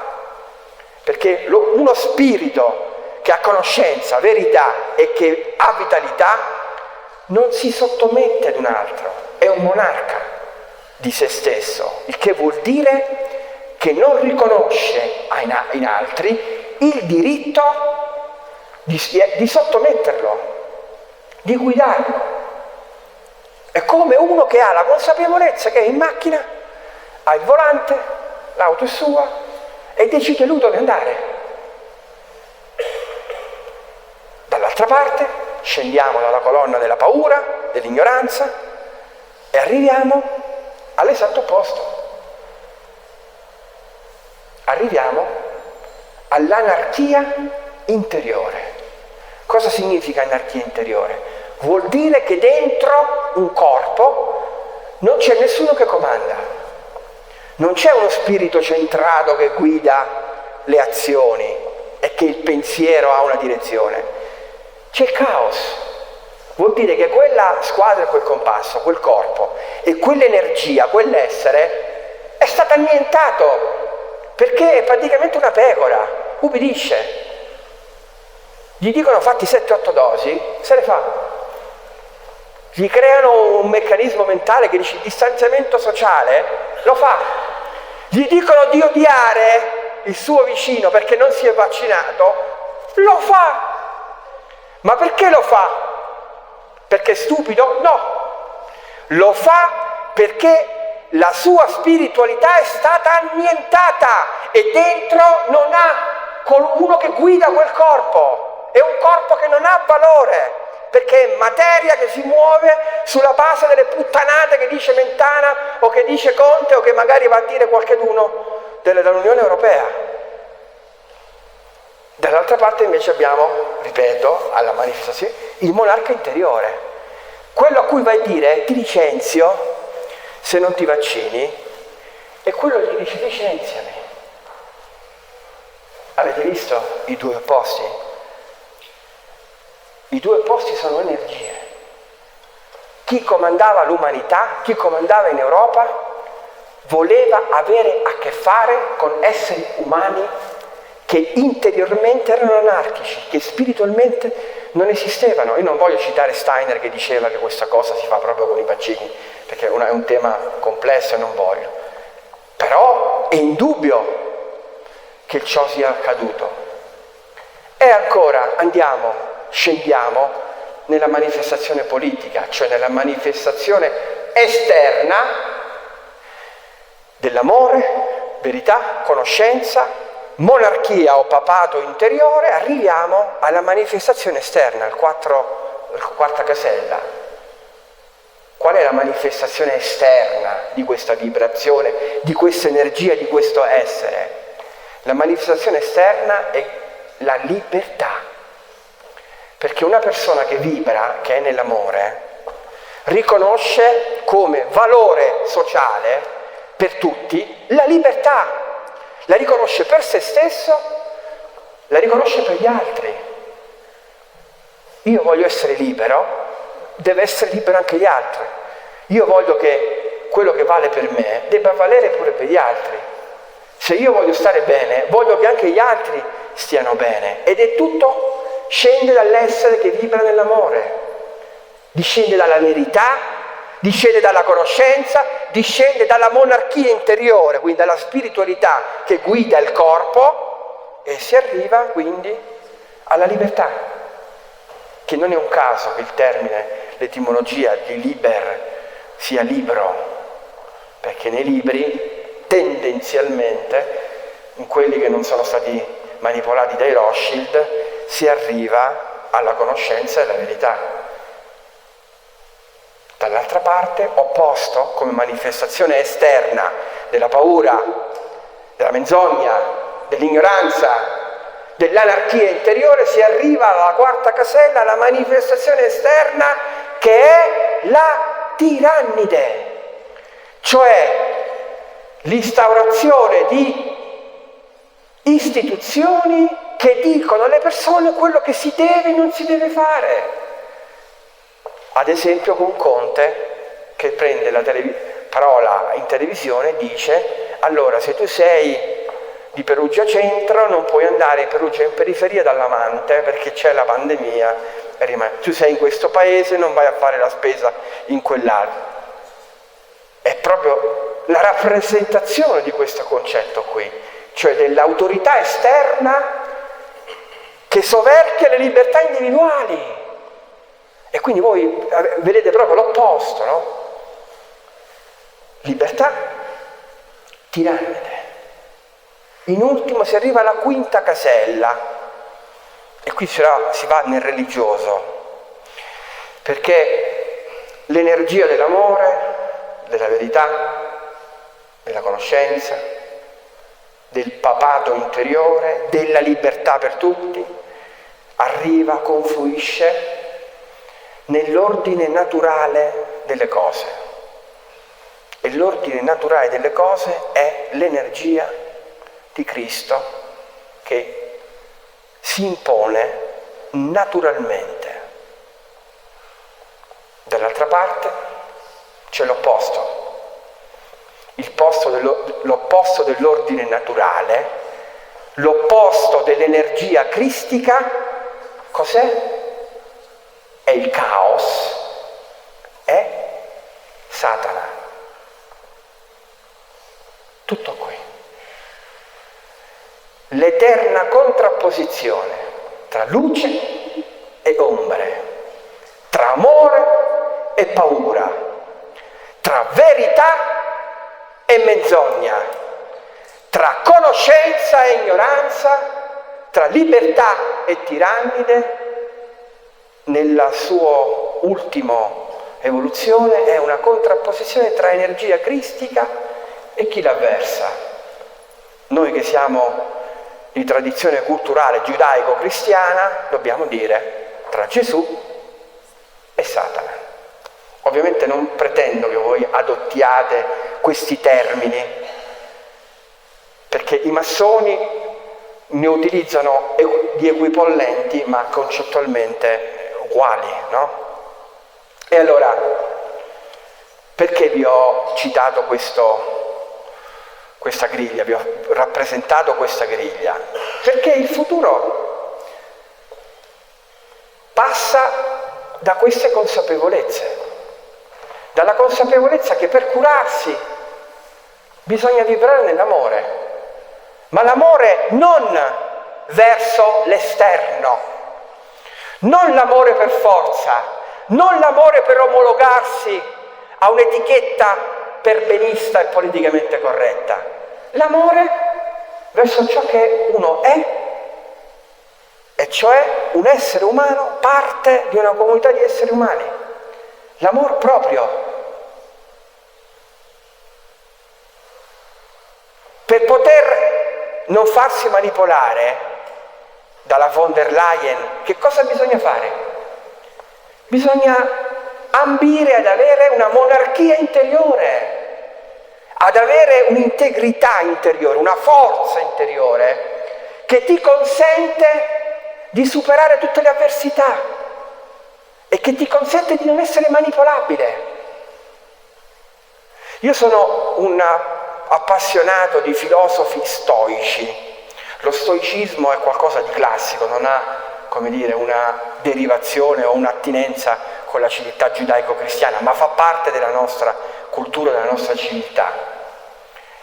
perché uno spirito che ha conoscenza, verità e che ha vitalità non si sottomette ad un altro, è un monarca di se stesso, il che vuol dire che non riconosce in altri il diritto di sottometterlo, di guidarlo. È come uno che ha la consapevolezza che è in macchina, ha il volante, l'auto è sua e decide lui dove andare. Dall'altra parte scendiamo dalla colonna della paura, dell'ignoranza e arriviamo all'esatto opposto. Arriviamo all'anarchia interiore. Cosa significa anarchia interiore? Vuol dire che dentro un corpo non c'è nessuno che comanda, non c'è uno spirito centrato che guida le azioni e che il pensiero ha una direzione. C'è caos. Vuol dire che quella squadra e quel compasso, quel corpo e quell'energia, quell'essere è stato annientato perché è praticamente una pecora, ubbidisce. Gli dicono fatti 7-8 dosi, se le fa. Gli creano un meccanismo mentale che dice distanziamento sociale, lo fa. Gli dicono di odiare il suo vicino perché non si è vaccinato, lo fa. Ma perché lo fa? Perché è stupido? No. Lo fa perché la sua spiritualità è stata annientata e dentro non ha uno che guida quel corpo. È un corpo che non ha valore, perché è materia che si muove sulla base delle puttanate che dice Mentana o che dice Conte o che magari va a dire qualcheduno dell'Unione Europea. Dall'altra parte invece abbiamo, ripeto, alla manifestazione, il monarca interiore, quello a cui vai a dire ti licenzio se non ti vaccini, e quello gli dice licenziami. Avete visto i due opposti? I due opposti sono energie. Chi comandava l'umanità, chi comandava in Europa, voleva avere a che fare con esseri umani che interiormente erano anarchici, che spiritualmente non esistevano. Io non voglio citare Steiner che diceva che questa cosa si fa proprio con i vaccini, perché è un tema complesso e non voglio. Però è indubbio che ciò sia accaduto. E ancora andiamo, scendiamo nella manifestazione politica, cioè nella manifestazione esterna dell'amore, verità, conoscenza, monarchia o papato interiore, arriviamo alla manifestazione esterna, quarta casella. Qual è la manifestazione esterna di questa vibrazione, di questa energia, di questo essere? La manifestazione esterna è la libertà. Perché una persona che vibra, che è nell'amore, riconosce come valore sociale per tutti la libertà. La riconosce per se stesso, la riconosce per gli altri. Io voglio essere libero, deve essere libero anche gli altri. Io voglio che quello che vale per me debba valere pure per gli altri. Se io voglio stare bene, voglio che anche gli altri stiano bene. Ed è tutto, scende dall'essere che vibra nell'amore. Discende dalla verità, discende dalla conoscenza, discende dalla monarchia interiore, quindi dalla spiritualità che guida il corpo, e si arriva quindi alla libertà, che non è un caso che il termine, l'etimologia di liber sia libro, perché nei libri tendenzialmente, in quelli che non sono stati manipolati dai Rothschild, si arriva alla conoscenza e alla verità. Dall'altra parte, opposto, come manifestazione esterna della paura, della menzogna, dell'ignoranza, dell'anarchia interiore, si arriva alla quarta casella, alla manifestazione esterna che è la tirannide, cioè l'instaurazione di istituzioni che dicono alle persone quello che si deve e non si deve fare. Ad esempio con Conte, che prende la parola in televisione e dice: allora, se tu sei di Perugia Centro non puoi andare in Perugia in periferia dall'amante perché c'è la pandemia, tu sei in questo paese, non vai a fare la spesa in quell'altro. È proprio la rappresentazione di questo concetto qui, cioè dell'autorità esterna che soverchia le libertà individuali. E quindi voi vedete proprio l'opposto, no? Libertà, tirannide. In ultimo si arriva alla quinta casella, e qui si va nel religioso, perché l'energia dell'amore, della verità, della conoscenza, del papato interiore, della libertà per tutti, arriva, confluisce nell'ordine naturale delle cose. E l'ordine naturale delle cose è l'energia di Cristo che si impone naturalmente. Dall'altra parte c'è l'opposto, l'opposto dell'ordine naturale, l'opposto dell'energia cristica. Cos'è? È il caos, è Satana. Tutto qui. L'eterna contrapposizione tra luce e ombre, tra amore e paura, tra verità e menzogna, tra conoscenza e ignoranza, tra libertà e tirannide. Nella sua ultima evoluzione è una contrapposizione tra energia cristica e chi l'avversa. Noi che siamo di tradizione culturale giudaico-cristiana dobbiamo dire tra Gesù e Satana. Ovviamente non pretendo che voi adottiate questi termini, perché i massoni ne utilizzano di equipollenti ma concettualmente uguali, no? E allora, perché vi ho citato questa griglia, vi ho rappresentato questa griglia? Perché il futuro passa da queste consapevolezze, dalla consapevolezza che per curarsi bisogna vibrare nell'amore, ma l'amore non verso l'esterno, Non l'amore per forza, non l'amore per omologarsi a un'etichetta perbenista e politicamente corretta. L'amore verso ciò che uno è, e cioè un essere umano, parte di una comunità di esseri umani. L'amor proprio. Per poter non farsi manipolare dalla von der Leyen, che cosa bisogna fare? Bisogna ambire ad avere una monarchia interiore, ad avere un'integrità interiore, una forza interiore che ti consente di superare tutte le avversità e che ti consente di non essere manipolabile. Io sono un appassionato di filosofi stoici. Lo stoicismo è qualcosa di classico, non ha, come dire, una derivazione o un'attinenza con la civiltà giudaico-cristiana, ma fa parte della nostra cultura, della nostra civiltà.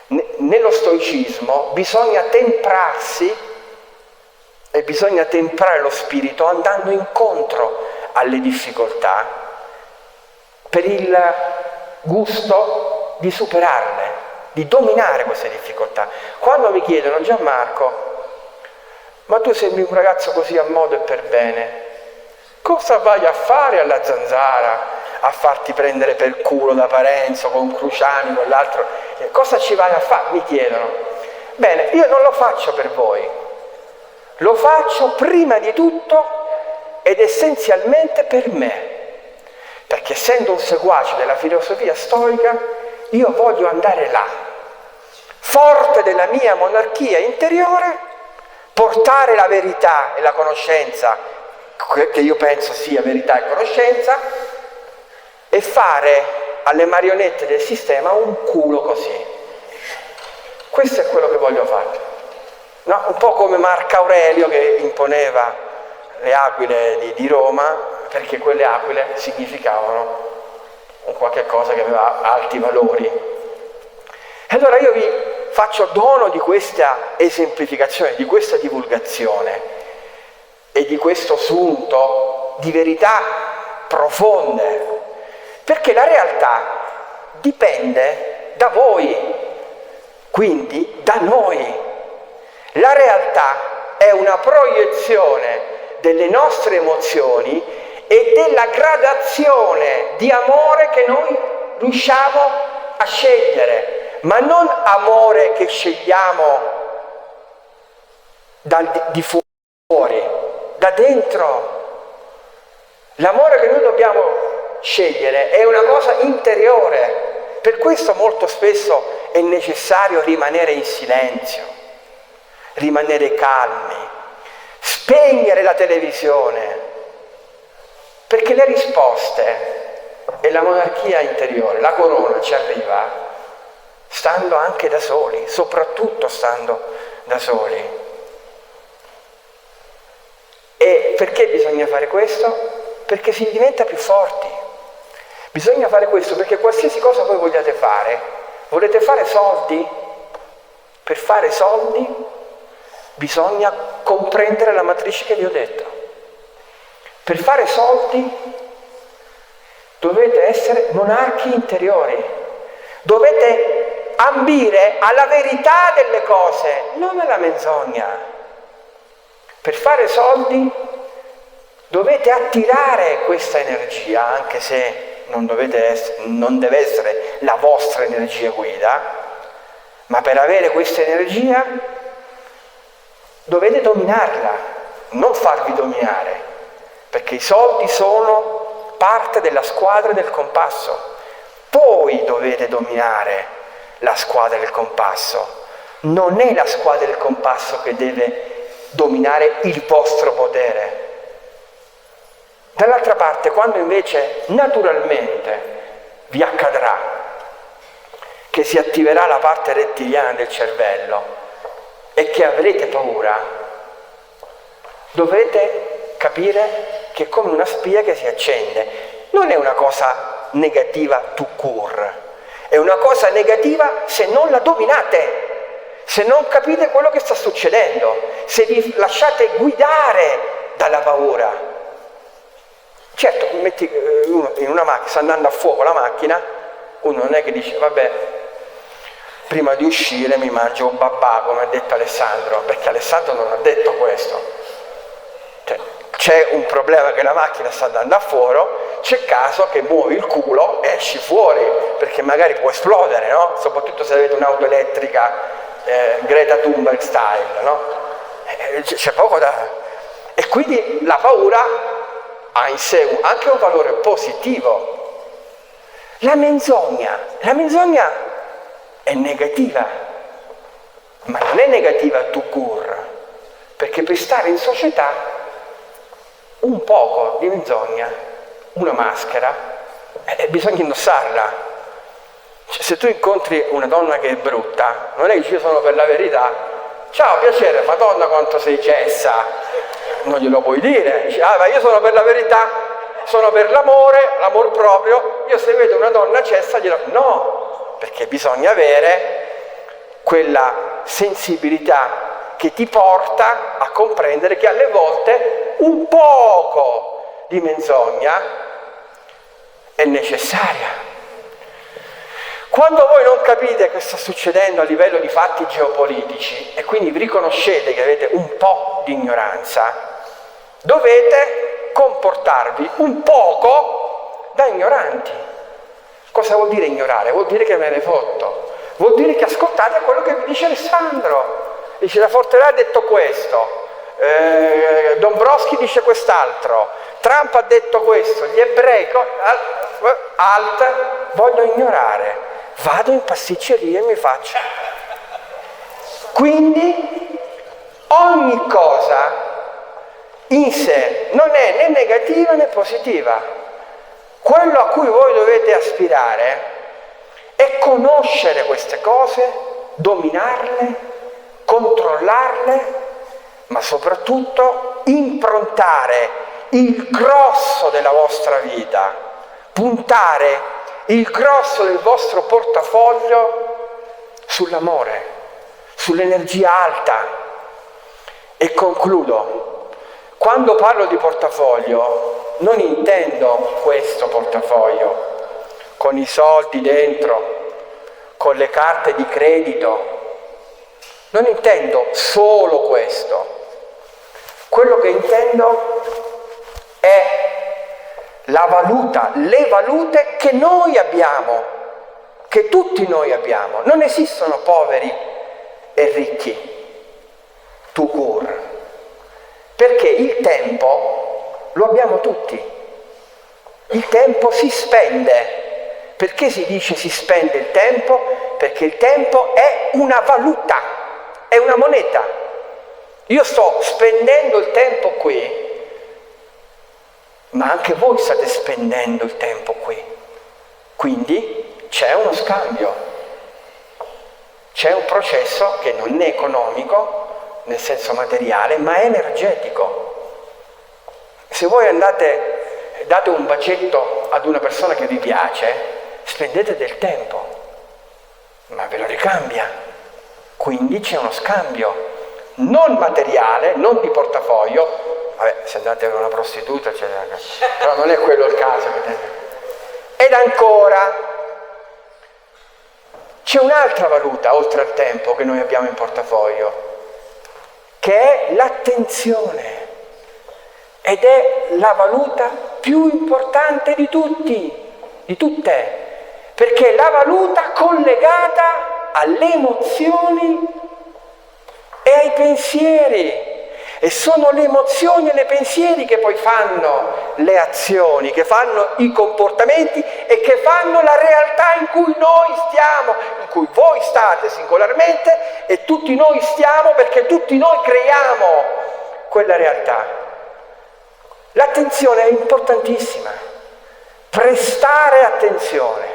Nello stoicismo bisogna temprarsi e bisogna temprare lo spirito andando incontro alle difficoltà per il gusto di superarle, di dominare queste difficoltà. Quando mi chiedono: Gianmarco, ma tu sembri un ragazzo così a modo e per bene, cosa vai a fare alla Zanzara a farti prendere per il culo da Parenzo con Cruciani, con l'altro, cosa ci vai a fare? Mi chiedono. Bene, io non lo faccio per voi, lo faccio prima di tutto ed essenzialmente per me, perché essendo un seguace della filosofia stoica io voglio andare là, forte della mia monarchia interiore, portare la verità e la conoscenza, che io penso sia verità e conoscenza, e fare alle marionette del sistema un culo così. Questo è quello che voglio fare. No? Un po' come Marco Aurelio che imponeva le aquile di Roma, perché quelle aquile significavano un qualche cosa che aveva alti valori. E allora io vi faccio dono di questa esemplificazione, di questa divulgazione e di questo sunto di verità profonde, perché la realtà dipende da voi, quindi da noi. La realtà è una proiezione delle nostre emozioni e della gradazione di amore che noi riusciamo a scegliere, ma non amore che scegliamo di fuori, da dentro. L'amore che noi dobbiamo scegliere è una cosa interiore, per questo molto spesso è necessario rimanere in silenzio, rimanere calmi, spegnere la televisione, perché le risposte e la monarchia interiore, la corona ci arriva stando anche da soli, soprattutto stando da soli. E perché bisogna fare questo? Perché si diventa più forti. Bisogna fare questo perché qualsiasi cosa voi vogliate fare, volete fare soldi? Per fare soldi bisogna comprendere la matrice che vi ho detto. Per fare soldi dovete essere monarchi interiori, dovete ambire alla verità delle cose, non alla menzogna. Per fare soldi dovete attirare questa energia, anche se non deve essere la vostra energia guida, ma per avere questa energia dovete dominarla, non farvi dominare, perché i soldi sono parte della squadra del compasso. Voi dovete dominare la squadra del compasso, non è la squadra del compasso che deve dominare il vostro potere. Dall'altra parte, quando invece naturalmente vi accadrà che si attiverà la parte rettiliana del cervello e che avrete paura, dovrete capire che è come una spia che si accende. Non è una cosa negativa tout court, è una cosa negativa se non la dominate, se non capite quello che sta succedendo, se vi lasciate guidare dalla paura. Certo, metti uno in una macchina, sta andando a fuoco la macchina, uno non è che dice vabbè, prima di uscire mi mangio un babà, come ha detto Alessandro, perché Alessandro non ha detto questo. Cioè, c'è un problema che la macchina sta andando a fuoco, c'è caso che muovi il culo e esci fuori, perché magari può esplodere, no? Soprattutto se avete un'auto elettrica Greta Thunberg style, no? C'è poco da... E quindi la paura ha in sé anche un valore positivo. La menzogna è negativa, ma non è negativa tout court, perché per stare in società un poco di menzogna, una maschera, bisogna indossarla. Cioè, se tu incontri una donna che è brutta, non è che dici io sono per la verità, ciao, piacere, madonna quanto sei cessa, non glielo puoi dire, dici, ma io sono per la verità, sono per l'amor proprio, io se vedo una donna cessa glielo... No, perché bisogna avere quella sensibilità che ti porta a comprendere che alle volte un poco di menzogna è necessaria. Quando voi non capite che sta succedendo a livello di fatti geopolitici e quindi vi riconoscete che avete un po' di ignoranza, dovete comportarvi un poco da ignoranti. Cosa vuol dire ignorare? Vuol dire che me ne fotto, vuol dire che ascoltate quello che vi dice Alessandro. Dice la Forterà ha detto questo, Dombrowski dice quest'altro, Trump ha detto questo, gli ebrei, voglio ignorare. Vado in pasticceria e mi faccio. Quindi ogni cosa in sé non è né negativa né positiva. Quello a cui voi dovete aspirare è conoscere queste cose, dominarle, controllarle, ma soprattutto improntare il grosso della vostra vita, puntare il grosso del vostro portafoglio sull'amore, sull'energia alta. E concludo, quando parlo di portafoglio non intendo questo portafoglio con i soldi dentro, con le carte di credito, non intendo solo questo. Quello che intendo è la valuta, le valute che noi abbiamo, che tutti noi abbiamo. Non esistono poveri e ricchi, tout court, perché il tempo lo abbiamo tutti. Il tempo si spende. Perché si dice si spende il tempo? Perché il tempo è una valuta, è una moneta. Io sto spendendo il tempo qui, ma anche voi state spendendo il tempo qui. Quindi c'è uno scambio, c'è un processo che non è economico nel senso materiale, ma è energetico. Se voi date un bacetto ad una persona che vi piace, spendete del tempo, ma ve lo ricambia. Quindi c'è uno scambio non materiale, non di portafoglio. Vabbè, se andate con una prostituta, però non è quello il caso. Ed ancora, c'è un'altra valuta, oltre al tempo, che noi abbiamo in portafoglio, che è l'attenzione. Ed è la valuta più importante di tutte, perché è la valuta collegata alle emozioni e ai pensieri. E sono le emozioni e i pensieri che poi fanno le azioni, che fanno i comportamenti e che fanno la realtà in cui noi stiamo, in cui voi state singolarmente e tutti noi stiamo, perché tutti noi creiamo quella realtà. L'attenzione è importantissima. Prestare attenzione.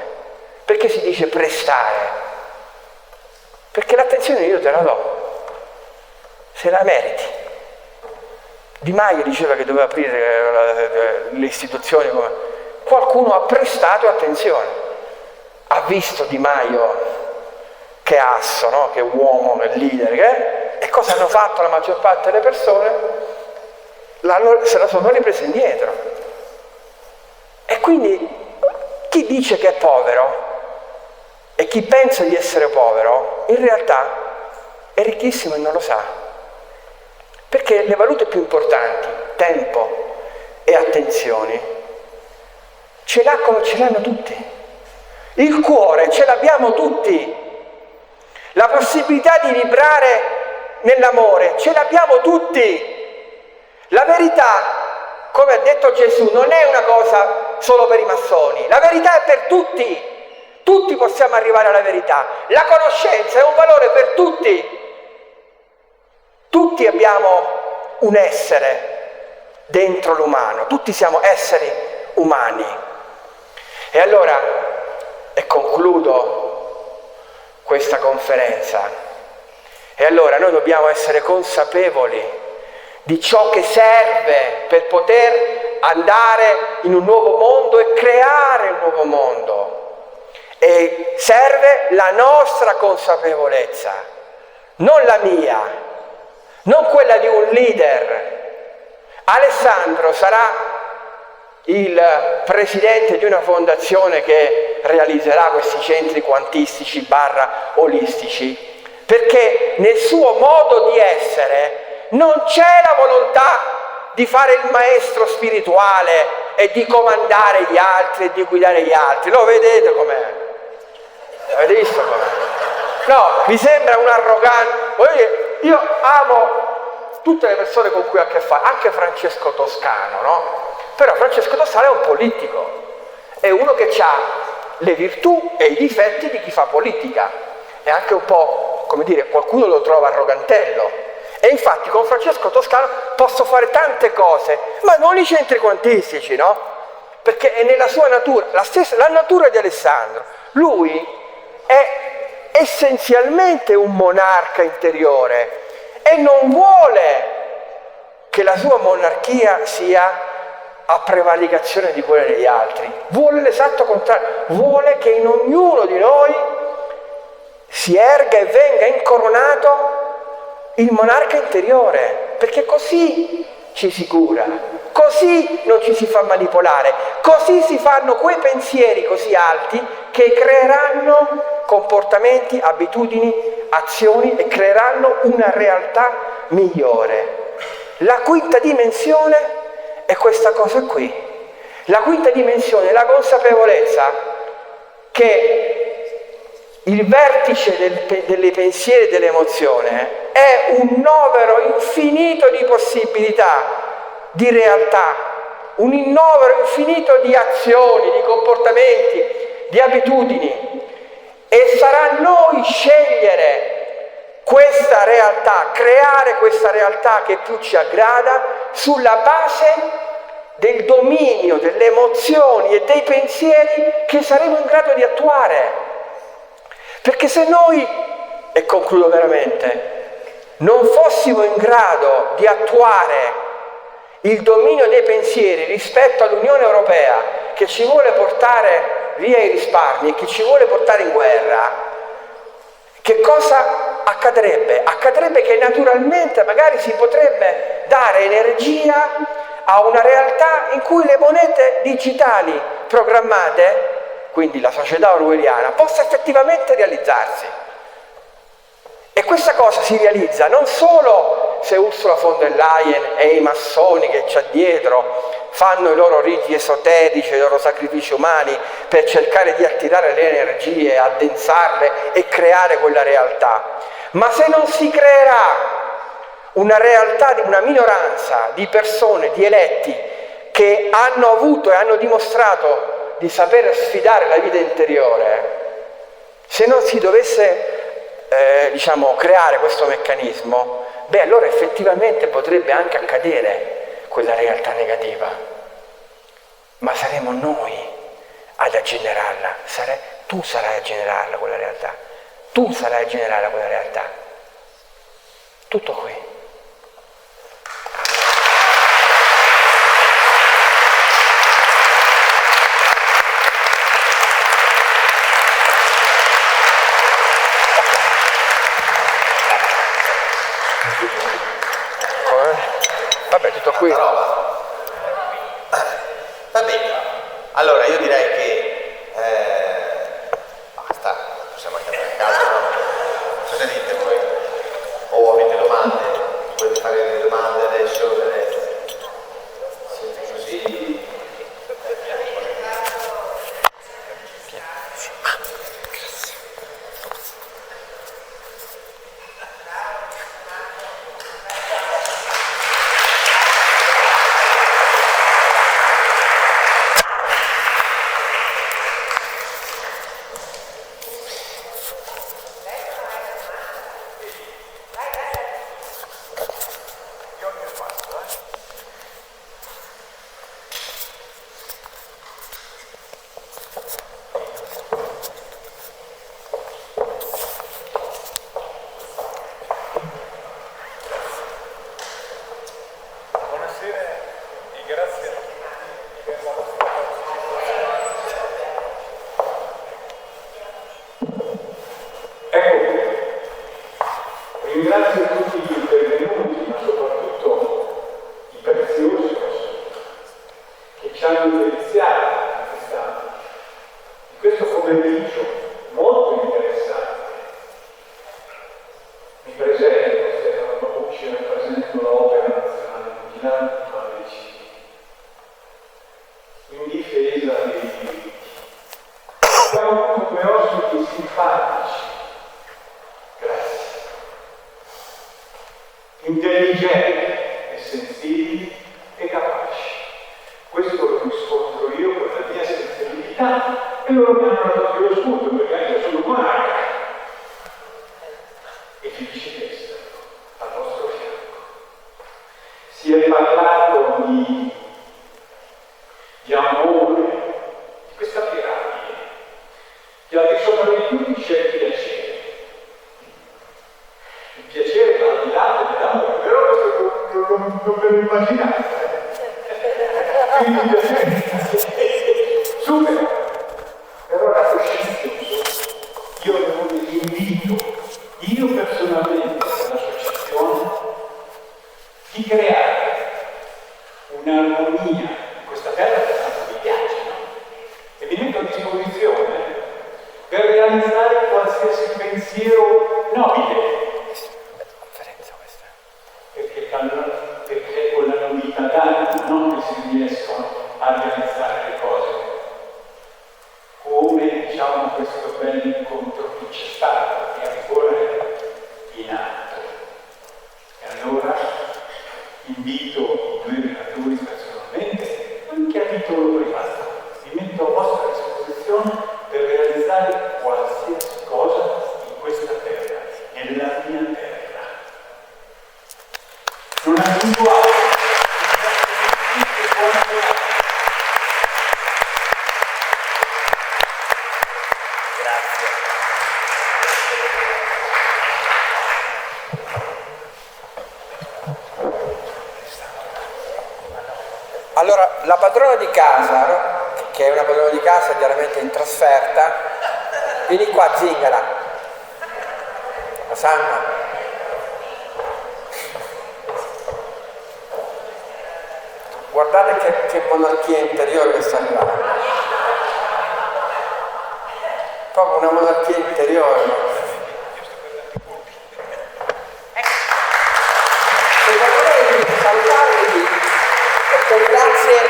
Perché si dice prestare? Perché l'attenzione io te la do, se la meriti. Di Maio diceva che doveva aprire le istituzioni, qualcuno ha prestato attenzione, ha visto Di Maio che asso, no? Che uomo, che leader, e cosa hanno fatto la maggior parte delle persone? Se la sono ripresa indietro. quindi chi dice che è povero e chi pensa di essere povero, in realtà è ricchissimo e non lo sa. Perché le valute più importanti, tempo e attenzioni, ce l'hanno tutti. Il cuore ce l'abbiamo tutti. La possibilità di vibrare nell'amore ce l'abbiamo tutti. La verità, come ha detto Gesù, non è una cosa solo per i massoni. La verità è per tutti. Tutti possiamo arrivare alla verità. La conoscenza è un valore per tutti. Tutti abbiamo un essere dentro l'umano. Tutti siamo esseri umani. E allora, e concludo questa conferenza, e allora noi dobbiamo essere consapevoli di ciò che serve per poter andare in un nuovo mondo e creare un nuovo mondo. E serve la nostra consapevolezza, non la mia, non quella di un leader. Alessandro sarà il presidente di una fondazione che realizzerà questi centri quantistici / olistici, perché nel suo modo di essere non c'è la volontà di fare il maestro spirituale e di comandare gli altri e di guidare gli altri. Lo vedete com'è? Avete visto com'è? No, mi sembra un arrogante. Io amo tutte le persone con cui ho a che fare, anche Francesco Toscano, no? Però Francesco Toscano è un politico, è uno che ha le virtù e i difetti di chi fa politica, è anche un po', come dire, qualcuno lo trova arrogantello. E infatti con Francesco Toscano posso fare tante cose, ma non i centri quantistici, no? Perché è nella sua natura, la natura di Alessandro. Lui è essenzialmente un monarca interiore e non vuole che la sua monarchia sia a prevaricazione di quelle degli altri, vuole l'esatto contrario, vuole che in ognuno di noi si erga e venga incoronato il monarca interiore, perché così ci si cura, così non ci si fa manipolare, così si fanno quei pensieri così alti che creeranno comportamenti, abitudini, azioni e creeranno una realtà migliore. La quinta dimensione è questa cosa qui. La quinta dimensione è la consapevolezza che il vertice dei pensieri e dell'emozione è un novero infinito di possibilità, di realtà, un novero infinito di azioni, di comportamenti, di abitudini, e sarà a noi scegliere questa realtà, creare questa realtà che più ci aggrada sulla base del dominio delle emozioni e dei pensieri che saremo in grado di attuare. Perché se noi, e concludo veramente, non fossimo in grado di attuare il dominio dei pensieri rispetto all'Unione Europea, che ci vuole portare via i risparmi e che ci vuole portare in guerra, che cosa accadrebbe? Accadrebbe che naturalmente magari si potrebbe dare energia a una realtà in cui le monete digitali programmate, quindi la società orwelliana, possa effettivamente realizzarsi. E questa cosa si realizza non solo se Ursula von der Leyen e i massoni che c'ha dietro fanno i loro riti esoterici, i loro sacrifici umani per cercare di attirare le energie, addensarle e creare quella realtà, ma se non si creerà una realtà di una minoranza di persone, di eletti, che hanno avuto e hanno dimostrato di saper sfidare la vita interiore, se non si dovesse creare questo meccanismo, beh, allora effettivamente potrebbe anche accadere quella realtà negativa, ma saremo noi ad generarla, tu sarai a generarla quella realtà, tu sarai a generare quella realtà. Tutto qui. Vabbè, tutto qui. Va bene. Allora, io direi che basta, possiamo andare a casa, no? Cosa dite voi? O avete domande? Volete fare delle domande adesso? Siete così... Ringrazio tutti gli intervenuti, ma soprattutto i preziosi che ci hanno deliziato in questo pomeriggio molto interessante. Mi presento, Stefano Papucci, rappresento l'Opera Nazionale Milano in difesa dei diritti. Abbiamo avuto come ospiti simpatici, intelligenti e sensibili e capaci. Questo lo riscontro io con la mia sensibilità e loro mi hanno dato più lo scudo perché anche sono umani e felici di essere al vostro fianco. Si è parlato di amore, di questa piramide, che al di sopra di tutti c'è il piacere. Il piacere va al di là dell'amore, però questo non ve lo immaginate. Quindi il piacere supera. Però la coscienza, io invito, io personalmente, l'associazione, di creare un'armonia in questa terra che tanto mi piace, no? E vi metto a disposizione per realizzare qualsiasi pensiero nobile. Perché con la novità d'animo non che si riescono a realizzare le cose, come diciamo questo bel incontro che c'è stato e ancora in atto. E allora invito i due relatori personalmente, anche a titolo privato, vi metto a vostra disposizione per realizzare qualsiasi cosa in questa terra, nella mia terra. Non aggiungo altro. Grazie. Allora, la padrona di casa, che è una padrona di casa chiaramente in trasferta, vieni qua, Zingara. La sanno? Guardate che monarchia interiore che sta arrivando. Proprio una monarchia interiore. E vorrei salutarvi perché grazie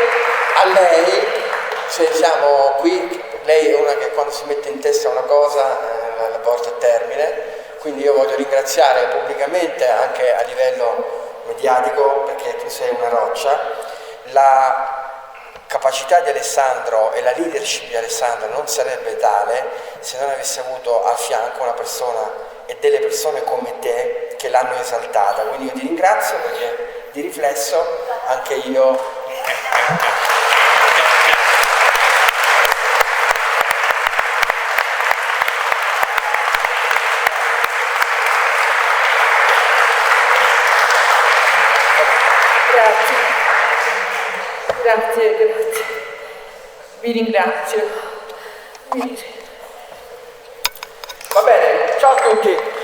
a lei, se siamo qui, lei è una che quando si mette in testa una cosa la porta a termine, quindi io voglio ringraziare pubblicamente anche a livello mediatico perché tu sei una roccia. La capacità di Alessandro e la leadership di Alessandro non sarebbe tale se non avesse avuto a fianco una persona e delle persone come te che l'hanno esaltata. Quindi io ti ringrazio perché di riflesso anche io Grazie. Vi ringrazio. Va bene, ciao a tutti.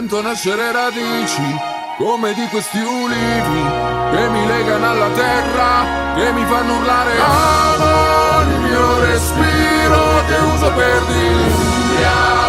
Sento nascere radici come di questi ulivi che mi legano alla terra, che mi fanno urlare. Amo il mio respiro che uso per dire